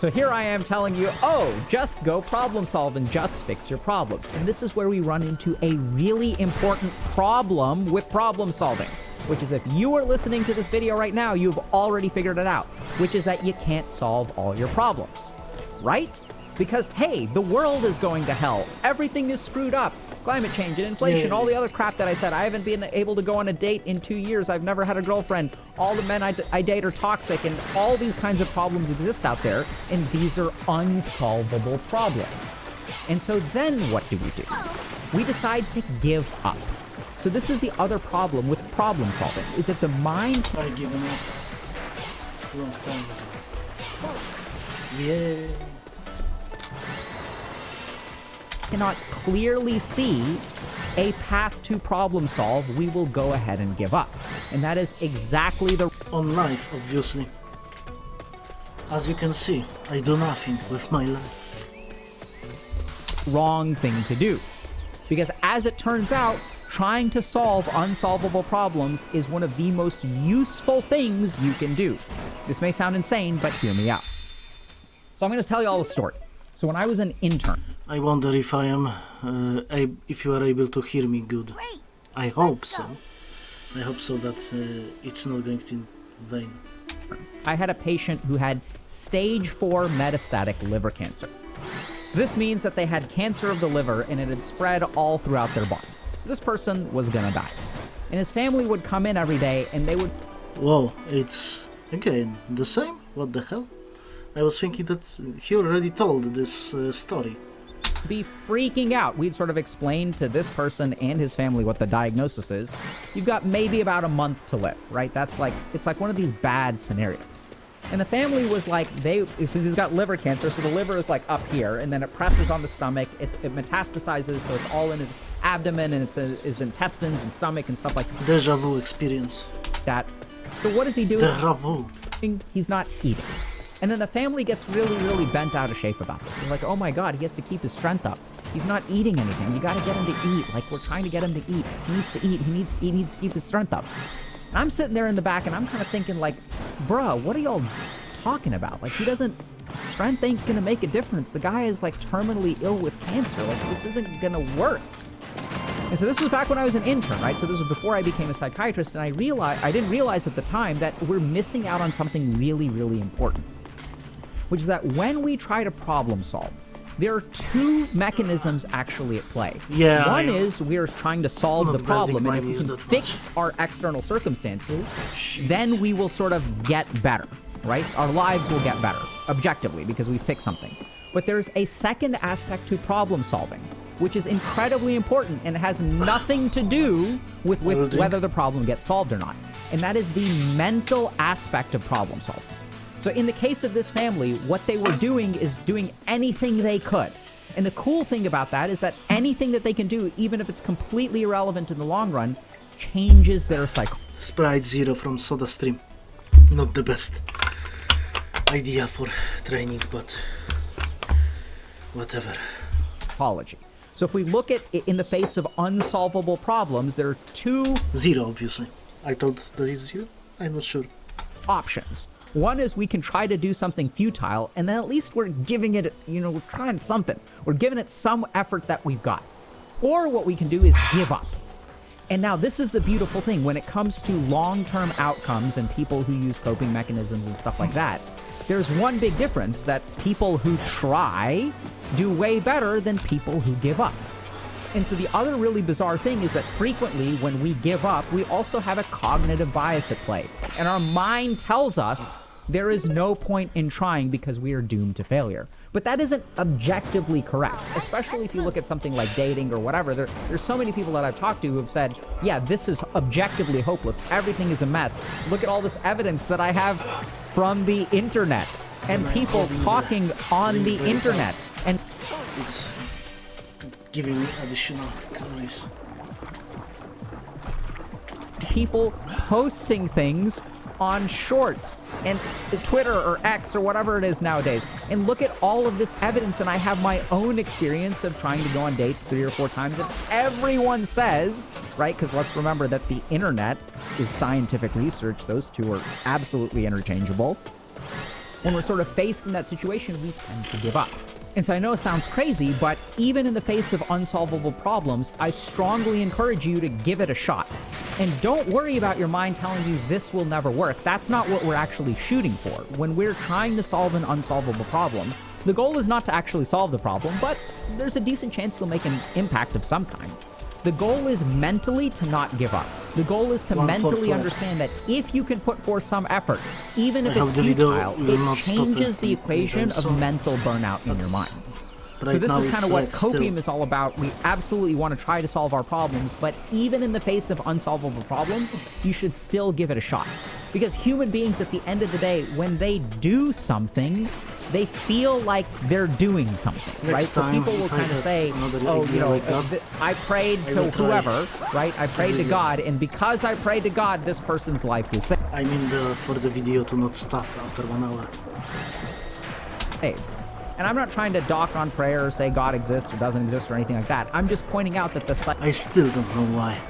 Speaker 2: So here I am telling you, oh, just go problem solve and just fix your problems. And this is where we run into a really important problem with problem solving, which is if you are listening to this video right now, you've already figured it out, which is that you can't solve all your problems, right? Because, hey, the world is going to hell. Everything is screwed up. Climate change and inflation, all the other crap that I said. I haven't been able to go on a date in 2 years. I've never had a girlfriend. All the men I date are toxic, and all these kinds of problems exist out there, and these are unsolvable problems. And so then what do? We decide to give up. So this is the other problem with problem solving, is that the mind...
Speaker 1: I've given up long time ago. Yeah.
Speaker 2: cannot clearly see a path to problem solve, we will go ahead and give up. And that is exactly the...
Speaker 1: On life, obviously. As you can see, I do nothing with my life.
Speaker 2: wrong thing to do. Because as it turns out, trying to solve unsolvable problems is one of the most useful things you can do. This may sound insane, but hear me out. So I'm going to tell you all the story. So when I was an intern...
Speaker 1: I wonder if I am, if you are able to hear me good. I hope so. I hope so that it's not going to in vain.
Speaker 2: I had a patient who had stage 4 metastatic liver cancer. So this means that they had cancer of the liver and it had spread all throughout their body. So this person was gonna die. And his family would come in every day and they would...
Speaker 1: Whoa, it's again the same? What the hell? I was thinking that he already told this story.
Speaker 2: be freaking out. We'd sort of explain to this person and his family what the diagnosis is. You've got maybe about a month to live, right? That's like, it's like one of these bad scenarios. And the family was like, since he's got liver cancer, so the liver is like up here, and then it presses on the stomach, it metastasizes, so it's all in his abdomen, and it's in his intestines and stomach and stuff like
Speaker 1: Deja vu experience.
Speaker 2: that. So what is he doing?
Speaker 1: Deja vu.
Speaker 2: He's not eating. And then the family gets really, really bent out of shape about this. They're like, oh my God, he has to keep his strength up. He's not eating anything. You got to get him to eat. Like, we're trying to get him to eat. He needs to eat. He needs to eat. He needs to keep his strength up. And I'm sitting there in the back and I'm kind of thinking like, bruh, what are y'all talking about? Like, he doesn't, strength ain't going to make a difference. The guy is like terminally ill with cancer. Like, this isn't going to work. And so this was back when I was an intern, right? So this was before I became a psychiatrist. And I didn't realize at the time that we're missing out on something really, really important, which is that when we try to problem solve, there are two mechanisms actually at play.
Speaker 1: Yeah.
Speaker 2: One is we're trying to solve the problem, and if we can
Speaker 1: that
Speaker 2: fix our external circumstances,
Speaker 1: Shit.
Speaker 2: then we will sort of get better, right? Our lives will get better, objectively, because we fix something. But there's a second aspect to problem solving, which is incredibly important and has nothing to do with whether the problem gets solved or not. And that is the mental aspect of problem solving. So in the case of this family, what they were doing is doing anything they could. And the cool thing about that is that anything that they can do, even if it's completely irrelevant in the long run, changes their
Speaker 1: Sprite Zero from SodaStream. Not the best idea for training, but whatever.
Speaker 2: psychology. So if we look at it in the face of unsolvable problems, there are two
Speaker 1: Zero, obviously. I thought that it's zero? I'm not sure.
Speaker 2: options. One is we can try to do something futile, and then at least we're giving it, we're trying something. We're giving it some effort that we've got. Or what we can do is give up. And now this is the beautiful thing. When it comes to long-term outcomes and people who use coping mechanisms and stuff like that, there's one big difference, that people who try do way better than people who give up. And so the other really bizarre thing is that frequently when we give up, we also have a cognitive bias at play. And our mind tells us there is no point in trying because we are doomed to failure. But that isn't objectively correct, especially if you look at something like dating or whatever. There's so many people that I've talked to who have said, yeah, this is objectively hopeless. Everything is a mess. Look at all this evidence that I have from the internet and people talking on the internet. And
Speaker 1: It's giving me additional calories.
Speaker 2: people posting things on Shorts and Twitter or X or whatever it is nowadays. And look at all of this evidence, and I have my own experience of trying to go on dates 3 or 4 times, and everyone says, right, because let's remember that the internet is scientific research. Those two are absolutely interchangeable. When we're sort of faced in that situation, we tend to give up. And so I know it sounds crazy, but even in the face of unsolvable problems, I strongly encourage you to give it a shot. And don't worry about your mind telling you this will never work. That's not what we're actually shooting for. When we're trying to solve an unsolvable problem, the goal is not to actually solve the problem, but there's a decent chance you'll make an impact of some kind. The goal is mentally to not give up. The goal is to mentally understand that if you can put forth some effort, even if it's futile, it changes the equation of mental burnout in your mind. So this is kind of what copium is all about. We absolutely want to try to solve our problems, but even in the face of unsolvable problems, you should still give it a shot. Because human beings, at the end of the day, when they do something, they feel like they're doing something, right? So people will kind of say, oh, you know, I prayed to whoever, right? I prayed to God, and because I prayed to God, this person's life was saved.
Speaker 1: I mean, for the video to not stop after 1 hour.
Speaker 2: Hey. And I'm not trying to dock on prayer or say God exists or doesn't exist or anything like that. I'm just pointing out that the
Speaker 1: I still don't know why.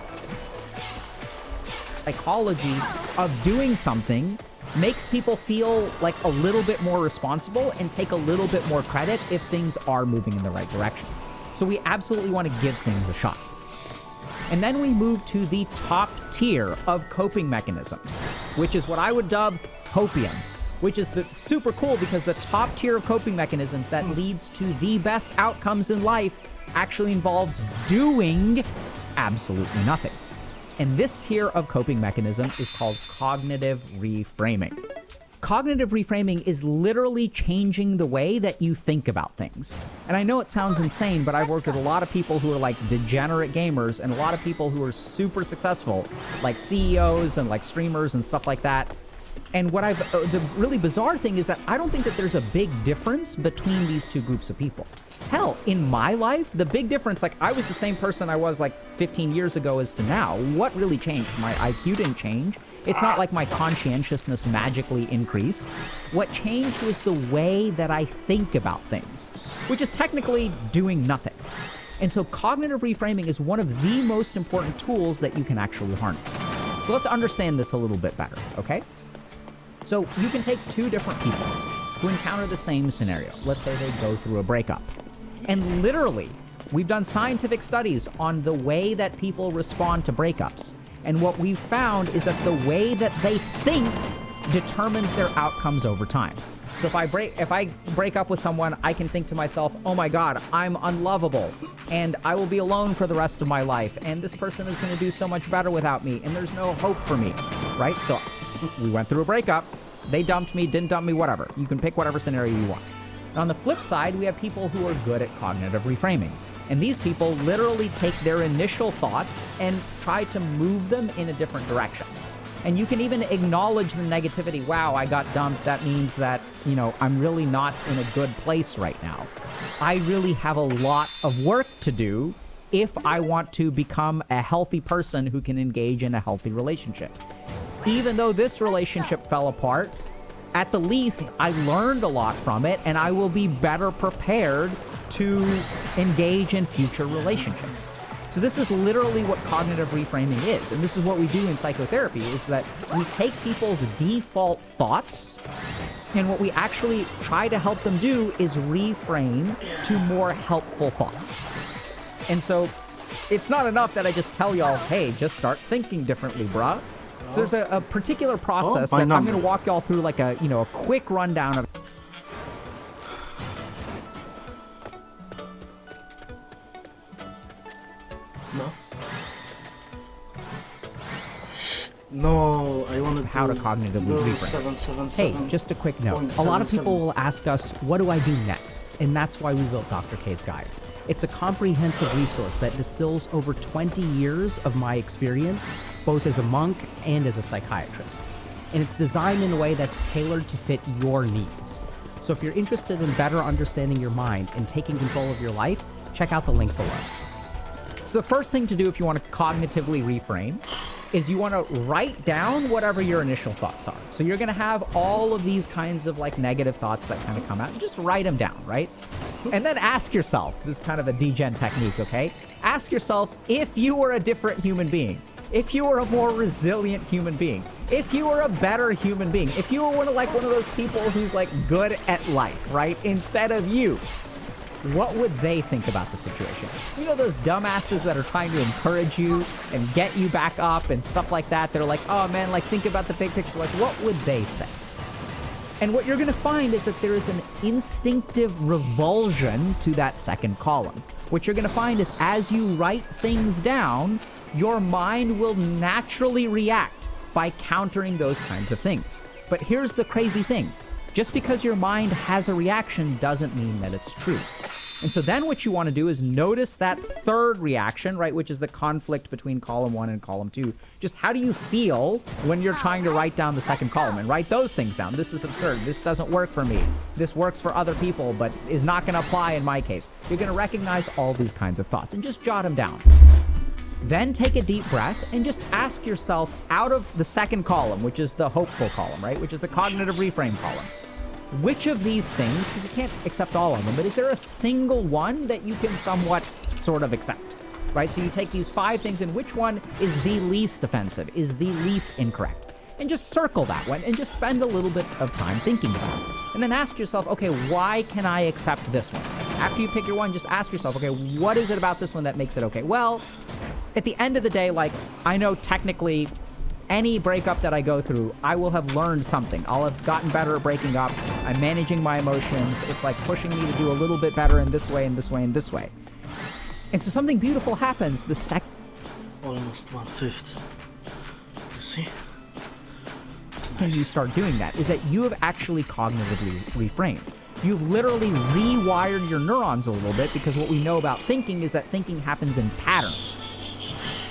Speaker 2: Psychology of doing something makes people feel like a little bit more responsible and take a little bit more credit if things are moving in the right direction. So we absolutely want to give things a shot. And then we move to the top tier of coping mechanisms, which is what I would dub hopium, which is the super cool because the top tier of coping mechanisms that leads to the best outcomes in life actually involves doing absolutely nothing. And this tier of coping mechanism is called cognitive reframing. Cognitive reframing is literally changing the way that you think about things. And I know it sounds insane, but I've worked with a lot of people who are like degenerate gamers and a lot of people who are super successful, like CEOs and like streamers and stuff like that. And what the really bizarre thing is that I don't think that there's a big difference between these two groups of people. Hell, in my life, the big difference, like I was the same person I was like 15 years ago as to now. What really changed? My IQ didn't change. It's not like my conscientiousness magically increased. What changed was the way that I think about things, which is technically doing nothing. And so cognitive reframing is one of the most important tools that you can actually harness. So let's understand this a little bit better, okay? So you can take two different people who encounter the same scenario. Let's say they go through a breakup. And literally, we've done scientific studies on the way that people respond to breakups. And what we've found is that the way that they think determines their outcomes over time. So if I break up with someone, I can think to myself, oh my God, I'm unlovable and I will be alone for the rest of my life. And this person is going to do so much better without me. And there's no hope for me, right? So we went through a breakup. They dumped me, didn't dump me, whatever. You can pick whatever scenario you want. And on the flip side, we have people who are good at cognitive reframing. And these people literally take their initial thoughts and try to move them in a different direction. And you can even acknowledge the negativity. Wow, I got dumped. That means that, you know, I'm really not in a good place right now. I really have a lot of work to do if I want to become a healthy person who can engage in a healthy relationship. Even though this relationship fell apart, at the least, I learned a lot from it, and I will be better prepared to engage in future relationships. So this is literally what cognitive reframing is. And this is what we do in psychotherapy, is that we take people's default thoughts, and what we actually try to help them do is reframe to more helpful thoughts. And so it's not enough that I just tell y'all, hey, just start thinking differently, bruh. So there's a particular process that I'm going to walk y'all through, like a quick rundown of.
Speaker 1: No, I wanted
Speaker 2: how to cognitively reframe. Hey, just a quick note. A lot of people will ask us, what do I do next? And that's why we built Dr. K's Guide. It's a comprehensive resource that distills over 20 years of my experience, both as a monk and as a psychiatrist. And it's designed in a way that's tailored to fit your needs. So if you're interested in better understanding your mind and taking control of your life, check out the link below. So the first thing to do if you want to cognitively reframe is you want to write down whatever your initial thoughts are. So you're going to have all of these kinds of like negative thoughts that kind of come out, and just write them down, right? And then ask yourself, this is kind of a degen technique, okay? Ask yourself, if you were a different human being, if you were a more resilient human being, if you were a better human being, if you were one of those people who's like good at life, right? Instead of you, what would they think about the situation? You know those dumbasses that are trying to encourage you and get you back up and stuff like that? They're like, oh man, like think about the big picture. Like, what would they say? And what you're going to find is that there is an instinctive revulsion to that second column. What you're going to find is as you write things down, your mind will naturally react by countering those kinds of things. But here's the crazy thing. Just because your mind has a reaction doesn't mean that it's true. And so then what you want to do is notice that third reaction, right, which is the conflict between column 1 and column 2. Just how do you feel when you're trying to write down the second column and write those things down? This is absurd. This doesn't work for me. This works for other people, but is not going to apply in my case. You're going to recognize all these kinds of thoughts and just jot them down. Then take a deep breath and just ask yourself out of the second column, which is the hopeful column, right, which is the cognitive reframe column. Which of these things, because you can't accept all of them, but is there a single one that you can somewhat sort of accept, right? So you take these 5 things and which one is the least offensive, is the least incorrect? And just circle that one and just spend a little bit of time thinking about it. And then ask yourself, okay, why can I accept this one? After you pick your one, just ask yourself, okay, what is it about this one that makes it okay? Well, at the end of the day, like, I know technically any breakup that I go through, I will have learned something. I'll have gotten better at breaking up. I'm managing my emotions. It's like pushing me to do a little bit better in this way, and this way, and this way. And so something beautiful happens the second...
Speaker 1: Almost 1/5. You see?
Speaker 2: Nice. You start doing that, is that you have actually cognitively reframed. You've literally rewired your neurons a little bit, because what we know about thinking is that thinking happens in patterns.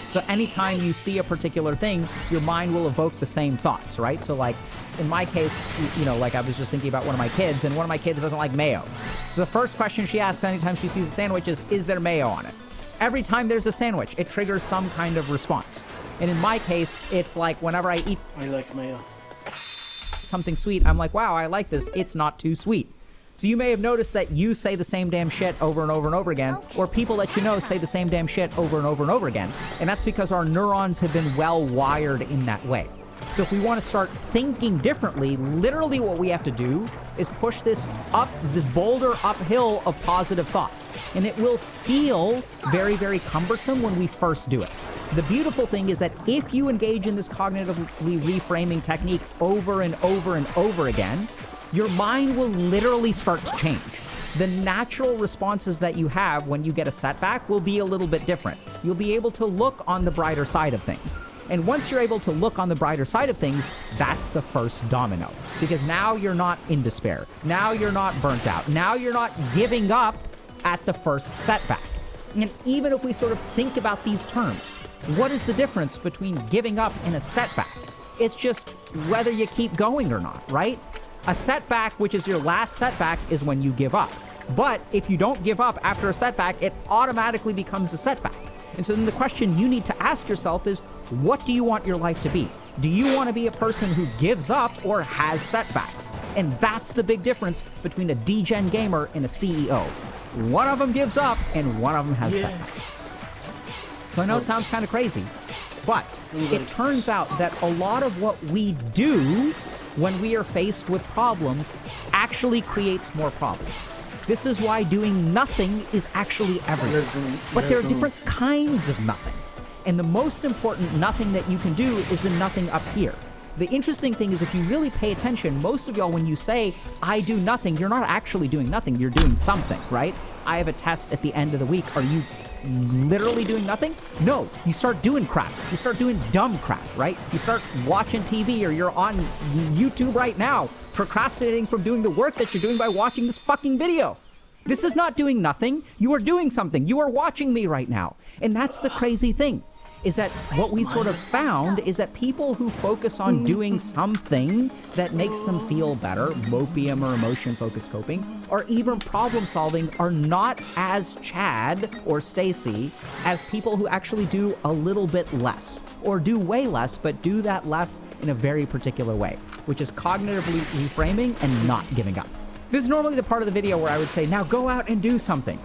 Speaker 2: So anytime you see a particular thing, your mind will evoke the same thoughts, right? So like, in my case, you know, like I was just thinking about one of my kids, and one of my kids doesn't like mayo. So the first question she asks anytime she sees a sandwich is there mayo on it? Every time there's a sandwich, it triggers some kind of response. And in my case, it's like whenever I eat
Speaker 1: I like mayo.
Speaker 2: something sweet, I'm like, wow, I like this. It's not too sweet. So you may have noticed that you say the same damn shit over and over and over again, or people that you know say the same damn shit over and over and over again. And that's because our neurons have been well wired in that way. So if we want to start thinking differently, literally what we have to do is push this boulder uphill of positive thoughts. And it will feel very, very cumbersome when we first do it. The beautiful thing is that if you engage in this cognitively reframing technique over and over and over again, your mind will literally start to change. The natural responses that you have when you get a setback will be a little bit different. You'll be able to look on the brighter side of things. And once you're able to look on the brighter side of things, that's the first domino. Because now you're not in despair. Now you're not burnt out. Now you're not giving up at the first setback. And even if we sort of think about these terms, what is the difference between giving up and a setback? It's just whether you keep going or not, right? A setback, which is your last setback, is when you give up. But if you don't give up after a setback, it automatically becomes a setback. And so then the question you need to ask yourself is, what do you want your life to be? Do you want to be a person who gives up or has setbacks? And that's the big difference between a degen gamer and a CEO. One of them gives up and one of them has setbacks. So I know it sounds kind of crazy, but it turns out that a lot of what we do when we are faced with problems actually creates more problems. This is why doing nothing is actually everything. But there are different kinds of nothing. And the most important nothing that you can do is the nothing up here. The interesting thing is, if you really pay attention, most of y'all, when you say, I do nothing, you're not actually doing nothing, you're doing something, right? I have a test at the end of the week. Are you literally doing nothing? No, you start doing crap. You start doing dumb crap, right? You start watching TV, or you're on YouTube right now, procrastinating from doing the work that you're doing by watching this fucking video. This is not doing nothing. You are doing something. You are watching me right now. And that's the crazy thing, is that what we sort of found is that people who focus on doing something that makes them feel better, mopium or emotion-focused coping, or even problem solving, are not as Chad or Stacy as people who actually do a little bit less, or do way less, but do that less in a very particular way, which is cognitively reframing and not giving up. This is normally the part of the video where I would say, now go out and do something.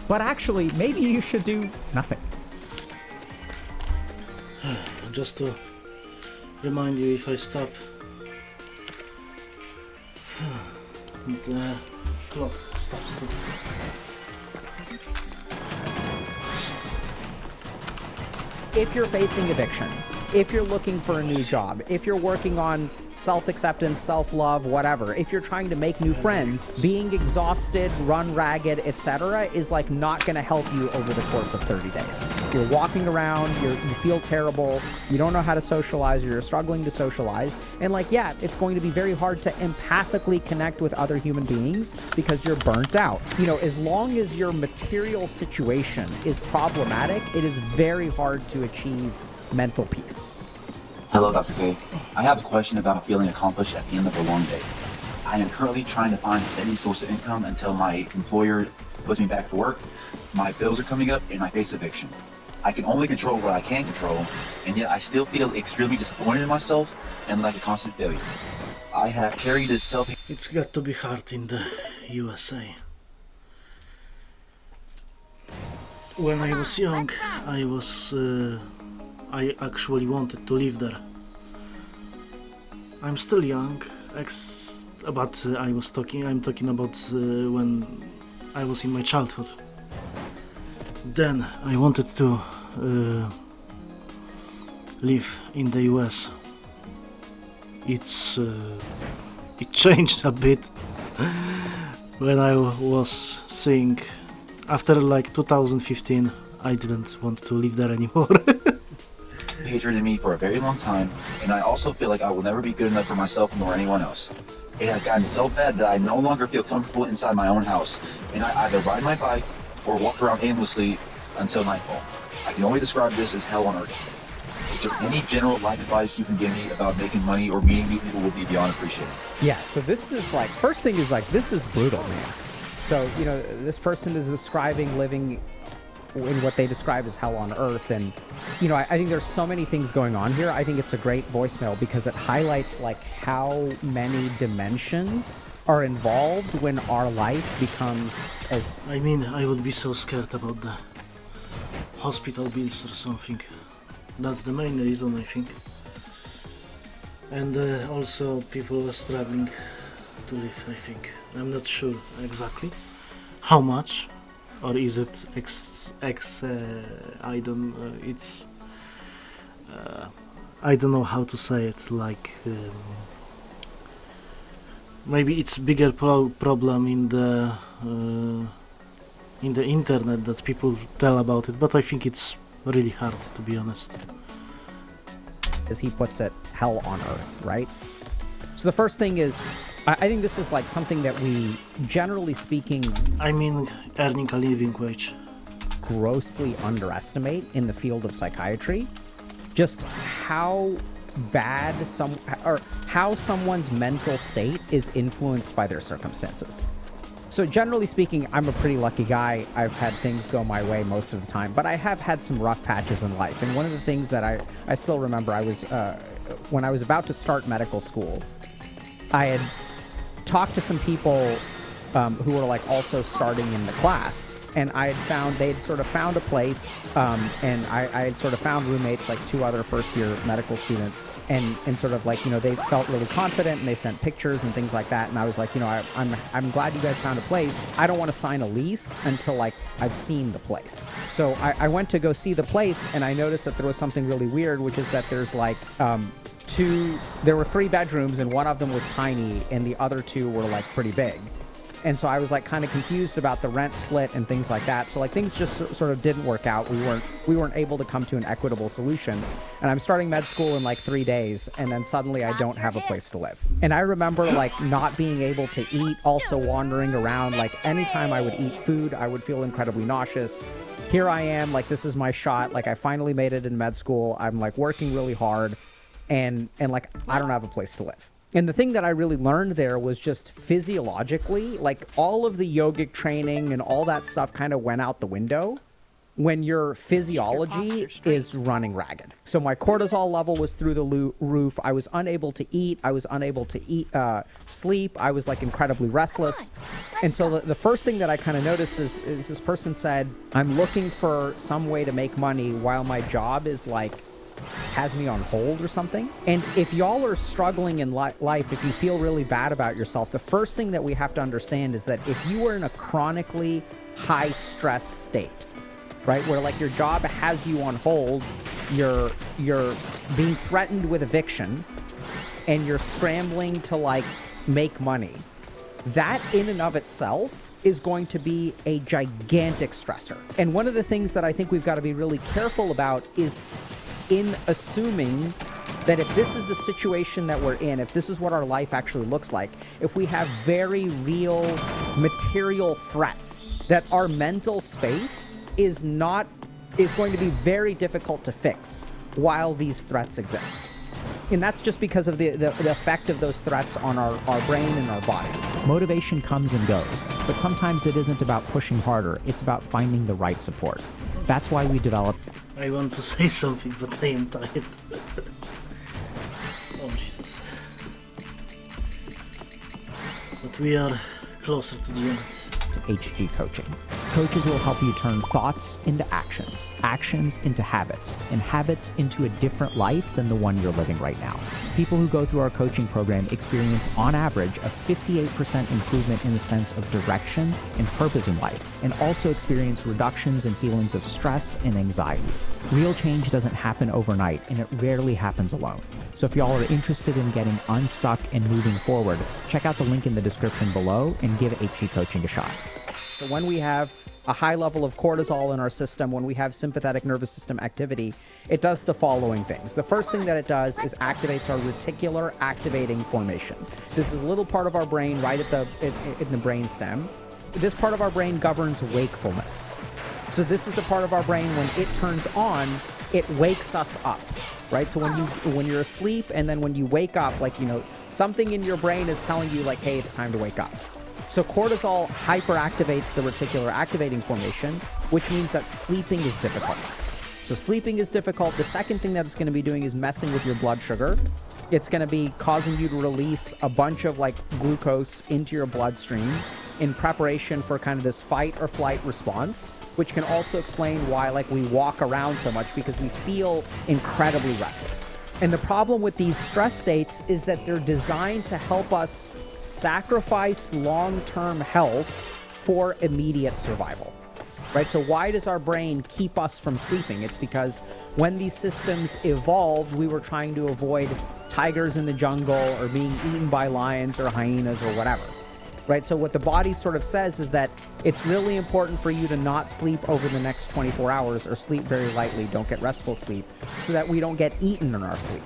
Speaker 2: But actually, maybe you should do nothing.
Speaker 1: just to remind you, if I stop, the clock stops too.
Speaker 2: If you're facing eviction, if you're looking for a new job, if you're working on self-acceptance, self-love, whatever, if you're trying to make new friends, being exhausted, run ragged, etc. is like not going to help you over the course of 30 days. You're walking around, you feel terrible, you don't know how to socialize, or you're struggling to socialize, and like, yeah, it's going to be very hard to empathically connect with other human beings because you're burnt out. You know, as long as your material situation is problematic, it is very hard to achieve mental peace.
Speaker 3: Hello, Dr. K. I have a question about feeling accomplished at the end of a long day. I am currently trying to find a steady source of income until my employer puts me back to work. My bills are coming up and I face eviction. I can only control what I can control, and yet I still feel extremely disappointed in myself and like a constant failure. I have carried this self...
Speaker 1: It's got to be hard in the USA. When I was young, I actually wanted to live there. I'm still young, but I'm talking about when I was in my childhood. Then I wanted to live in the US. It changed a bit when I was seeing, after like 2015, I didn't want to live there anymore.
Speaker 3: Hatred in me for a very long time, and I also feel like I will never be good enough for myself nor anyone else. It has gotten so bad that I no longer feel comfortable inside my own house, and I either ride my bike or walk around aimlessly until nightfall. I can only describe this as hell on earth. Is there any general life advice you can give me about making money or meeting new people would be beyond appreciated?
Speaker 2: Yeah, so this is like, first thing is like, this is brutal, man. So, you know, this person is describing living in what they describe as hell on earth, and you know, I think there's so many things going on here. I think it's a great voicemail because it highlights like how many dimensions are involved when our life becomes as...
Speaker 1: I mean, I would be so scared about the hospital bills or something. That's the main reason, I think. And also people are struggling to live, I think. I'm not sure exactly how much, or is it I don't know how to say it, like maybe it's bigger problem in the internet that people tell about it, but I think it's really hard, to be honest.
Speaker 2: As he puts it, hell on earth, right? So the first thing is, I think this is like something that we, generally speaking,
Speaker 1: I mean, earning a living wage,
Speaker 2: grossly underestimate in the field of psychiatry. Just how bad how someone's mental state is influenced by their circumstances. So generally speaking, I'm a pretty lucky guy. I've had things go my way most of the time, but I have had some rough patches in life. And one of the things that I still remember, I was when I was about to start medical school, I had talked to some people who were like also starting in the class, and they'd sort of found a place, and I had sort of found roommates, like 2 other first-year medical students, and sort of like, you know, they felt really confident, and they sent pictures and things like that, and I was like, you know, I'm glad you guys found a place. I don't want to sign a lease until like I've seen the place. So I went to go see the place, and I noticed that there was something really weird, which is that there's like there were 3 bedrooms, and one of them was tiny, and the other 2 were like pretty big. And so I was like kind of confused about the rent split and things like that. So like things just sort of didn't work out. We weren't able to come to an equitable solution. And I'm starting med school in like 3 days, and then suddenly I don't have a place to live. And I remember like not being able to eat, also wandering around. Like anytime I would eat food, I would feel incredibly nauseous. Here I am, like this is my shot. Like I finally made it in med school. I'm like working really hard, and like I don't have a place to live. And the thing that I really learned there was just physiologically, like all of the yogic training and all that stuff kind of went out the window when your physiology is running ragged. So my cortisol level was through the roof. I was unable to eat. I was unable to sleep. I was like incredibly restless. And so the first thing that I kind of noticed is this person said, I'm looking for some way to make money while my job is like has me on hold or something. And if y'all are struggling in life, if you feel really bad about yourself, the first thing that we have to understand is that if you are in a chronically high stress state, right, where like your job has you on hold, you're being threatened with eviction, and you're scrambling to like make money, that in and of itself is going to be a gigantic stressor. And one of the things that I think we've got to be really careful about is in assuming that if this is the situation that we're in, if this is what our life actually looks like, if we have very real material threats, that our mental space is going to be very difficult to fix while these threats exist. And that's just because of the effect of those threats on our brain and our body.
Speaker 4: Motivation comes and goes, but sometimes it isn't about pushing harder, it's about finding the right support. That's why we developed...
Speaker 1: I want to say something, but I am tired. Oh, Jesus. But we are closer to the end.
Speaker 4: HG coaching. Coaches will help you turn thoughts into actions, actions into habits, and habits into a different life than the one you're living right now. People who go through our coaching program experience, on average, a 58% improvement in the sense of direction and purpose in life, and also experience reductions in feelings of stress and anxiety. Real change doesn't happen overnight, and it rarely happens alone. So if y'all are interested in getting unstuck and moving forward, check out the link in the description below and give HG coaching a shot.
Speaker 2: So when we have a high level of cortisol in our system, when we have sympathetic nervous system activity, it does the following things. The first thing that it does is activates our reticular activating formation. This is a little part of our brain right in the brain stem. This part of our brain governs wakefulness. So this is the part of our brain when it turns on, it wakes us up, right? So when you're asleep and then when you wake up, like, you know, something in your brain is telling you like, hey, it's time to wake up. So cortisol hyperactivates the reticular activating formation, which means that sleeping is difficult. So sleeping is difficult. The second thing that it's going to be doing is messing with your blood sugar. It's going to be causing you to release a bunch of like glucose into your bloodstream in preparation for kind of this fight or flight response, which can also explain why like we walk around so much, because we feel incredibly restless. And the problem with these stress states is that they're designed to help us sacrifice long-term health for immediate survival, right? So why does our brain keep us from sleeping? It's because when these systems evolved, we were trying to avoid tigers in the jungle or being eaten by lions or hyenas or whatever, right? So what the body sort of says is that it's really important for you to not sleep over the next 24 hours or sleep very lightly, don't get restful sleep, so that we don't get eaten in our sleep.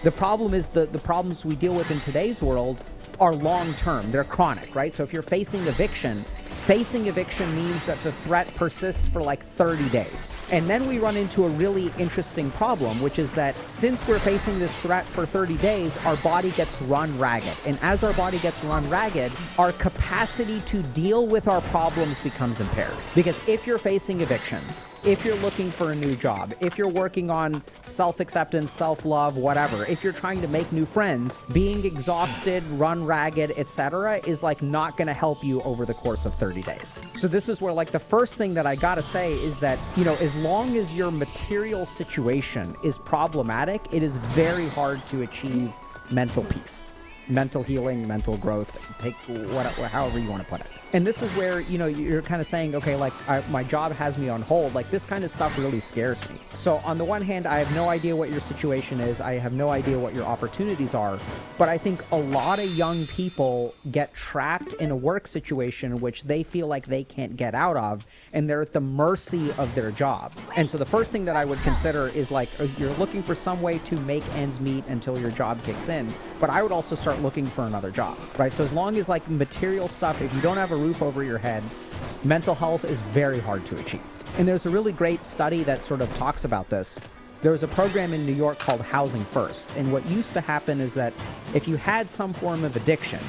Speaker 2: The problem is the problems we deal with in today's world are long-term, they're chronic, right? So if you're facing eviction means that the threat persists for like 30 days. And then we run into a really interesting problem, which is that since we're facing this threat for 30 days, our body gets run ragged. And as our body gets run ragged, our capacity to deal with our problems becomes impaired. Because if you're facing eviction, if you're looking for a new job, if you're working on self-acceptance, self-love, whatever, if you're trying to make new friends, being exhausted, run ragged, etc. is like not going to help you over the course of 30 days. So this is where like the first thing that I got to say is that, you know, as long as your material situation is problematic, it is very hard to achieve mental peace, mental healing, mental growth, take however you want to put it. And this is where, you know, you're kind of saying, okay, like my job has me on hold. Like this kind of stuff really scares me. So on the one hand, I have no idea what your situation is. I have no idea what your opportunities are. But I think a lot of young people get trapped in a work situation in which they feel like they can't get out of, and they're at the mercy of their job. And so the first thing that I would consider is like, you're looking for some way to make ends meet until your job kicks in. But I would also start looking for another job, right? So as long as like material stuff, if you don't have a roof over your head, mental health is very hard to achieve. And there's a really great study that sort of talks about this. There was a program in New York called Housing First. And what used to happen is that if you had some form of addiction,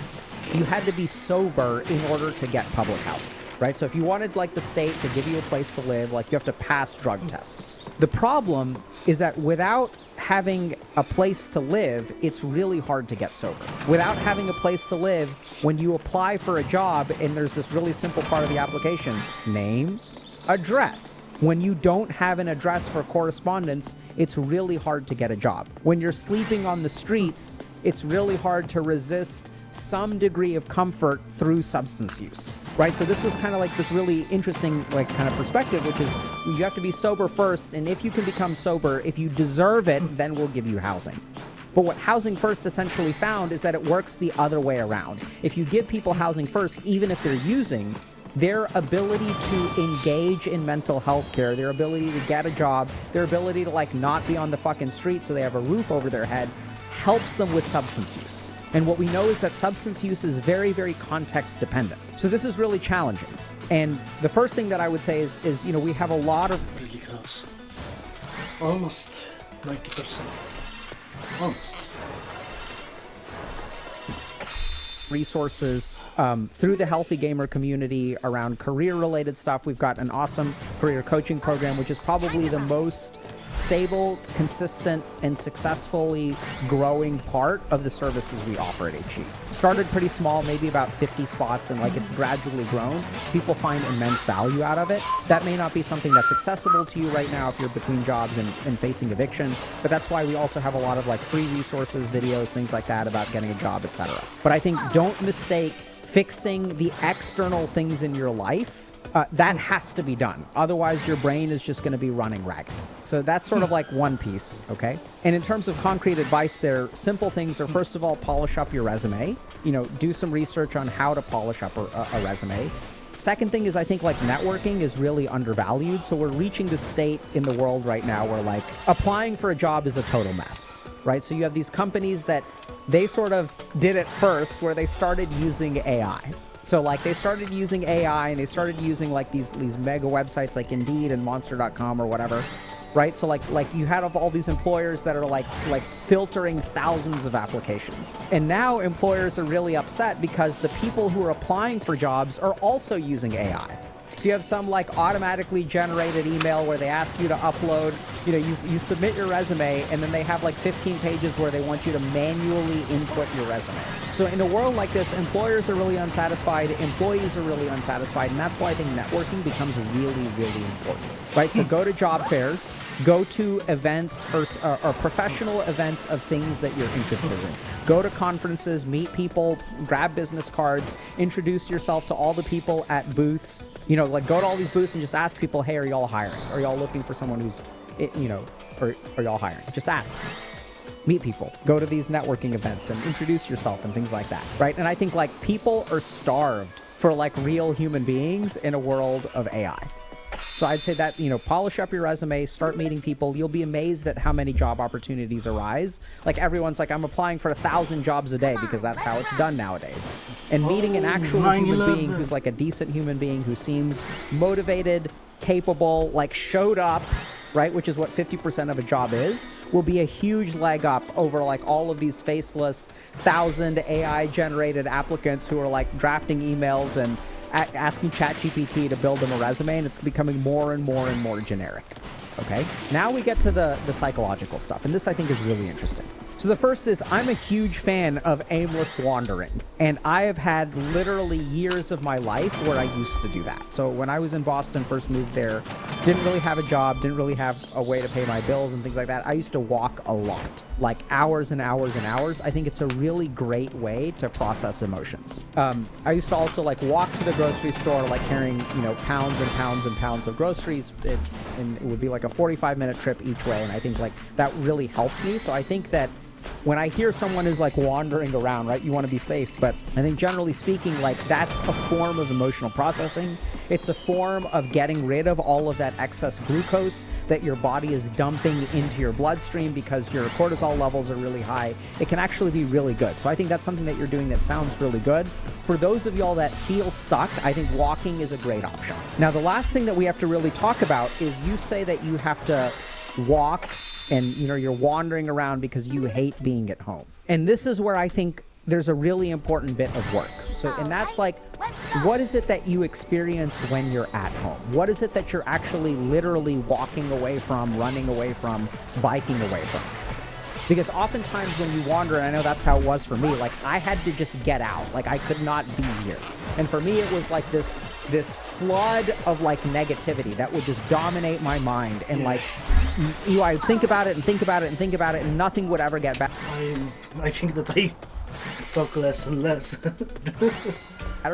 Speaker 2: you had to be sober in order to get public housing, right? So if you wanted like the state to give you a place to live, like you have to pass drug tests. The problem is that without having a place to live, it's really hard to get sober. Without having a place to live, when you apply for a job and there's this really simple part of the application, name, address, When you don't have an address for correspondence, it's really hard to get a job. When you're sleeping on the streets, it's really hard to resist some degree of comfort through substance use, right? So this was kind of like this really interesting like kind of perspective, which is you have to be sober first, and if you can become sober, if you deserve it, then we'll give you housing. But what Housing First essentially found is that it works the other way around. If you give people housing first, even if they're using, their ability to engage in mental health care, their ability to get a job, their ability to like not be on the fucking street so they have a roof over their head, helps them with substance use. And what we know is that substance use is very, very context dependent. So this is really challenging. And the first thing that I would say is you know, we have a lot of...
Speaker 1: Really close. Almost 90%. Almost.
Speaker 2: resources through the Healthy Gamer community around career-related stuff. We've got an awesome career coaching program, which is probably the most stable, consistent, and successfully growing part of the services we offer at HE. Started pretty small, maybe about 50 spots, and like it's gradually grown. People find immense value out of it. That may not be something that's accessible to you right now if you're between jobs and facing eviction, but that's why we also have a lot of like free resources, videos, things like that about getting a job, etc. But I think don't mistake fixing the external things in your life. That has to be done. Otherwise, your brain is just going to be running ragged. So that's sort of like one piece, okay? And in terms of concrete advice, there simple things are, first of all, polish up your resume. You know, do some research on how to polish up a resume. Second thing is, I think like networking is really undervalued. So we're reaching the state in the world right now where like applying for a job is a total mess, right? So you have these companies that they sort of did it first where they started using AI. So like they started using AI and they started using like these mega websites like Indeed and Monster.com or whatever, right? So like you had all these employers that are like filtering thousands of applications. And now employers are really upset because the people who are applying for jobs are also using AI. So you have some like automatically generated email where they ask you to upload, you know, you submit your resume and then they have like 15 pages where they want you to manually input your resume. So in a world like this, employers are really unsatisfied, employees are really unsatisfied, and that's why I think networking becomes really, really important, right? So go to job fairs, go to events or professional events of things that you're interested in. Go to conferences, meet people, grab business cards, introduce yourself to all the people at booths. You know, like go to all these booths and just ask people, hey, are y'all hiring? Are y'all looking for someone who's, you know, or are y'all hiring? Just ask. Meet people. Go to these networking events and introduce yourself and things like that, right? And I think like people are starved for like real human beings in a world of AI. So I'd say that, you know, polish up your resume, start meeting people. You'll be amazed at how many job opportunities arise. Like everyone's like, I'm applying for 1,000 jobs a day because that's how it's done nowadays. And meeting an actual human being who's like a decent human being who seems motivated, capable, like showed up, right, which is what 50% of a job is, will be a huge leg up over like all of these faceless 1,000 AI generated applicants who are like drafting emails and asking ChatGPT to build them a resume, and it's becoming more and more and more generic. Okay, now we get to the psychological stuff, and this I think is really interesting. So the first is, I'm a huge fan of aimless wandering, and I have had literally years of my life where I used to do that. So when I was in Boston, first moved there, didn't really have a job, didn't really have a way to pay my bills and things like that. I used to walk a lot, like hours and hours and hours. I think it's a really great way to process emotions. I used to also like walk to the grocery store, like carrying, you know, pounds and pounds and pounds of groceries, and it would be like a 45-minute trip each way, and I think like that really helped me. So I think that when I hear someone is like wandering around, right, you want to be safe, but I think generally speaking, like that's a form of emotional processing. It's a form of getting rid of all of that excess glucose that your body is dumping into your bloodstream because your cortisol levels are really high. It can actually be really good. So I think that's something that you're doing that sounds really good. For those of y'all that feel stuck, I think walking is a great option. Now, the last thing that we have to really talk about is you say that you have to walk and, you know, you're wandering around because you hate being at home. And this is where I think there's a really important bit of work. So, and that's like, what is it that you experience when you're at home? What is it that you're actually literally walking away from, running away from, biking away from? Because oftentimes when you wander, and I know that's how it was for me, like I had to just get out. Like I could not be here. And for me, it was like this flood of like negativity that would just dominate my mind. And like, I would think about it and think about it and think about it, and nothing would ever get back.
Speaker 1: I think that I talk less and less.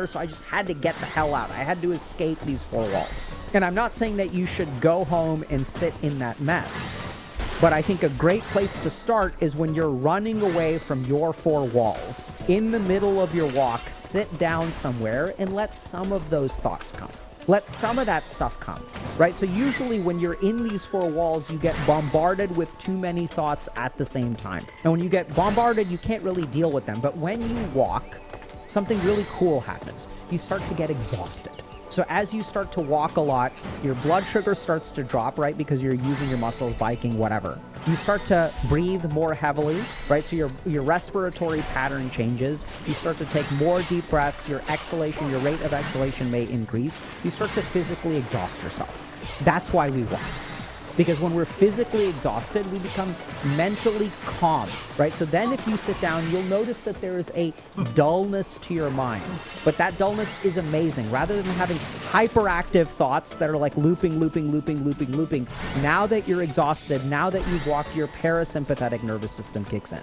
Speaker 2: So I just had to get the hell out. I had to escape these four walls. And I'm not saying that you should go home and sit in that mess. But I think a great place to start is when you're running away from your four walls. In the middle of your walk, sit down somewhere and let some of those thoughts come. Let some of that stuff come, right? So usually when you're in these four walls, you get bombarded with too many thoughts at the same time. And when you get bombarded, you can't really deal with them. But when you walk, something really cool happens. You start to get exhausted. So as you start to walk a lot, your blood sugar starts to drop, right? Because you're using your muscles, biking, whatever. You start to breathe more heavily, right? So your respiratory pattern changes. You start to take more deep breaths. Your exhalation, your rate of exhalation may increase. You start to physically exhaust yourself. That's why we walk. Because when we're physically exhausted, we become mentally calm, right? So then if you sit down, you'll notice that there is a dullness to your mind. But that dullness is amazing. Rather than having hyperactive thoughts that are like looping, now that you're exhausted, now that you've walked, your parasympathetic nervous system kicks in.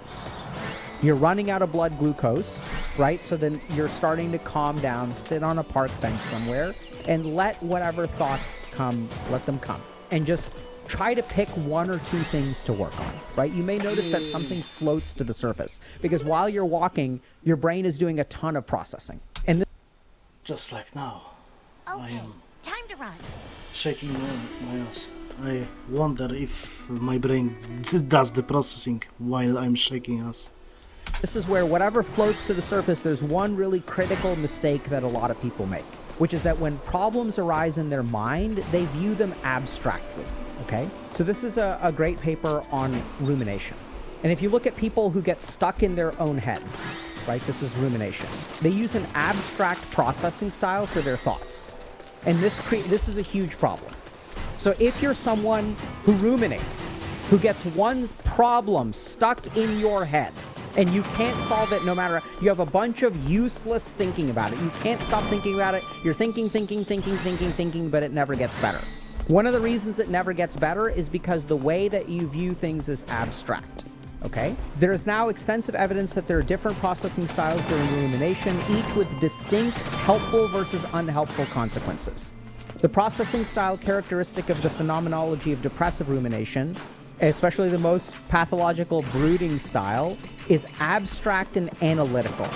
Speaker 2: You're running out of blood glucose, right? So then you're starting to calm down, sit on a park bench somewhere, and let whatever thoughts come, let them come. And just try to pick one or two things to work on, right? You may notice that something floats to the surface because while you're walking, your brain is doing a ton of processing. And
Speaker 1: Just like now. I
Speaker 5: Okay,
Speaker 1: am
Speaker 5: time to run.
Speaker 1: shaking my ass. I wonder if my brain does the processing while I'm shaking ass.
Speaker 2: this is where whatever floats to the surface, there's one really critical mistake that a lot of people make, which is that when problems arise in their mind, they view them abstractly. Okay, so this is a great paper on rumination. And if you look at people who get stuck in their own heads, right, this is rumination. They use an abstract processing style for their thoughts. And this is a huge problem. So if you're someone who ruminates, who gets one problem stuck in your head, and you can't solve it no matter, you have a bunch of useless thinking about it. You can't stop thinking about it. You're thinking, but it never gets better. One of the reasons it never gets better is because the way that you view things is abstract, okay? There is now extensive evidence that there are different processing styles during rumination, each with distinct helpful versus unhelpful consequences. The processing style characteristic of the phenomenology of depressive rumination, especially the most pathological brooding style, is abstract and analytical.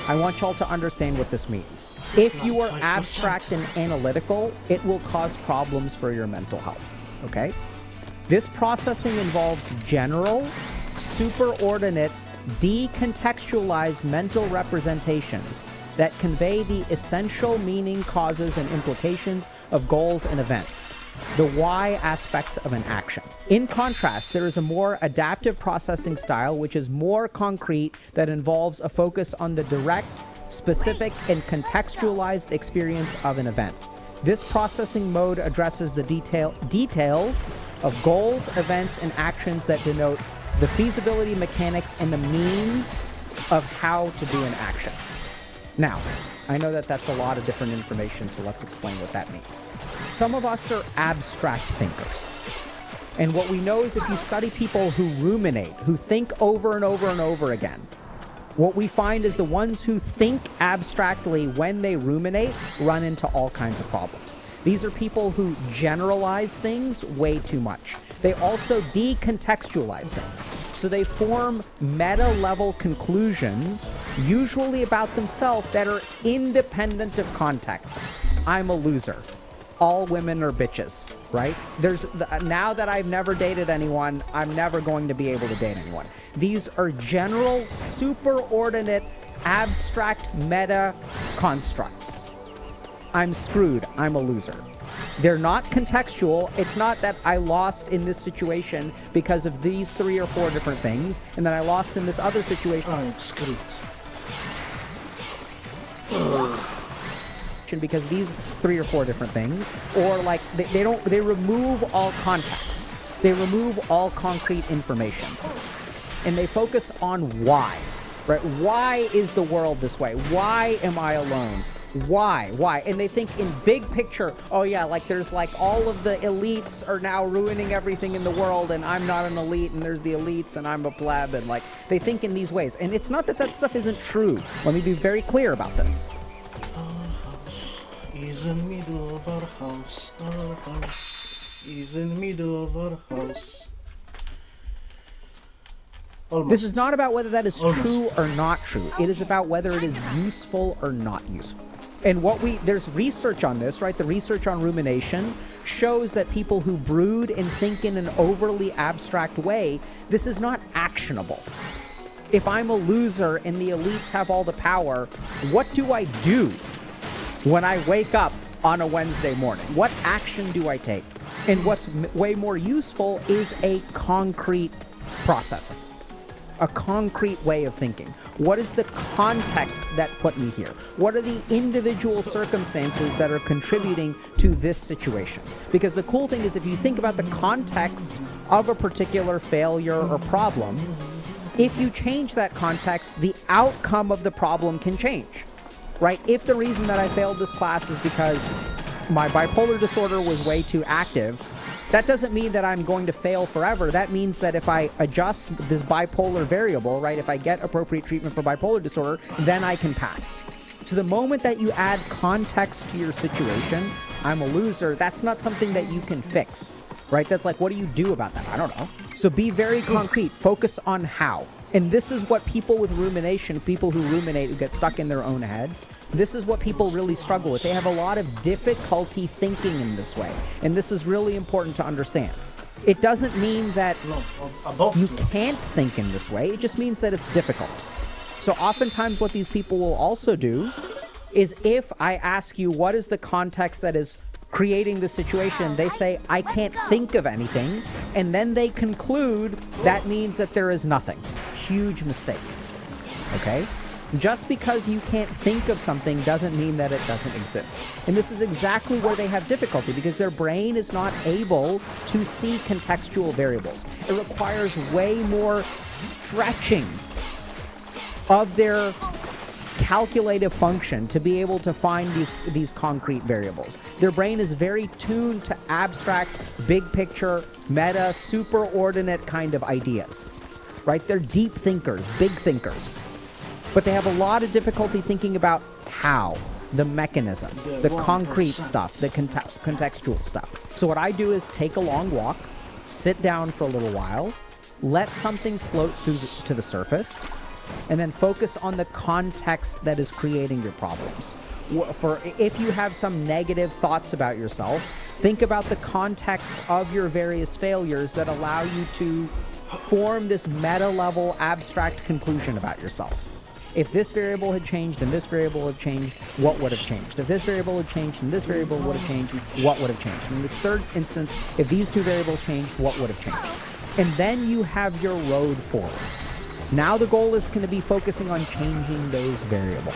Speaker 2: I want y'all to understand what this means. If you are
Speaker 1: 5%.
Speaker 2: abstract and analytical, it will cause problems for your mental health, okay? This processing involves general, superordinate, decontextualized mental representations that convey the essential meaning, causes, and implications of goals and events, the why aspects of an action. In contrast, there is a more adaptive processing style which is more concrete, that involves a focus on the direct, specific, and contextualized experience of an event. This processing mode addresses the details of goals, events, and actions that denote the feasibility mechanics and the means of how to do an action. Now, I know that that's a lot of different information, so let's explain what that means. Some of us are abstract thinkers. And what we know is if you study people who ruminate, who think over and over and over again, what we find is the ones who think abstractly when they ruminate run into all kinds of problems. These are people who generalize things way too much. They also decontextualize things. So they form meta-level conclusions, usually about themselves, that are independent of context. I'm a loser. All women are bitches, right? Now that I've never dated anyone, I'm never going to be able to date anyone. These are general, superordinate, abstract meta constructs. I'm screwed. I'm a loser. They're not contextual. It's not that I lost in this situation because of these 3 or 4 different things, and then I lost in this other situation.
Speaker 1: I'm screwed.
Speaker 2: Because these 3 or 4 different things, or like they remove all context. They remove all concrete information. and they focus on why, right? Why is the world this way? Why am I alone? Why? And they think in big picture, oh yeah, like there's like all of the elites are now ruining everything in the world, and I'm not an elite, and there's the elites, and I'm a pleb, and like they think in these ways. And it's not that that stuff isn't true. Let me be very clear about this.
Speaker 1: Our house is in the middle of our house. Our house is in the middle of our house. Almost.
Speaker 2: This is not about whether that is
Speaker 1: Almost.
Speaker 2: true or not true. It is about whether it is useful or not useful. And there's research on this, right? The research on rumination shows that people who brood and think in an overly abstract way, this is not actionable. If I'm a loser and the elites have all the power, what do I do when I wake up on a Wednesday morning? What action do I take? And what's way more useful is a concrete processing. A concrete way of thinking. What is the context that put me here? What are the individual circumstances that are contributing to this situation? Because the cool thing is, if you think about the context of a particular failure or problem, if you change that context, the outcome of the problem can change, right? If the reason that I failed this class is because my bipolar disorder was way too active, that doesn't mean that I'm going to fail forever. That means that if I adjust this bipolar variable, right, if I get appropriate treatment for bipolar disorder, then I can pass. So the moment that you add context to your situation, I'm a loser, that's not something that you can fix, right? That's like, what do you do about that? I don't know. So be very concrete. Focus on how. And this is what people with rumination, people who ruminate, who get stuck in their own head, this is what people really struggle with. They have a lot of difficulty thinking in this way. And this is really important to understand. It doesn't mean that you can't think in this way. It just means that it's difficult. So oftentimes what these people will also do is, if I ask you what is the context that is creating the situation, they say, I can't think of anything. And then they conclude that means that there is nothing. Huge mistake. Okay? Just because you can't think of something doesn't mean that it doesn't exist. And this is exactly where they have difficulty, because their brain is not able to see contextual variables. It requires way more stretching of their calculative function to be able to find these concrete variables. Their brain is very tuned to abstract, big picture, meta, superordinate kind of ideas, right? They're deep thinkers, big thinkers. But they have a lot of difficulty thinking about how, the mechanism, the concrete stuff, the contextual stuff. So what I do is take a long walk, sit down for a little while, let something float to the surface, and then focus on the context that is creating your problems. If you have some negative thoughts about yourself, think about the context of your various failures that allow you to form this meta-level abstract conclusion about yourself. If this variable had changed and this variable had changed, what would have changed? If this variable had changed and this variable would have changed, what would have changed? In this third instance, if these two variables changed, what would have changed? And then you have your road forward. Now the goal is going to be focusing on changing those variables,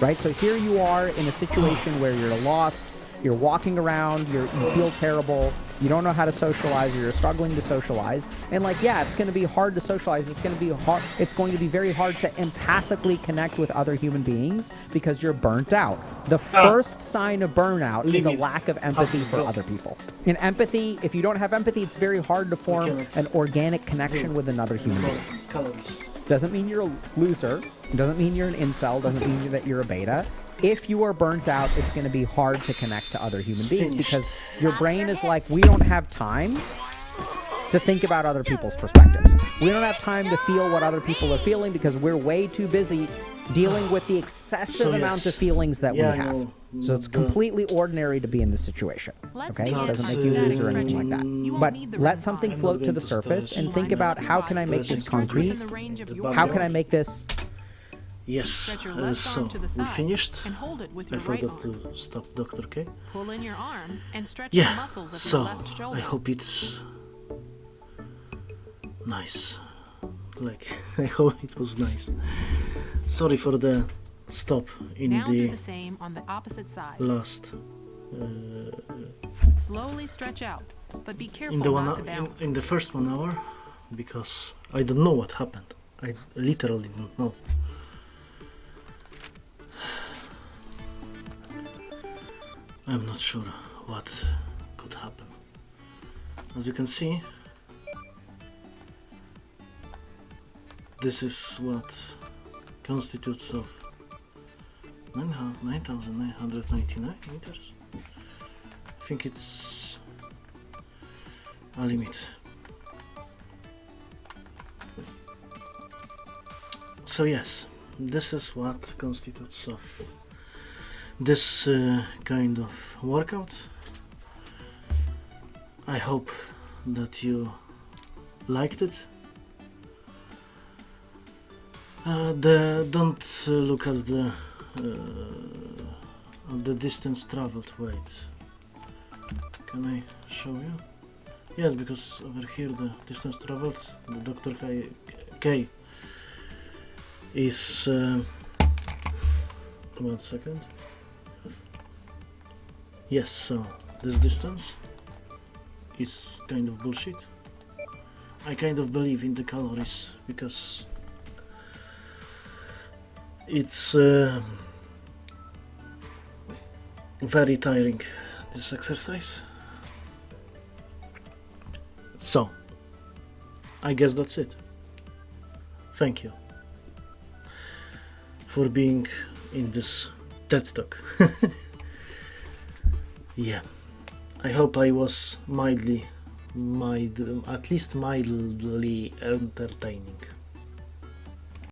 Speaker 2: right? So here you are in a situation where you're lost, you're walking around, you feel terrible, you don't know how to socialize, or you're struggling to socialize, and like, yeah, it's going to be hard to socialize, it's going to be very hard to empathically connect with other human beings because you're burnt out. The first sign of burnout is a lack of empathy for other people. In empathy, if you don't have empathy, it's very hard to form an organic connection with another human being. Doesn't mean you're a loser, doesn't mean you're an incel, doesn't mean that you're a beta. If you are burnt out, it's going to be hard to connect to other human beings because your brain is like, we don't have time to think about other people's perspectives. We don't have time to feel what other people are feeling because we're way too busy dealing with the excessive amounts of feelings that we have. So it's completely ordinary to be in this situation. Okay? It doesn't make you lose or anything like that. But let something float to the surface and think about, how can I make this concrete? How can I make this...
Speaker 1: Yes, so we finished. I forgot to stop Dr. K.
Speaker 5: Pull in your arm and stretch the
Speaker 1: Yeah,
Speaker 5: muscles of
Speaker 1: so
Speaker 5: your left shoulder.
Speaker 1: I hope it's nice. Like, I hope it was nice. Sorry for the stop in
Speaker 5: Now do
Speaker 1: the
Speaker 5: the same on the opposite side.
Speaker 1: last.
Speaker 5: Slowly stretch out, but be careful
Speaker 1: In the
Speaker 5: not to bounce.
Speaker 1: in the first 1 hour, because I don't know what happened. I literally didn't know. I'm not sure what could happen. As you can see, this is what constitutes of 9,999 meters. I think it's a limit. So yes, this is what constitutes of this kind of workout. I hope that you liked it. Don't look at the distance traveled. Wait, can I show you? Yes, because over here the distance traveled, the dr.K is 1 second. Yes, so this distance is kind of bullshit. I kind of believe in the calories because it's very tiring, this exercise. So I guess that's it. Thank you for being in this TED Talk. Yeah, I hope I was at least mildly entertaining.